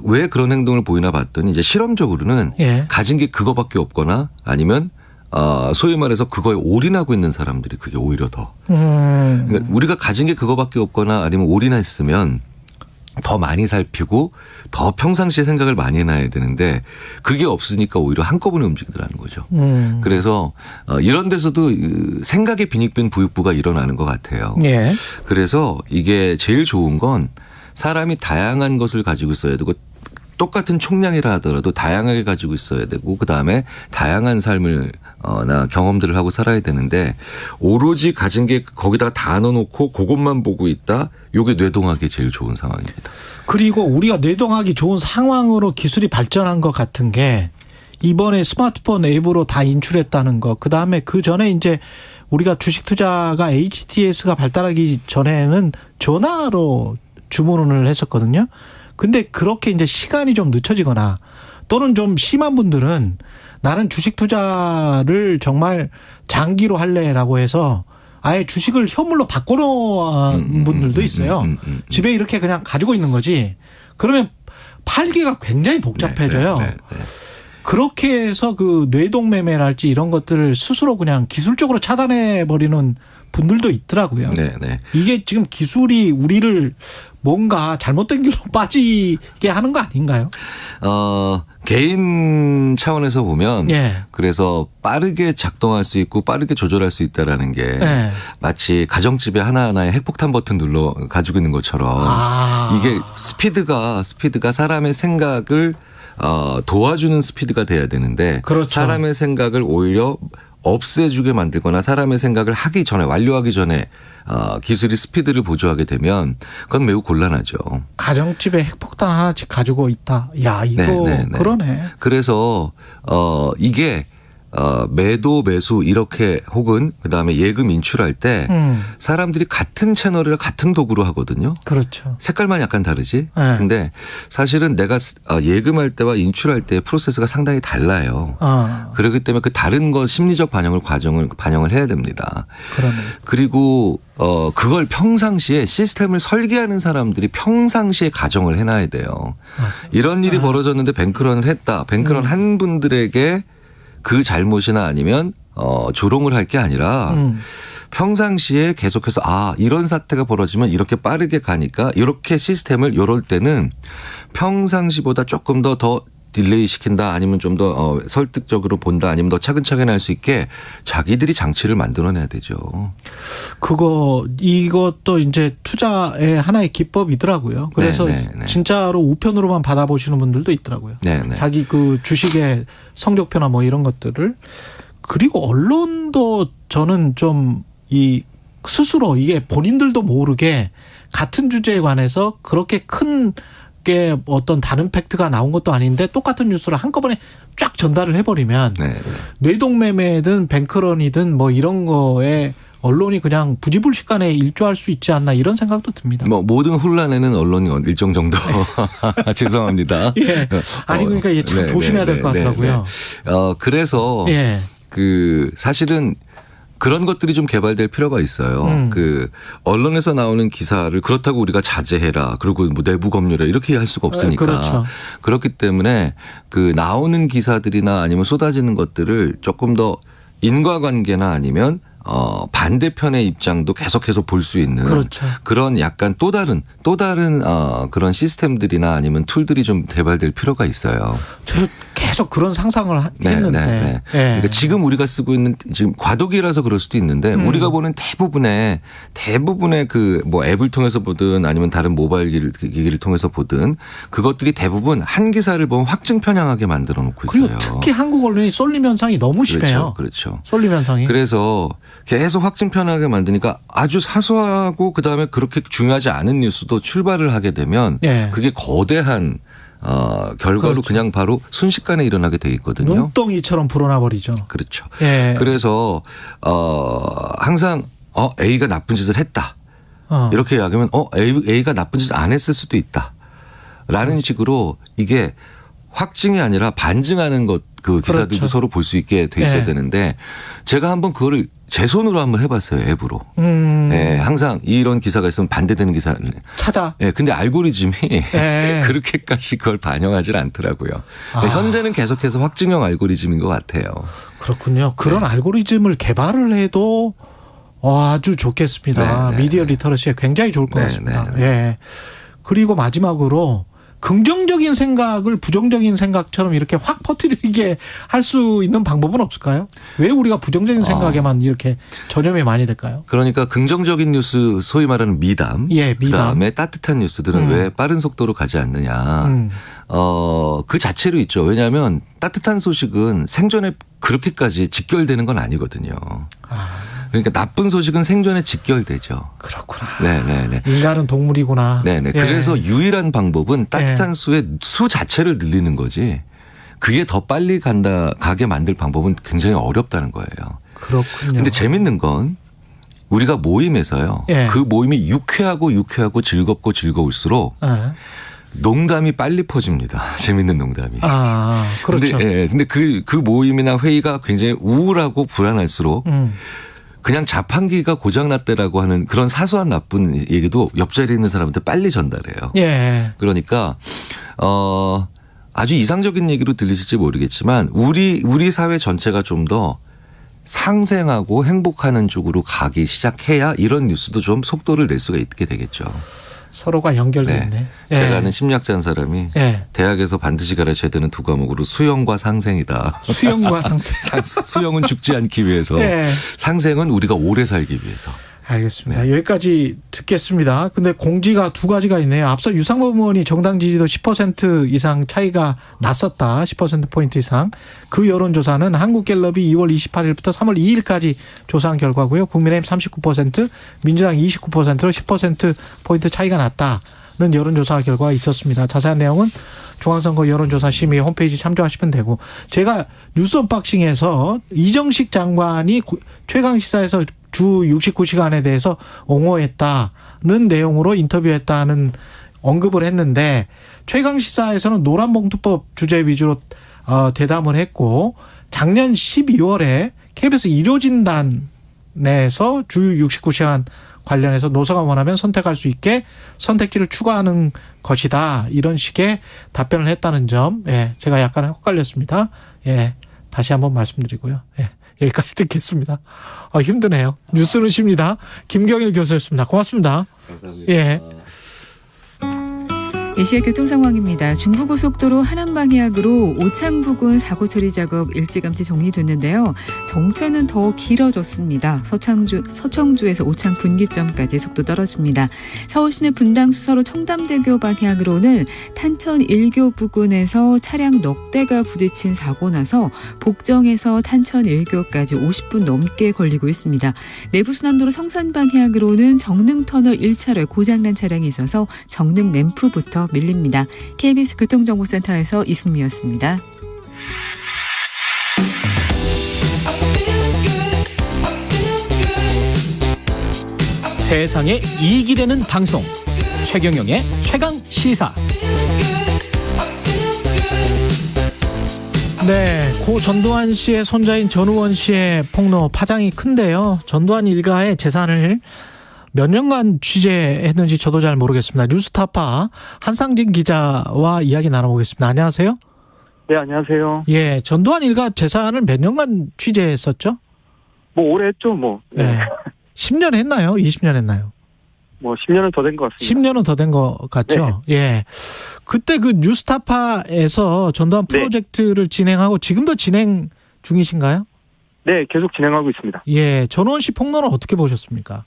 왜 그런 행동을 보이나 봤더니 이제 실험적으로는 가진 게 그거밖에 없거나 아니면 소위 말해서 그거에 올인하고 있는 사람들이 그게 오히려 더. 그러니까 우리가 가진 게 그거밖에 없거나 아니면 올인했으면 더 많이 살피고 더 평상시에 생각을 많이 해놔야 되는데 그게 없으니까 오히려 한꺼번에 움직이더라는 거죠. 그래서 이런 데서도 생각의 빈익빈 부익부가 일어나는 것 같아요. 그래서 이게 제일 좋은 건 사람이 다양한 것을 가지고 있어야 되고 똑같은 총량이라 하더라도 다양하게 가지고 있어야 되고 그다음에 다양한 삶을 나 경험들을 하고 살아야 되는데 오로지 가진 게 거기다가 다 넣어놓고 그것만 보고 있다. 이게 뇌동하기 제일 좋은 상황입니다. 그리고 우리가 뇌동하기 좋은 상황으로 기술이 발전한 것 같은 게 이번에 스마트폰 앱으로 다 인출했다는 거. 그다음에 그 전에 이제 우리가 주식 투자가 HTS가 발달하기 전에는 전화로 주문을 했었거든요. 근데 그렇게 이제 시간이 좀 늦춰지거나 또는 좀 심한 분들은 나는 주식 투자를 정말 장기로 할래라고 해서 아예 주식을 현물로 바꿔놓은 분들도 있어요. 집에 이렇게 그냥 가지고 있는 거지. 그러면 팔기가 굉장히 복잡해져요. 그렇게 해서 그 뇌동매매랄지 이런 것들을 스스로 그냥 기술적으로 차단해 버리는 분들도 있더라고요. 이게 지금 기술이 우리를 뭔가 잘못된 길로 빠지게 하는 거 아닌가요? 개인 차원에서 보면 그래서 빠르게 작동할 수 있고 빠르게 조절할 수 있다라는 게 마치 가정집에 하나하나의 핵폭탄 버튼 눌러 가지고 있는 것처럼 이게 스피드가 사람의 생각을 도와주는 스피드가 돼야 되는데 사람의 생각을 오히려 없애주게 만들거나 사람의 생각을 하기 전에 완료하기 전에 기술이 스피드를 보조하게 되면 그건 매우 곤란하죠. 가정집에 핵폭탄 하나씩 가지고 있다. 야 이거 그러네. 그래서 이게 매도 매수 이렇게 혹은 그다음에 예금 인출할 때 사람들이 같은 채널을 같은 도구로 하거든요. 그렇죠. 색깔만 약간 다르지. 근데 사실은 내가 예금할 때와 인출할 때의 프로세스가 상당히 달라요. 그렇기 때문에 그 다른 것 심리적 과정을 반영을 해야 됩니다. 그러네. 그리고 그걸 평상시에 시스템을 설계하는 사람들이 평상시에 가정을 해놔야 돼요. 이런 일이 벌어졌는데 뱅크런을 했다. 뱅크런 한 분들에게 그 잘못이나 아니면 조롱을 할 게 아니라 평상시에 계속해서 이런 사태가 벌어지면 이렇게 빠르게 가니까 이렇게 시스템을 이럴 때는 평상시보다 조금 더 딜레이 시킨다 아니면 좀 더 설득적으로 본다 아니면 더 차근차근 할 수 있게 자기들이 장치를 만들어내야 되죠. 이것도 이제 투자의 하나의 기법이더라고요. 그래서 진짜로 우편으로만 받아보시는 분들도 있더라고요. 자기 그 주식의 성적표나 뭐 이런 것들을. 그리고 언론도 저는 좀 스스로 이게 본인들도 모르게 같은 주제에 관해서 그렇게 큰 게 어떤 다른 팩트가 나온 것도 아닌데 똑같은 뉴스를 한꺼번에 쫙 전달을 해버리면 뇌동매매든 뱅크런이든 뭐 이런 거에 언론이 그냥 부지불식간에 일조할 수 있지 않나 이런 생각도 듭니다. 모든 혼란에는 언론이 일정 정도 죄송합니다. 아니 그러니까 참 조심해야 될 것 같더라고요. 그래서 사실은 그런 것들이 좀 개발될 필요가 있어요. 언론에서 나오는 기사를 그렇다고 우리가 자제해라. 그리고 뭐 내부 검열해 이렇게 할 수가 없으니까. 그렇죠. 그렇기 때문에 나오는 기사들이나 아니면 쏟아지는 것들을 조금 더 인과관계나 아니면 반대편의 입장도 계속해서 볼 수 있는 그런 약간 또 다른 그런 시스템들이나 아니면 툴들이 좀 개발될 필요가 있어요. 계속 그런 상상을 했는데. 그러니까 지금 우리가 쓰고 있는 지금 과도기라서 그럴 수도 있는데 우리가 보는 대부분의 뭐 앱을 통해서 보든 아니면 다른 모바일 기기를 통해서 보든 그것들이 대부분 한 기사를 보면 확증 편향하게 만들어 놓고 있어요. 그리고 특히 한국 언론이 쏠림 현상이 너무 심해요. 그렇죠. 쏠림 현상이. 그래서 계속 확증 편향하게 만드니까 아주 사소하고 그다음에 그렇게 중요하지 않은 뉴스도 출발을 하게 되면 그게 거대한 결과로 그냥 바로 순식간에 일어나게 돼 있거든요. 눈덩이처럼 불어나 버리죠. 그렇죠. 그래서 항상 A가 나쁜 짓을 했다. 이렇게 이야기하면 A가 나쁜 짓을 안 했을 수도 있다. 라는 식으로 이게 확증이 아니라 반증하는 그 기사들도 서로 볼 수 있게 돼 있어야 되는데 제가 한번 그거를 제 손으로 한번 해봤어요. 앱으로. 항상 이런 기사가 있으면 반대되는 기사를 찾아. 근데 알고리즘이 그렇게까지 그걸 반영하지 않더라고요. 현재는 계속해서 확증형 알고리즘인 것 같아요. 그렇군요. 그런 알고리즘을 개발을 해도 아주 좋겠습니다. 미디어 리터러시에 굉장히 좋을 것 같습니다. 그리고 마지막으로 긍정적인 생각을 부정적인 생각처럼 이렇게 확 퍼뜨리게 할 수 있는 방법은 없을까요? 왜 우리가 부정적인 생각에만 이렇게 전염이 많이 될까요? 그러니까 긍정적인 뉴스 소위 말하는 미담. 그다음에 따뜻한 뉴스들은 왜 빠른 속도로 가지 않느냐. 그 자체로 있죠. 왜냐하면 따뜻한 소식은 생존에 그렇게까지 직결되는 건 아니거든요. 그러니까 나쁜 소식은 생존에 직결되죠. 그렇구나. 인간은 동물이구나. 그래서 유일한 방법은 따뜻한 수 자체를 늘리는 거지. 그게 더 빨리 가게 만들 방법은 굉장히 어렵다는 거예요. 그렇군요. 근데 재밌는 건 우리가 모임에서요. 그 모임이 유쾌하고 즐겁고 즐거울수록 농담이 빨리 퍼집니다. 재밌는 농담이. 그렇죠. 근데 그 모임이나 회의가 굉장히 우울하고 불안할수록 그냥 자판기가 고장났대라고 하는 그런 사소한 나쁜 얘기도 옆자리에 있는 사람한테 빨리 전달해요. 예. 그러니까 아주 이상적인 얘기로 들리실지 모르겠지만 우리 사회 전체가 좀 더 상생하고 행복하는 쪽으로 가기 시작해야 이런 뉴스도 좀 속도를 낼 수가 있게 되겠죠. 서로가 연결돼 있네. 예. 제가 아는 심리학자한 사람이 대학에서 반드시 가르쳐야 되는 두 과목으로 수영과 상생이다. 수영과 상생. 수영은 죽지 않기 위해서. 상생은 우리가 오래 살기 위해서. 알겠습니다. 여기까지 듣겠습니다. 근데 공지가 두 가지가 있네요. 앞서 유상범 의원이 정당 지지도 10% 이상 차이가 났었다. 10%포인트 이상. 그 여론조사는 한국갤럽이 2월 28일부터 3월 2일까지 조사한 결과고요. 국민의힘 39%, 민주당 29%로 10%포인트 차이가 났다는 여론조사 결과가 있었습니다. 자세한 내용은 중앙선거 여론조사심의 홈페이지 참조하시면 되고, 제가 뉴스 언박싱에서 이정식 장관이 최강시사에서 주 69시간에 대해서 옹호했다는 내용으로 인터뷰했다는 언급을 했는데, 최강시사에서는 노란봉투법 주제 위주로 대담을 했고, 작년 12월에 KBS 의료진단에서 주 69시간 관련해서 노사가 원하면 선택할 수 있게 선택지를 추가하는 것이다, 이런 식의 답변을 했다는 점, 제가 약간 헷갈렸습니다. 다시 한번 말씀드리고요. 여기까지 듣겠습니다. 힘드네요. 뉴스는 쉽니다. 김경일 교수였습니다. 고맙습니다. 감사합니다. 시의 교통 상황입니다. 중부고속도로 하남 방향으로 오창 부근 사고 처리 작업 일찌감치 정리됐는데요. 정체는 더 길어졌습니다. 서청주에서 오창 분기점까지 속도 떨어집니다. 서울시내 분당 수서로 청담대교 방향으로는 탄천 1교 부근에서 차량 넉 대가 부딪힌 사고 나서 복정에서 탄천 1교까지 50분 넘게 걸리고 있습니다. 내부순환도로 성산 방향으로는 정릉터널 1차로에 고장난 차량이 있어서 정릉 램프부터 밀립니다. KBS 교통정보센터에서 이승미였습니다. 세상에 이익이 되는 방송, 최경영의 최강시사. 네, 고 전두환 씨의 손자인 전우원 씨의 폭로 파장이 큰데요. 전두환 일가의 재산을 몇 년간 취재했는지 저도 잘 모르겠습니다. 뉴스타파 한상진 기자와 이야기 나눠보겠습니다. 안녕하세요. 네, 안녕하세요. 예, 전두환 일가 재산을 몇 년간 취재했었죠? 뭐 오래 했죠, 뭐. 네. 10년 했나요? 20년 했나요? 뭐 10년은 더 된 것 같습니다. 10년은 더 된 것 같죠? 네. 예. 그때 그 뉴스타파에서 전두환 프로젝트를 진행하고 지금도 진행 중이신가요? 네, 계속 진행하고 있습니다. 예, 전우원 씨 폭로는 어떻게 보셨습니까?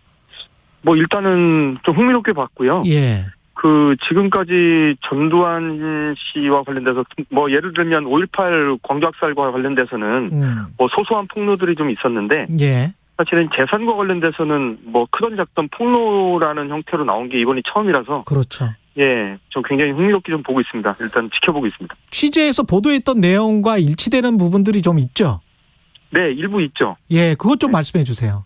뭐 일단은 좀 흥미롭게 봤고요. 예. 그 지금까지 전두환 씨와 관련돼서 뭐 예를 들면 5.18 광주학살과 관련돼서는 뭐 소소한 폭로들이 좀 있었는데 사실은 재산과 관련돼서는 뭐 크던 작던 폭로라는 형태로 나온 게 이번이 처음이라서 그렇죠. 예, 좀 굉장히 흥미롭게 좀 보고 있습니다. 일단 지켜보고 있습니다. 취재에서 보도했던 내용과 일치되는 부분들이 좀 있죠? 네, 일부 있죠. 예, 그것 좀 말씀해 주세요.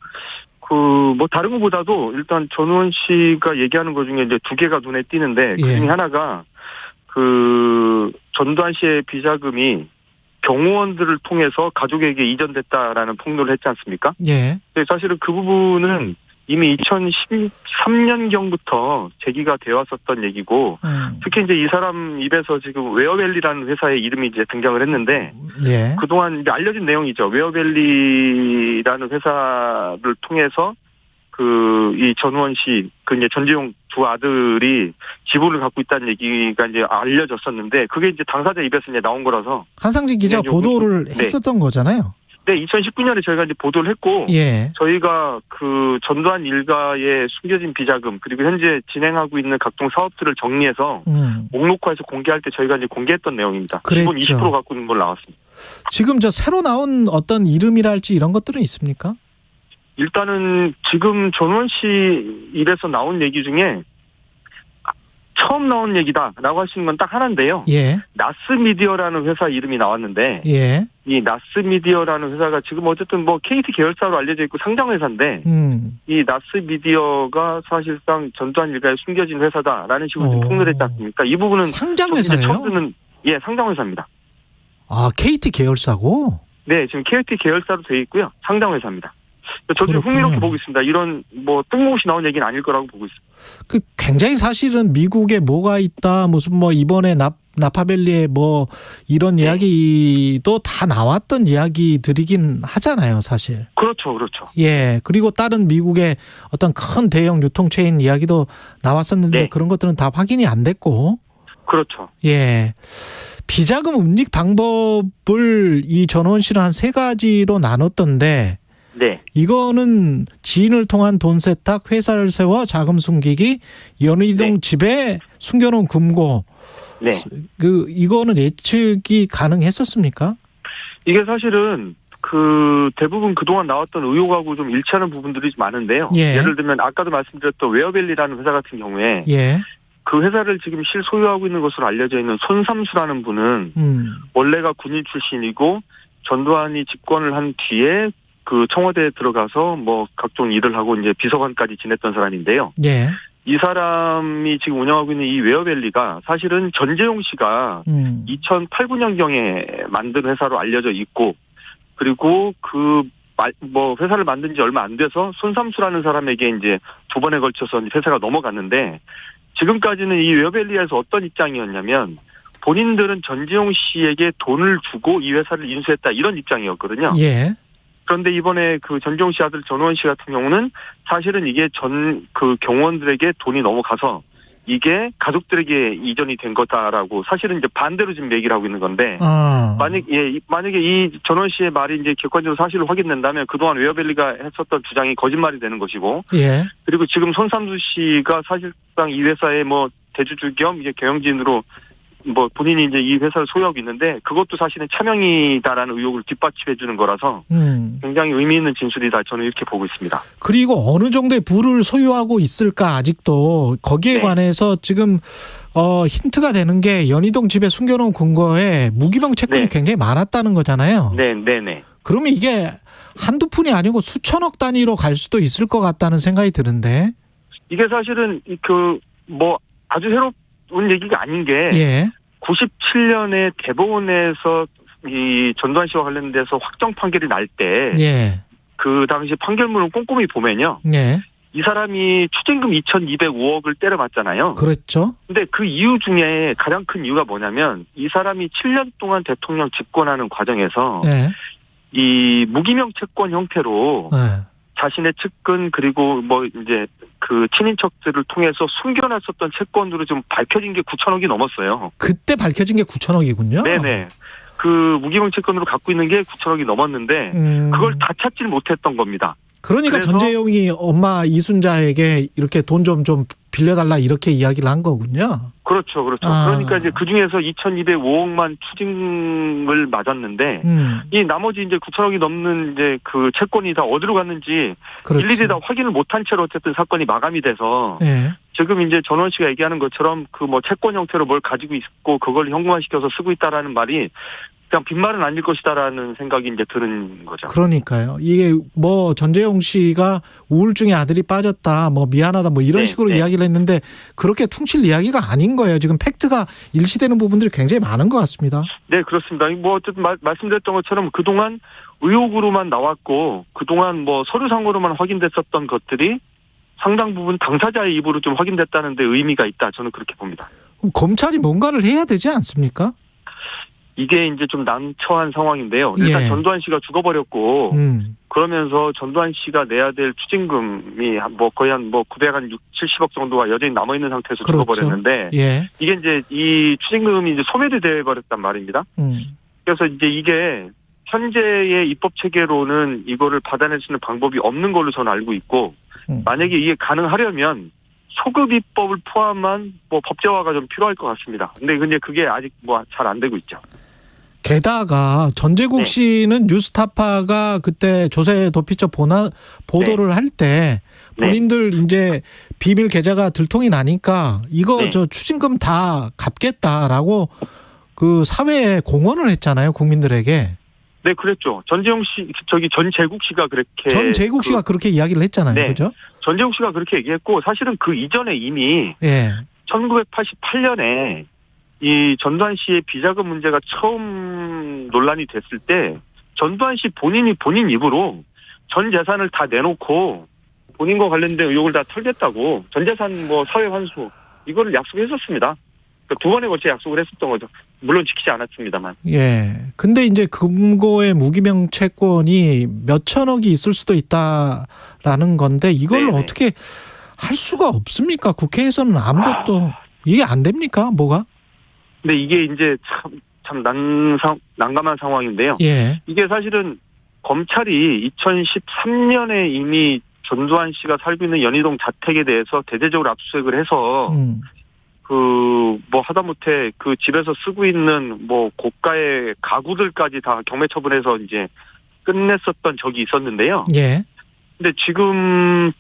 뭐 다른 것보다도 일단 전우원 씨가 얘기하는 것 중에 이제 두 개가 눈에 띄는데 그 중에 하나가 그 전두환 씨의 비자금이 경호원들을 통해서 가족에게 이전됐다라는 폭로를 했지 않습니까? 예. 네, 사실은 그 부분은 이미 2013년경부터 제기가 되어 왔었던 얘기고 특히 이제 이 사람 입에서 지금 웨어밸리라는 회사의 이름이 이제 등장을 했는데 그동안 이제 알려진 내용이죠. 웨어밸리라는 회사를 통해서 이 전우원 씨, 이제 전재용 두 아들이 지분을 갖고 있다는 얘기가 이제 알려졌었는데 그게 이제 당사자 입에서 이제 나온 거라서 한상진 기자 보도를 했었던 거잖아요. 네, 2019년에 저희가 이제 보도를 했고, 저희가 그 전두환 일가의 숨겨진 비자금, 그리고 현재 진행하고 있는 각종 사업들을 정리해서 목록화해서 공개할 때 저희가 이제 공개했던 내용입니다. 지분 20% 갖고 있는 걸 나왔습니다. 지금 새로 나온 어떤 이름이랄지 이런 것들은 있습니까? 일단은 지금 전우원 씨 입에서 나온 얘기 중에 처음 나온 얘기다라고 하시는 건 딱 하나인데요. 나스미디어라는 회사 이름이 나왔는데 이 나스미디어라는 회사가 지금 어쨌든 뭐 KT 계열사로 알려져 있고 상장 회사인데 이 나스미디어가 사실상 전두환 일가의 숨겨진 회사다라는 식으로 좀 폭로를 했지 않습니까? 이 부분은 상장 회사예요? 처음 듣는 상장 회사입니다. 아, KT 계열사고? 네, 지금 KT 계열사로 되어 있고요. 상장 회사입니다. 저도 흥미롭게 보고 있습니다. 이런 뭐 뜬금없이 나온 얘기는 아닐 거라고 보고 있습니다. 굉장히 사실은 미국에 뭐가 있다, 무슨 뭐 이번에 나파밸리에 뭐 이런 이야기도 다 나왔던 이야기들이긴 하잖아요, 사실. 그렇죠. 예. 그리고 다른 미국의 어떤 큰 대형 유통체인 이야기도 나왔었는데 그런 것들은 다 확인이 안 됐고. 그렇죠. 예. 비자금 은닉 방법을 이 전원 씨는 한 3가지로 나눴던데. 네. 이거는 지인을 통한 돈 세탁, 회사를 세워 자금 숨기기, 연희동 집에 숨겨놓은 금고. 네. 이거는 예측이 가능했었습니까? 이게 사실은 대부분 그동안 나왔던 의혹하고 좀 일치하는 부분들이 많은데요. 예를 들면 아까도 말씀드렸던 웨어밸리라는 회사 같은 경우에 그 회사를 지금 실소유하고 있는 것으로 알려져 있는 손삼수라는 분은 원래가 군인 출신이고 전두환이 집권을 한 뒤에 그 청와대에 들어가서 뭐 각종 일을 하고 이제 비서관까지 지냈던 사람인데요. 이 사람이 지금 운영하고 있는 이 웨어밸리가 사실은 전재용 씨가 2008, 9년경에 만든 회사로 알려져 있고, 그리고 회사를 만든 지 얼마 안 돼서 손삼수라는 사람에게 이제 2번에 걸쳐서 회사가 넘어갔는데, 지금까지는 이 웨어밸리에서 어떤 입장이었냐면, 본인들은 전재용 씨에게 돈을 주고 이 회사를 인수했다, 이런 입장이었거든요. 그런데 이번에 그 전재용 씨 아들 전우원 씨 같은 경우는 사실은 이게 경호원들에게 돈이 넘어가서 이게 가족들에게 이전이 된 거다라고 사실은 이제 반대로 지금 얘기를 하고 있는 건데 만약에 이 전우원 씨의 말이 이제 객관적으로 사실로 확인된다면 그동안 웨어밸리가 했었던 주장이 거짓말이 되는 것이고 그리고 지금 손삼수 씨가 사실상 이 회사의 뭐 대주주 겸 이제 경영진으로 뭐 본인이 이제 이 회사를 소유하고 있는데 그것도 사실은 차명이다라는 의혹을 뒷받침해 주는 거라서 굉장히 의미 있는 진술이다, 저는 이렇게 보고 있습니다. 그리고 어느 정도의 부를 소유하고 있을까 아직도 거기에 관해서 지금 힌트가 되는 게 연희동 집에 숨겨놓은 근거에 무기명 채권이 굉장히 많았다는 거잖아요. 네네네. 그러면 이게 한두 푼이 아니고 수천억 단위로 갈 수도 있을 것 같다는 생각이 드는데 이게 사실은 아주 새로운 얘기가 아닌 게 97년에 대법원에서 이 전두환 씨와 관련돼서 확정 판결이 날 때 그 당시 판결문을 꼼꼼히 보면요. 이 사람이 추징금 2,205억을 때려맞잖아요. 그렇죠. 근데 그 이유 중에 가장 큰 이유가 뭐냐면 이 사람이 7년 동안 대통령 집권하는 과정에서 이 무기명 채권 형태로 자신의 측근 그리고 뭐 이제 그 친인척들을 통해서 숨겨놨었던 채권으로 좀 밝혀진 게 9천억이 넘었어요. 그때 밝혀진 게 9천억이군요. 네네. 그 무기명 채권으로 갖고 있는 게 9천억이 넘었는데 그걸 다 찾지를 못했던 겁니다. 그러니까 전재용이 엄마 이순자에게 이렇게 돈 좀 빌려달라 이렇게 이야기를 한 거군요. 그렇죠. 그러니까 이제 그 중에서 2,205억만 추징을 맞았는데 이 나머지 이제 9천억이 넘는 이제 그 채권이 다 어디로 갔는지 일일이 다 확인을 못한 채로 어쨌든 사건이 마감이 돼서 지금 이제 전원 씨가 얘기하는 것처럼 그 뭐 채권 형태로 뭘 가지고 있고 그걸 현금화시켜서 쓰고 있다라는 말이 그냥 빈말은 아닐 것이다라는 생각이 이제 드는 거죠. 그러니까요. 이게 뭐 전재용 씨가 우울증에 아들이 빠졌다, 뭐 미안하다, 뭐 이런 식으로 이야기를 했는데 그렇게 퉁칠 이야기가 아닌 거예요. 지금 팩트가 일치되는 부분들이 굉장히 많은 것 같습니다. 네, 그렇습니다. 뭐 어쨌든 말씀드렸던 것처럼 그동안 의혹으로만 나왔고 그동안 뭐 서류상으로만 확인됐었던 것들이 상당 부분 당사자의 입으로 좀 확인됐다는 데 의미가 있다. 저는 그렇게 봅니다. 그럼 검찰이 뭔가를 해야 되지 않습니까? 이게 이제 좀 난처한 상황인데요. 일단 전두환 씨가 죽어버렸고 그러면서 전두환 씨가 내야 될 추징금이 뭐 거의 한 960, 70억 정도가 여전히 남아있는 상태에서 죽어버렸는데 이게 이제 이 추징금이 이제 소멸이 돼버렸단 말입니다. 그래서 이제 이게 현재의 입법 체계로는 이거를 받아낼 수 있는 방법이 없는 걸로 저는 알고 있고 만약에 이게 가능하려면 소급 입법을 포함한 뭐 법제화가 좀 필요할 것 같습니다. 근데 그게 아직 뭐 잘 안 되고 있죠. 게다가 전재국 씨는 뉴스타파가 그때 조세 도피처 보도를 할 때 본인들 이제 비밀 계좌가 들통이 나니까 이거 저 추징금 다 갚겠다라고 그 사회에 공언을 했잖아요, 국민들에게. 네, 그랬죠. 전재국 씨가 그렇게. 전재국 씨가 그렇게 이야기를 했잖아요. 그죠? 전재국 씨가 그렇게 얘기했고, 사실은 그 이전에 이미 1988년에 이 전두환 씨의 비자금 문제가 처음 논란이 됐을 때 전두환 씨 본인 입으로 전 재산을 다 내놓고 본인과 관련된 의혹을 다 털겠다고 전 재산 뭐 사회 환수 이거를 약속했었습니다. 그러니까 두 번에 걸쳐 약속을 했었던 거죠. 물론 지키지 않았습니다만. 예. 근데 이제 금고의 무기명 채권이 몇 천억이 있을 수도 있다라는 건데 이걸 네네. 어떻게 할 수가 없습니까? 국회에서는 아무것도 이게 안 됩니까? 뭐가? 근데 이게 이제 참 난감한 상황인데요. 예. 이게 사실은 검찰이 2013년에 이미 전두환 씨가 살고 있는 연희동 자택에 대해서 대대적으로 압수수색을 해서 뭐 하다못해 그 집에서 쓰고 있는 뭐 고가의 가구들까지 다 경매 처분해서 이제 끝냈었던 적이 있었는데요. 예. 근데 지금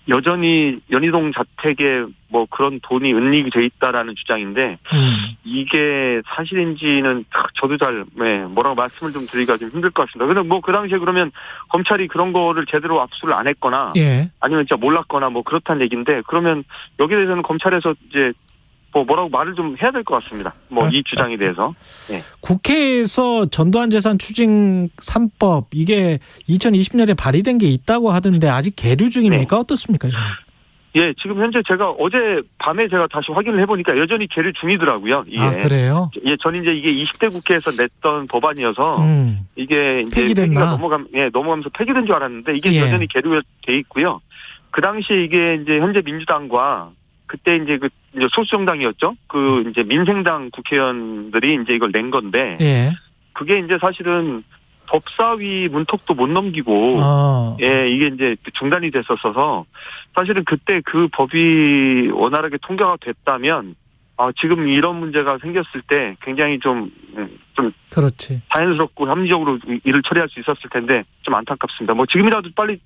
여전히 연희동 자택에 뭐 그런 돈이 은닉이 돼 있다라는 주장인데 이게 사실인지는 저도 잘 뭐라고 말씀을 좀 드리기가 좀 힘들 것 같습니다. 근데 뭐 그 당시에 그러면 검찰이 그런 거를 제대로 압수를 안 했거나 예. 아니면 진짜 몰랐거나 뭐 그렇다는 얘기인데 그러면 여기에 대해서는 검찰에서 이제 뭐라고 말을 좀 해야 될 것 같습니다. 뭐 이 주장에 대해서. 예. 국회에서 전두환 재산 추징 3법 이게 2020년에 발의된 게 있다고 하던데 아직 계류 중입니까? 어떻습니까? 예, 지금 현재 제가 어제 밤에 제가 다시 확인을 해보니까 여전히 계류 중이더라고요. 예. 아, 그래요? 예, 전 이제 이게 20대 국회에서 냈던 법안이어서 이게 이제 폐기됐나? 넘어가면서 폐기된 줄 알았는데 이게 여전히 계류가 돼 있고요. 그 당시에 이게 이제 현재 민주당과 그때 이제 그 이제 소수 정당이었죠. 그 이제 민생당 국회의원들이 이제 이걸 낸 건데 그게 이제 사실은 법사위 문턱도 못 넘기고 예, 이게 이제 중단이 됐었어서 사실은 그때 그 법이 원활하게 통과가 됐다면 지금 이런 문제가 생겼을 때 굉장히 좀 그렇지. 자연스럽고 합리적으로 일을 처리할 수 있었을 텐데 좀 안타깝습니다. 뭐 지금이라도 빨리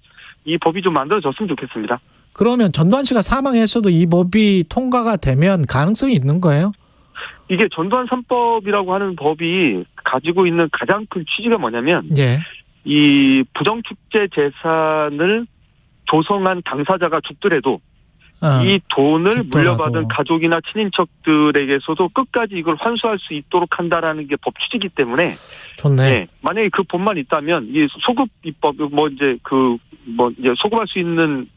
이 법이 좀 만들어졌으면 좋겠습니다. 그러면 전두환 씨가 사망했어도 이 법이 통과가 되면 가능성이 있는 거예요? 이게 전두환 3법이라고 하는 법이 가지고 있는 가장 큰 취지가 뭐냐면 이 부정축제 재산을 조성한 당사자가 죽더라도 이 돈을 죽더라도. 물려받은 가족이나 친인척들에게서도 끝까지 이걸 환수할 수 있도록 한다라는 게 법 취지이기 때문에 좋네. 만약에 그 법만 있다면 이 소급 입법 이제 소급할 수 있는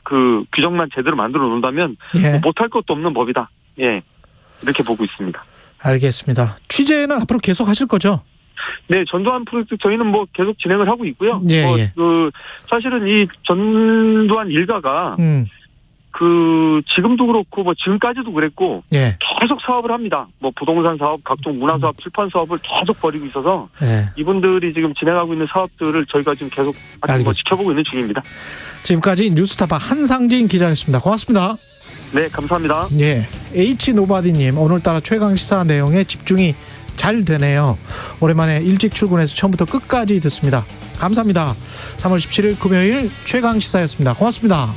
그 규정만 제대로 만들어 놓는다면 못할 것도 없는 법이다. 예. 이렇게 보고 있습니다. 알겠습니다. 취재는 앞으로 계속 하실 거죠? 네, 전두환 프로젝트 저희는 뭐 계속 진행을 하고 있고요. 예. 사실은 이 전두환 일가가 그 지금도 그렇고 뭐 지금까지도 그랬고 계속 사업을 합니다. 뭐 부동산 사업, 각종 문화 사업, 출판 사업을 계속 벌이고 있어서 이분들이 지금 진행하고 있는 사업들을 저희가 지금 계속 뭐 지켜보고 있는 중입니다. 지금까지 뉴스타파 한상진 기자였습니다. 고맙습니다. 네, 감사합니다. 예, H노바디님 오늘따라 최강시사 내용에 집중이 잘 되네요. 오랜만에 일찍 출근해서 처음부터 끝까지 듣습니다. 감사합니다. 3월 17일 금요일 최강시사였습니다. 고맙습니다.